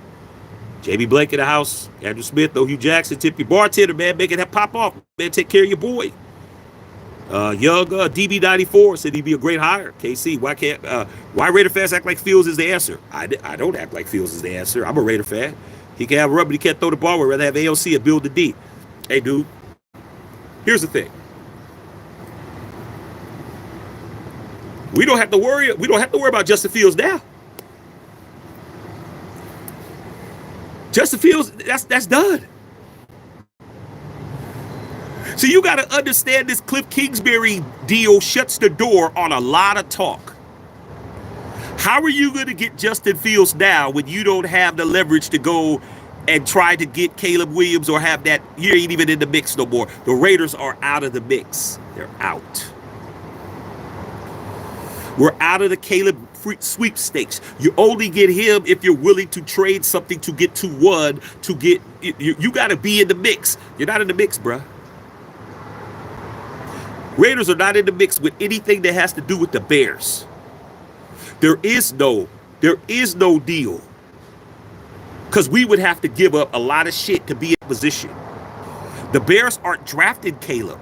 J.B. Blake in the house. Andrew Smith, Hugh Jackson, tip your bartender, man. Make it pop off. Man, take care of your boy. Young DB94 said he'd be a great hire. KC, why Raider fans act like Fields is the answer? I don't act like Fields is the answer. I'm a Raider fan. He can have a rub, but he can't throw the ball. We'd rather have AOC and build the D. Hey, dude, here's the thing. We don't have to worry about Justin Fields now. Justin Fields, that's done. So you got to understand this Kliff Kingsbury deal shuts the door on a lot of talk. How are you going to get Justin Fields now when you don't have the leverage to go and try to get Caleb Williams or have that? You ain't even in the mix no more. The Raiders are out of the mix. They're out. We're out of the Caleb sweepstakes. You only get him if you're willing to trade something to get to one. You got to be in the mix. You're not in the mix, bruh. Raiders are not in the mix with anything that has to do with the Bears. There is no deal. Because we would have to give up a lot of shit to be in position. The Bears aren't drafting Caleb.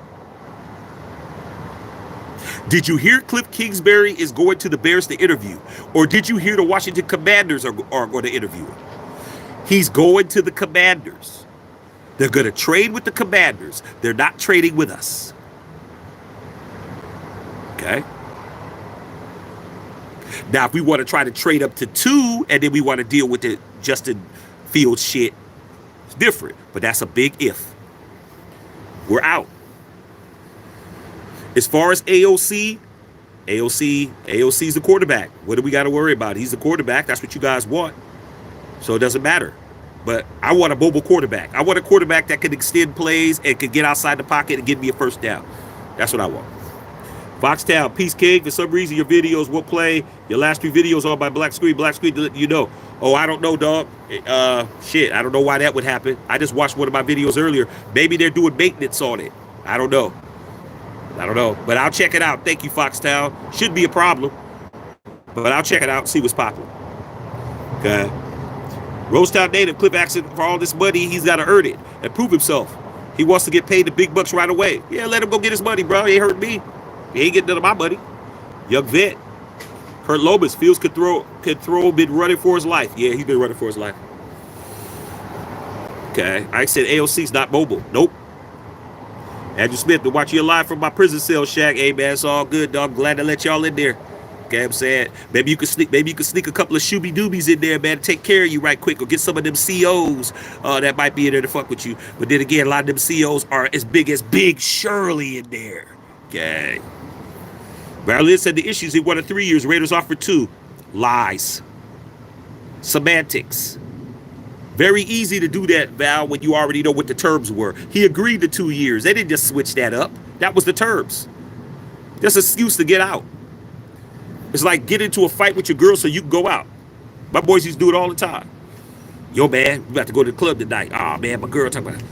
Did you hear Kliff Kingsbury is going to the Bears to interview? Or did you hear the Washington Commanders are going to interview him? He's going to the Commanders. They're going to trade with the Commanders. They're not trading with us. Okay? Now, if we want to try to trade up to 2 and then we want to deal with the Justin Fields shit, it's different. But that's a big if. We're out. As far as AOC's the quarterback. What do we got to worry about? He's the quarterback. That's what you guys want. So it doesn't matter. But I want a mobile quarterback. I want a quarterback that can extend plays and can get outside the pocket and get me a first down. That's what I want. Foxtown, Peace King. For some reason, your videos will play. Your last 3 videos are by black screen. Black screen to let you know. Oh, I don't know, dog. Shit, I don't know why that would happen. I just watched one of my videos earlier. Maybe they're doing maintenance on it. I don't know. But I'll check it out. Thank you, Foxtown. Should be a problem. But I'll check it out and see what's popping. Okay. Rosetown native Kliff asking for all this money. He's got to earn it and prove himself. He wants to get paid the big bucks right away. Yeah, let him go get his money, bro. He ain't hurt me. He ain't getting none of my money. Young vet. Kurt Lobus, Fields could throw, been running for his life. Yeah, he's been running for his life. Okay. I said AOC's not mobile. Nope. Andrew Smith, been watching you live from my prison cell shack. Hey, man, it's all good, dog. Glad to let y'all in there. Okay, I'm saying maybe you could sneak a couple of shooby doobies in there, man, to take care of you right quick, or get some of them COs that might be in there to fuck with you. But then again, a lot of them COs are as Big Shirley in there. Okay. Marilyn said the issues, he wanted 3 years, Raiders offered 2. Lies. Semantics. Very easy to do that, Val, when you already know what the terms were. He agreed to 2 years. They didn't just switch that up. That was the terms. Just an excuse to get out. It's like get into a fight with your girl so you can go out. My boys used to do it all the time. Yo, man, we about to go to the club tonight. Oh, man, my girl talking about it.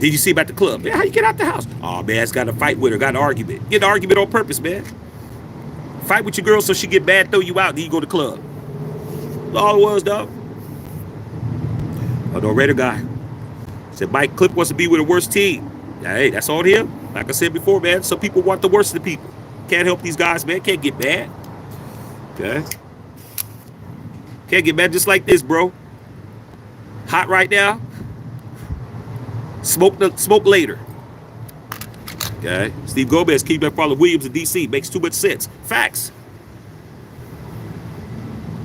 Did you see about the club? Man, how you get out the house? Oh, man, it's got a fight with her, got an argument. Get an argument on purpose, man. Fight with your girl so she get mad, throw you out, then you go to the club. That's all it was, dog. Oh, no, Raider guy said Mike Kliff wants to be with a worse team. Hey, that's on him. Like I said before, man, some people want the worst of the people. Can't help these guys, man. Can't get mad. Okay. Can't get mad just like this, bro. Hot right now. Smoke later. Okay. Steve Gomez, keep that follow Williams in DC. Makes too much sense. Facts.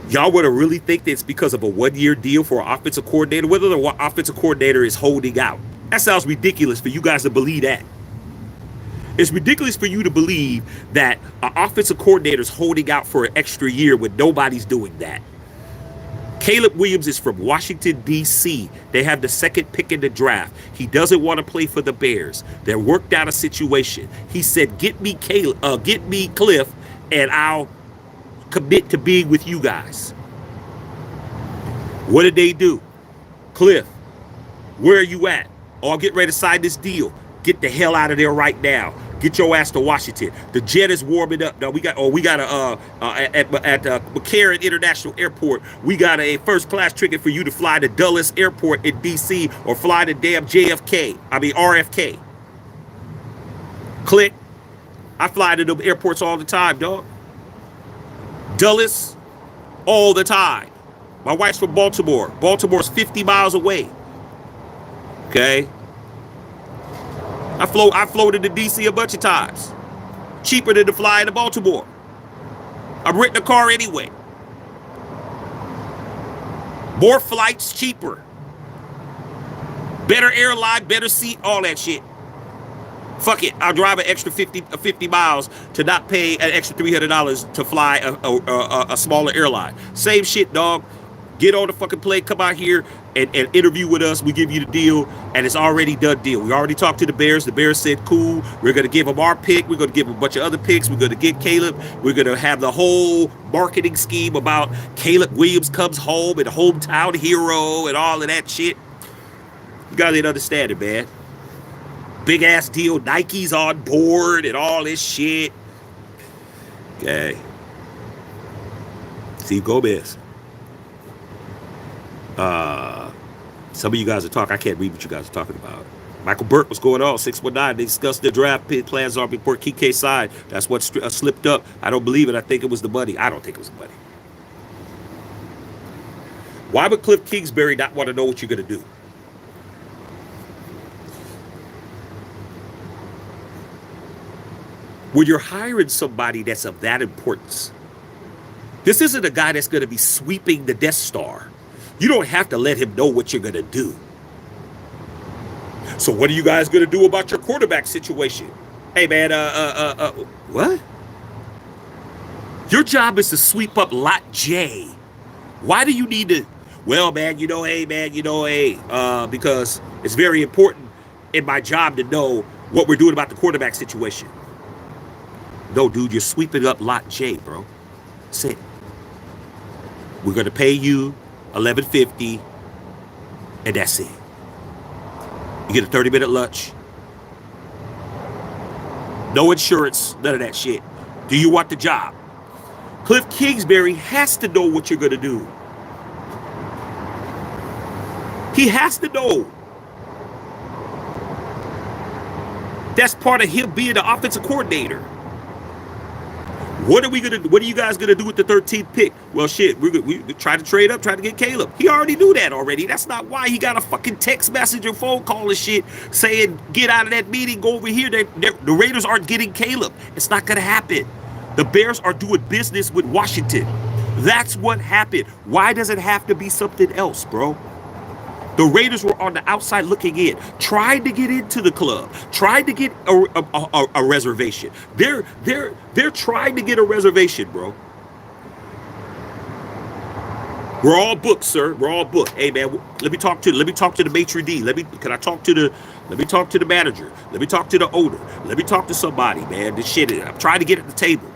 Y'all would have really think that it's because of a 1-year deal for an offensive coordinator, whether the offensive coordinator is holding out. That sounds ridiculous for you guys to believe that. It's ridiculous for you to believe that an offensive coordinator is holding out for an extra year when nobody's doing that. Caleb Williams is from Washington, D.C. They have the 2nd pick in the draft. He doesn't want to play for the Bears. They worked out a situation. He said, get me Kliff, and I'll commit to being with you guys. What did they do? Kliff, where are you at? Oh, I'm getting ready to sign this deal. Get the hell out of there right now. Get your ass to Washington. The jet is warming up. Now we got at McCarran International Airport. We got a first-class ticket for you to fly to Dulles Airport in D.C. or fly to damn RFK. Click. I fly to them airports all the time, dog. Dulles, all the time. My wife's from Baltimore. Baltimore's 50 miles away. Okay. I floated to DC a bunch of times. Cheaper than to fly into Baltimore. I'm renting a car anyway. More flights, cheaper. Better airline, better seat, all that shit. Fuck it. I'll drive an extra 50 miles to not pay an extra $300 to fly a smaller airline. Same shit, dog. Get on the fucking plane, come out here and interview with us. We give you the deal, and it's already done deal. We already talked to the Bears. The Bears said, cool. We're going to give them our pick. We're going to give them a bunch of other picks. We're going to get Caleb. We're going to have the whole marketing scheme about Caleb Williams comes home and hometown hero and all of that shit. You got to understand it, man. Big ass deal. Nike's on board and all this shit. Okay. Steve Gomez. Some of you guys are talking. I can't read what you guys are talking about. Michael Burke, what's going on? 619. They discussed their draft plans on report Kike side. That's what slipped up. I don't believe it. I think it was the money. I don't think it was the money. Why would Kliff Kingsbury not want to know what you're going to do? When you're hiring somebody that's of that importance, this isn't a guy that's going to be sweeping the Death Star. You don't have to let him know what you're going to do. So what are you guys going to do about your quarterback situation? Hey, man, what? Your job is to sweep up Lot J. Why do you need to? Well, man, because it's very important in my job to know what we're doing about the quarterback situation. No, dude, you're sweeping up lot J, bro. That's it. We're gonna pay you $11.50, and that's it. You get a 30-minute lunch. No insurance, none of that shit. Do you want the job? Kliff Kingsbury has to know what you're gonna do. He has to know. That's part of him being the offensive coordinator. What are you guys gonna do with the 13th pick? Well, shit, we try to trade up, try to get Caleb. He already knew that already. That's not why he got a fucking text message or phone call and shit saying, get out of that meeting, go over here. The Raiders aren't getting Caleb. It's not gonna happen. The Bears are doing business with Washington. That's what happened. Why does it have to be something else, bro? The Raiders were on the outside looking in, trying to get into the club, trying to get a reservation. They're trying to get a reservation, bro. We're all booked, sir. We're all booked. Hey, man, let me talk to the maitre d'. Let me talk to the manager. Let me talk to the owner. Let me talk to somebody, man. This shit, I'm trying to get at the table.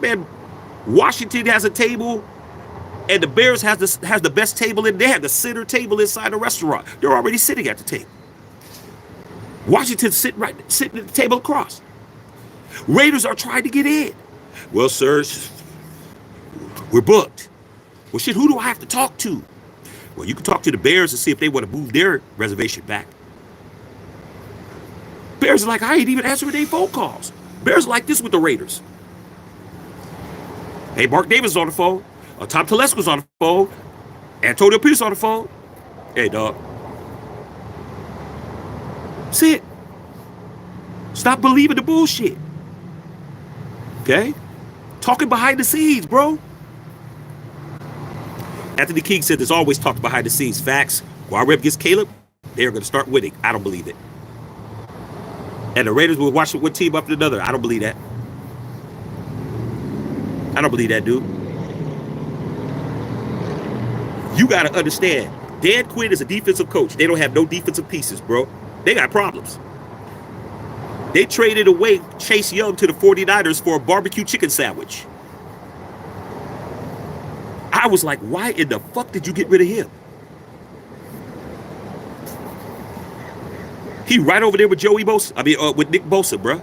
Man, Washington has a table. And the Bears has the best table in. They have the center table inside the restaurant. They're already sitting at the table. Washington's sitting at the table across. Raiders are trying to get in. Well, sir, we're booked. Well, shit, who do I have to talk to? Well, you can talk to the Bears and see if they want to move their reservation back. Bears are like, I ain't even answering their phone calls. Bears are like this with the Raiders. Hey, Mark Davis is on the phone. Tom Telesco's on the phone. Antonio Pierce on the phone. Hey, dog. That's it. Stop believing the bullshit. Okay? Talking behind the scenes, bro. Anthony King said there's always talk behind the scenes. Facts. While Rep gets Caleb, they're going to start winning. I don't believe it. And the Raiders will watch one team after another. I don't believe that. I don't believe that, dude. You got to understand, Dan Quinn is a defensive coach. They don't have no defensive pieces, bro. They got problems. They traded away Chase Young to the 49ers for a barbecue chicken sandwich. I was like, why in the fuck did you get rid of him? He right over there with Joey Bosa. With Nick Bosa, bro.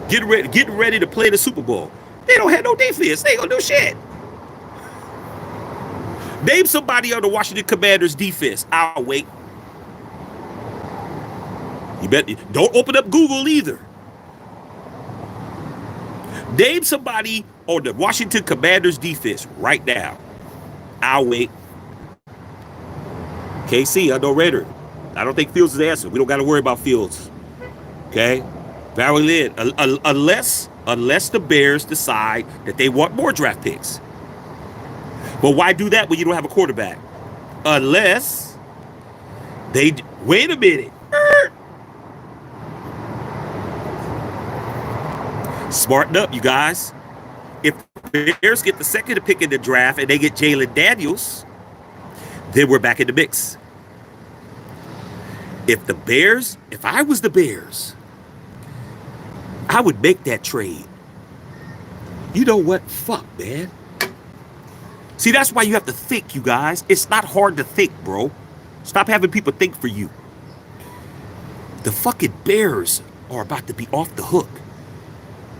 Getting ready to play the Super Bowl. They don't have no defense. They ain't gonna do shit. Name somebody on the Washington Commanders defense. I'll wait. You bet. Don't open up Google either. Name somebody on the Washington Commanders defense right now. I'll wait. KC, I know Raider. I don't think Fields is the answer. We don't got to worry about Fields. Okay? Barry Lynn. Unless the Bears decide that they want more draft picks. But why do that when you don't have a quarterback? Unless they... Wait a minute. Smarten up, you guys. If the Bears get the second pick in the draft and they get Jalen Daniels, then we're back in the mix. If I was the Bears, I would make that trade. You know what? Fuck, man. See, that's why you have to think, you guys. It's not hard to think, bro. Stop having people think for you. The fucking Bears are about to be off the hook.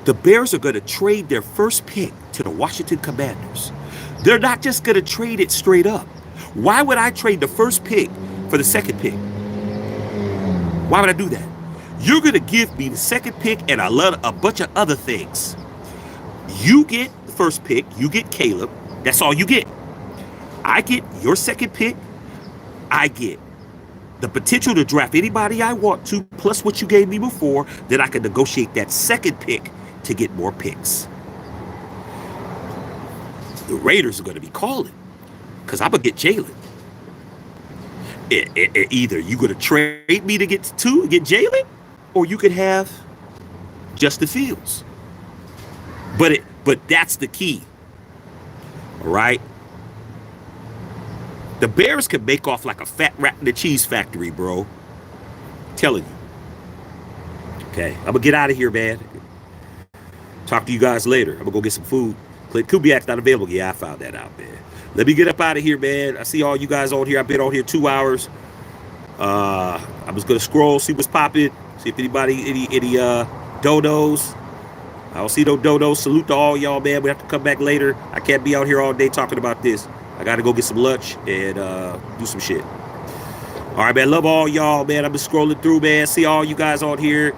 The Bears are going to trade their first pick to the Washington Commanders. They're not just going to trade it straight up. Why would I trade the first pick for the second pick? Why would I do that? You're going to give me the second pick and a bunch of other things. You get the first pick. You get Caleb. That's all you get. I get your second pick. I get the potential to draft anybody I want to, plus what you gave me before. Then I can negotiate that second pick to get more picks. The Raiders are going to be calling because I'm going to get Jalen. Either you're going to trade me to get Jalen, or you could have Justin Fields. But that's the key. All right? The Bears can make off like a fat rat in the cheese factory, bro. I'm telling you. Okay, I'm going to get out of here, man. Talk to you guys later. I'm gonna go get some food. Kubiak's not available. Yeah, I found that out, man. Let me get up out of here, man. I see all you guys on here. I've been on here 2 hours. I'm just gonna scroll, see what's popping, see if anybody, any dodos. I don't see no dodos. Salute to all y'all, man. We have to come back later. I can't be out here all day talking about this. I gotta go get some lunch and do some shit. All right, man. Love all y'all, man. I'm just scrolling through, man. See all you guys on here.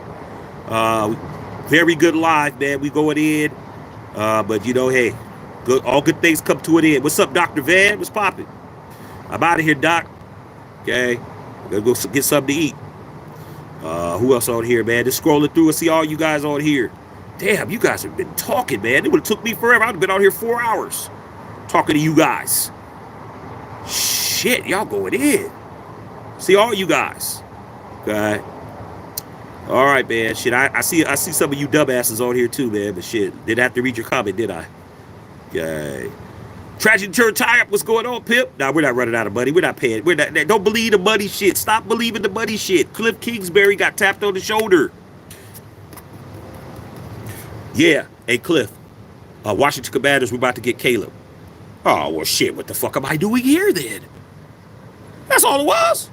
Very good live, man. We going in. But you know, hey, good. All good things come to an end. What's up, Dr. Van? What's popping? I'm out of here, Doc. Okay, gotta go get something to eat. Who else on here, man? Just scrolling through and see all you guys on here. Damn, you guys have been talking, man. It would have took me forever. I'd have been out here 4 hours talking to you guys. Shit, y'all going in. See all you guys. Okay. All right, man. Shit, I see some of you dumbasses on here too, man. But shit, didn't have to read your comment, did I? Okay. Tragic turn tie up. What's going on, Pip? Nah, we're not running out of money. We're not paying. We're not. Don't believe the money shit. Stop believing the money shit. Kliff Kingsbury got tapped on the shoulder. Yeah. Hey, Kliff. Washington Commanders. We're about to get Caleb. Oh well, shit. What the fuck am I doing here then? That's all it was.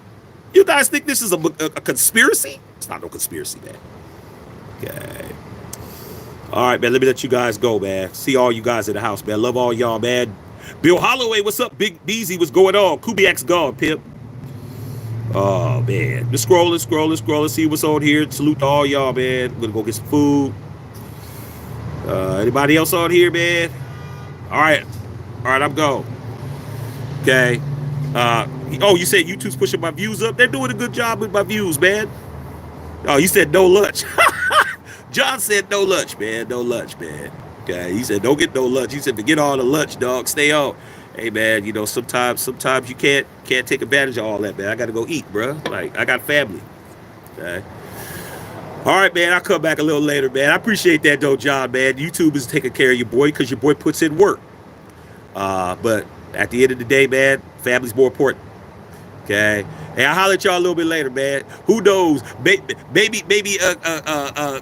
You guys think this is a conspiracy? It's not no conspiracy, man. Okay. All right, man. Let me let you guys go, man. See all you guys in the house, man. Love all y'all, man. Bill Holloway, what's up? Big Beezy, what's going on? Kubiak's gone, Pip. Oh, man. Just scrolling, see what's on here. Salute to all y'all, man. I'm going to go get some food. Anybody else on here, man? All right, I'm going. Okay. Oh, you said YouTube's pushing my views up? They're doing a good job with my views, man. Oh, you said no lunch. John said no lunch, man. No lunch, man. Okay. He said don't get no lunch. He said forget all the lunch, dog. Stay on. Hey, man. You know sometimes you can't take advantage of all that, man. I got to go eat, bro. Like I got family. Okay. All right, man. I'll come back a little later, man. I appreciate that, though, John, man. YouTube is taking care of your boy because your boy puts in work. But at the end of the day, man, family's more important. Okay. Hey, I'll holler at y'all a little bit later, man. Who knows? Maybe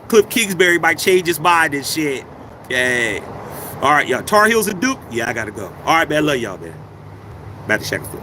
Kliff Kingsbury might change his mind and shit. Okay. All right, y'all. Tar Heels and Duke? Yeah, I got to go. All right, man. Love y'all, man. Back to Shackleton.